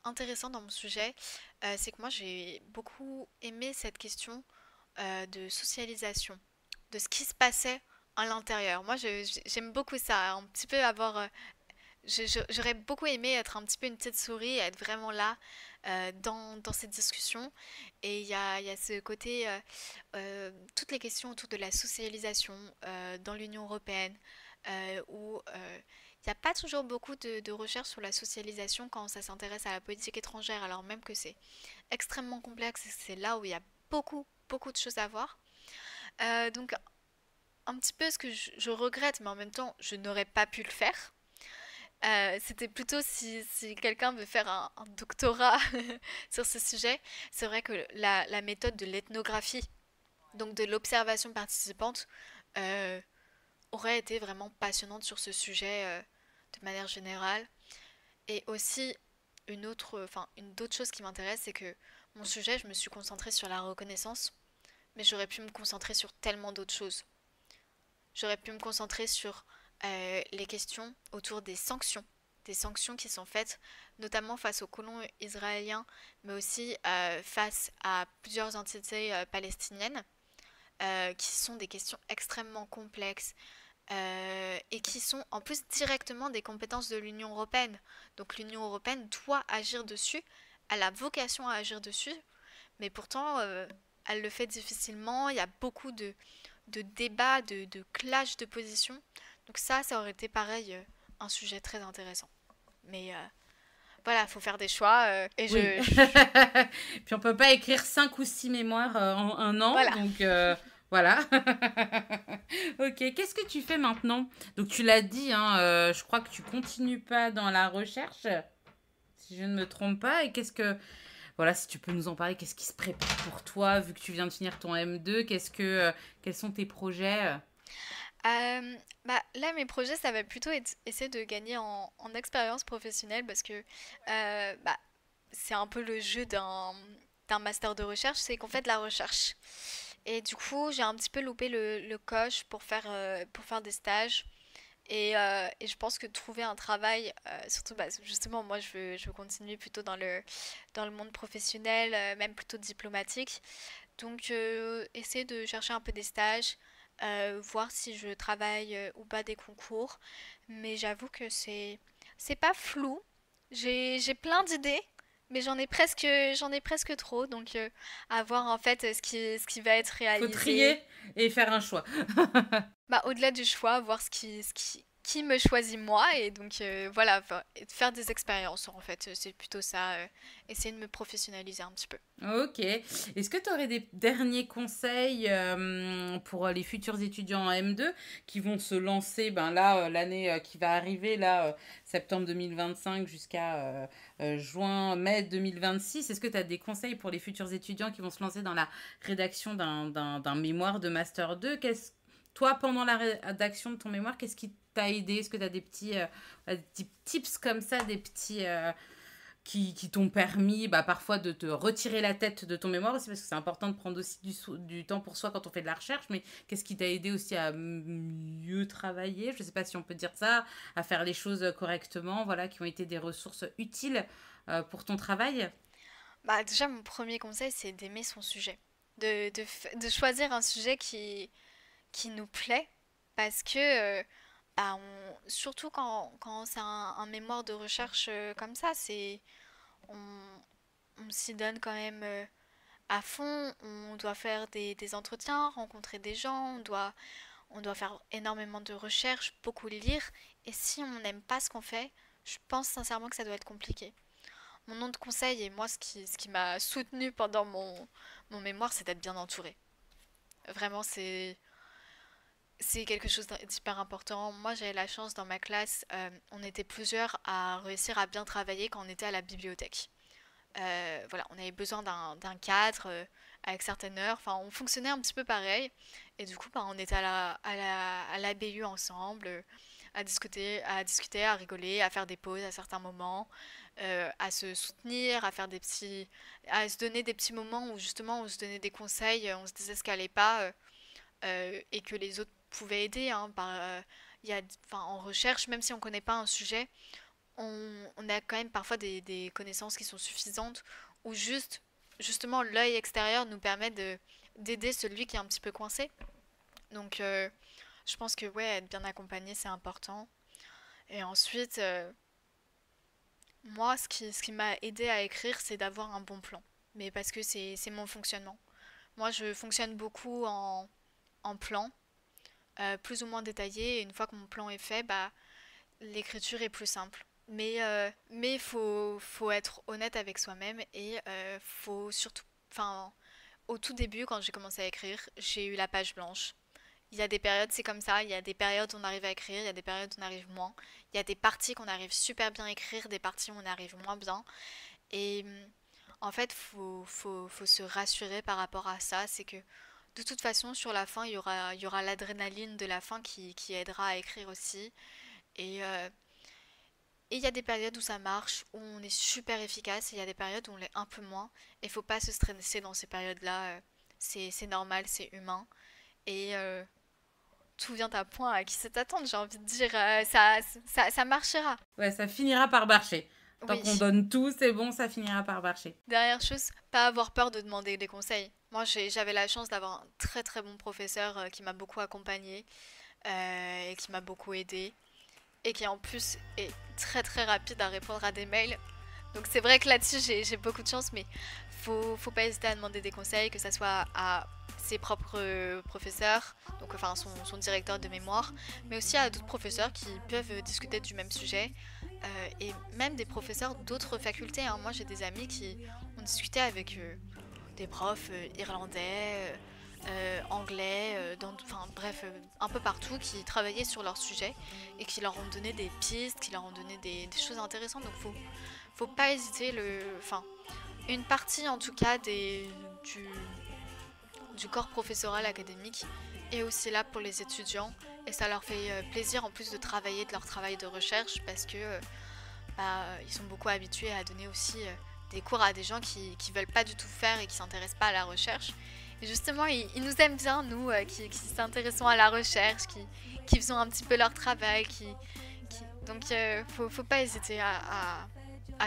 S2: intéressant dans mon sujet, c'est que moi, j'ai beaucoup aimé cette question de socialisation, de ce qui se passait à l'intérieur. Moi, j'aime beaucoup ça, un petit peu avoir j'aurais beaucoup aimé être un petit peu une petite souris, être vraiment là dans cette discussion. Et il y a ce côté, toutes les questions autour de la socialisation dans l'Union européenne, où il n'y a pas toujours beaucoup de recherches sur la socialisation quand ça s'intéresse à la politique étrangère, alors même que c'est extrêmement complexe et c'est là où il y a beaucoup de choses à voir. Donc un petit peu ce que je regrette, mais en même temps, je n'aurais pas pu le faire. C'était plutôt si quelqu'un veut faire un doctorat sur ce sujet, c'est vrai que la méthode de l'ethnographie, donc de l'observation participante, euh, aurait été vraiment passionnante sur ce sujet de manière générale. Et aussi, une d'autre chose qui m'intéresse, c'est que mon sujet, je me suis concentrée sur la reconnaissance, mais j'aurais pu me concentrer sur tellement d'autres choses. J'aurais pu me concentrer sur les questions autour des sanctions qui sont faites notamment face aux colons israéliens, mais aussi face à plusieurs entités palestiniennes, qui sont des questions extrêmement complexes et qui sont en plus directement des compétences de l'Union européenne. Donc l'Union européenne doit agir dessus, elle a vocation à agir dessus, mais pourtant elle le fait difficilement, il y a beaucoup de débats, de clash de positions. Donc ça aurait été pareil, un sujet très intéressant. Mais voilà, il faut faire des choix.
S1: Oui. Puis on peut pas écrire 5 ou 6 mémoires en un an,
S2: Voilà.
S1: donc voilà. Ok, qu'est-ce que tu fais maintenant? Donc tu l'as dit, hein, je crois que tu continues pas dans la recherche, si je ne me trompe pas. Et voilà, si tu peux nous en parler, qu'est-ce qui se prépare pour toi, vu que tu viens de finir ton M2, quels sont tes projets?
S2: Bah, là, mes projets, ça va plutôt être essayer de gagner en expérience professionnelle parce que bah, c'est un peu le jeu d'un master de recherche, c'est qu'on fait de la recherche. Et du coup, j'ai un petit peu loupé le coche pour faire des stages. Et je pense que trouver un travail, surtout bah, justement, moi je veux continuer plutôt dans le monde professionnel, même plutôt diplomatique. Donc essayer de chercher un peu des stages, voir si je travaille ou pas des concours. Mais j'avoue que c'est pas flou. J'ai plein d'idées, mais j'en ai presque trop. Donc à voir en fait ce qui va être
S1: Faut
S2: réalisé.
S1: trier et faire un choix.
S2: Bah, au-delà du choix, voir qui me choisit moi et donc voilà, faire des expériences en fait, c'est plutôt ça, essayer de me professionnaliser un petit peu.
S1: Ok. Est-ce que tu aurais des derniers conseils pour les futurs étudiants en M2 qui vont se lancer ben là, l'année qui va arriver, là, septembre 2025 jusqu'à mai 2026? Est-ce que tu as des conseils pour les futurs étudiants qui vont se lancer dans la rédaction d'un mémoire de Master 2? Toi, pendant la rédaction de ton mémoire, qu'est-ce qui t'a aidé? Est-ce que tu as des petits tips comme ça, qui t'ont permis parfois de te retirer la tête de ton mémoire aussi, parce que c'est important de prendre aussi du temps pour soi quand on fait de la recherche, mais qu'est-ce qui t'a aidé aussi à mieux travailler, je ne sais pas si on peut dire ça, à faire les choses correctement, voilà, qui ont été des ressources utiles pour ton travail?
S2: Déjà, mon premier conseil, c'est d'aimer son sujet. De choisir un sujet qui nous plaît, parce que, surtout quand c'est un mémoire de recherche comme ça, on, on s'y donne quand même à fond, on doit faire des entretiens, rencontrer des gens, on doit faire énormément de recherches, beaucoup lire, et si on n'aime pas ce qu'on fait, je pense sincèrement que ça doit être compliqué. Mon autre conseil, et moi ce qui m'a soutenu pendant mon mémoire, c'est d'être bien entouré. Vraiment, c'est quelque chose d'hyper important. Moi, j'avais la chance dans ma classe, on était plusieurs à réussir à bien travailler quand on était à la bibliothèque. Voilà, on avait besoin d'un cadre avec certaines heures. Enfin, on fonctionnait un petit peu pareil. Et du coup, on était à la BU ensemble, à discuter, à rigoler, à faire des pauses à certains moments, à se soutenir, à se donner des petits moments où justement on se donnait des conseils, on se disait ce qui allait pas et que les autres pouvaient aider. Hein, en recherche, même si on connaît pas un sujet, on a quand même parfois des connaissances qui sont suffisantes ou justement l'œil extérieur nous permet d'aider celui qui est un petit peu coincé. Donc je pense que ouais, être bien accompagné c'est important. Et ensuite, moi ce qui m'a aidé à écrire c'est d'avoir un bon plan. Mais parce que c'est mon fonctionnement. Moi je fonctionne beaucoup en plan, plus ou moins détaillé. Et une fois que mon plan est fait, l'écriture est plus simple. Mais faut être honnête avec soi-même et faut surtout, enfin, au tout début, quand j'ai commencé à écrire, j'ai eu la page blanche. Il y a des périodes, c'est comme ça, il y a des périodes où on arrive à écrire, il y a des périodes où on arrive moins. Il y a des parties qu'on arrive super bien à écrire, des parties où on arrive moins bien. Et en fait, faut se rassurer par rapport à ça, c'est que de toute façon, sur la fin, il y aura l'adrénaline de la fin qui aidera à écrire aussi. Et et il y a des périodes où ça marche, où on est super efficace, et il y a des périodes où on l'est un peu moins. Et il faut pas se stresser dans ces périodes-là. C'est normal, c'est humain. Et tout vient à point à qui sait attendre, j'ai envie de dire. Ça marchera.
S1: Ouais, ça finira par marcher. Tant
S2: Oui.
S1: qu'on donne tout, c'est bon, ça finira par marcher.
S2: Dernière chose, pas avoir peur de demander des conseils. Moi, j'avais la chance d'avoir un très très bon professeur qui m'a beaucoup accompagné et qui m'a beaucoup aidé. Et qui en plus est très très rapide à répondre à des mails. Donc c'est vrai que là-dessus j'ai beaucoup de chance, mais faut pas hésiter à demander des conseils, que ce soit à ses propres professeurs, donc enfin son directeur de mémoire, mais aussi à d'autres professeurs qui peuvent discuter du même sujet, et même des professeurs d'autres facultés. Hein. Moi j'ai des amis qui ont discuté avec des profs irlandais, anglais, enfin bref, un peu partout, qui travaillaient sur leur sujet et qui leur ont donné des pistes, qui leur ont donné des choses intéressantes. Donc faut pas hésiter. Enfin, une partie en tout cas du corps professoral académique est aussi là pour les étudiants et ça leur fait plaisir en plus de travailler de leur travail de recherche parce que ils sont beaucoup habitués à donner aussi des cours à des gens qui veulent pas du tout faire et qui s'intéressent pas à la recherche. Et justement, ils nous aiment bien, nous, qui s'intéressons à la recherche, qui faisons un petit peu leur travail. Donc, faut pas hésiter à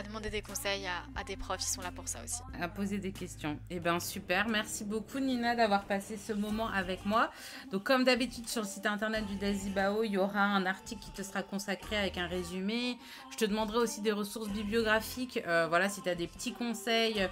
S2: demander des conseils à des profs, ils sont là pour ça aussi.
S1: À poser des questions. Eh bien, super. Merci beaucoup, Nina, d'avoir passé ce moment avec moi. Donc, comme d'habitude, sur le site internet du DASIBAO, il y aura un article qui te sera consacré avec un résumé. Je te demanderai aussi des ressources bibliographiques. Voilà, si tu as des petits conseils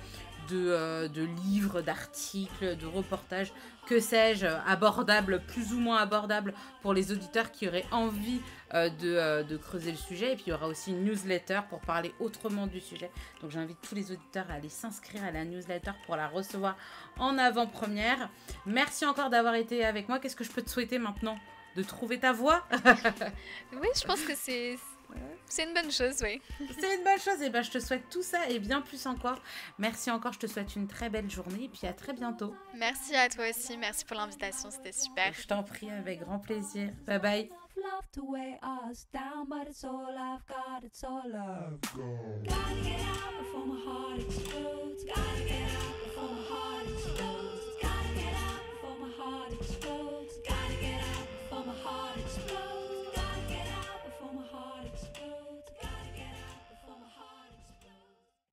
S1: de livres, d'articles, de reportages, que sais-je, abordables, plus ou moins abordables pour les auditeurs qui auraient envie de creuser le sujet. Et puis il y aura aussi une newsletter pour parler autrement du sujet. Donc j'invite tous les auditeurs à aller s'inscrire à la newsletter pour la recevoir en avant-première. Merci encore d'avoir été avec moi. Qu'est-ce que je peux te souhaiter maintenant ? De trouver ta voie ?
S2: Oui, je pense que c'est une bonne chose, oui.
S1: C'est une bonne chose. Et ben, je te souhaite tout ça et bien plus encore. Merci encore. Je te souhaite une très belle journée et puis à très bientôt.
S2: Merci à toi aussi. Merci pour l'invitation. C'était super.
S1: Je t'en prie, avec grand plaisir. Bye bye.
S3: Love to weigh us down, but it's all I've got, it's all I've got.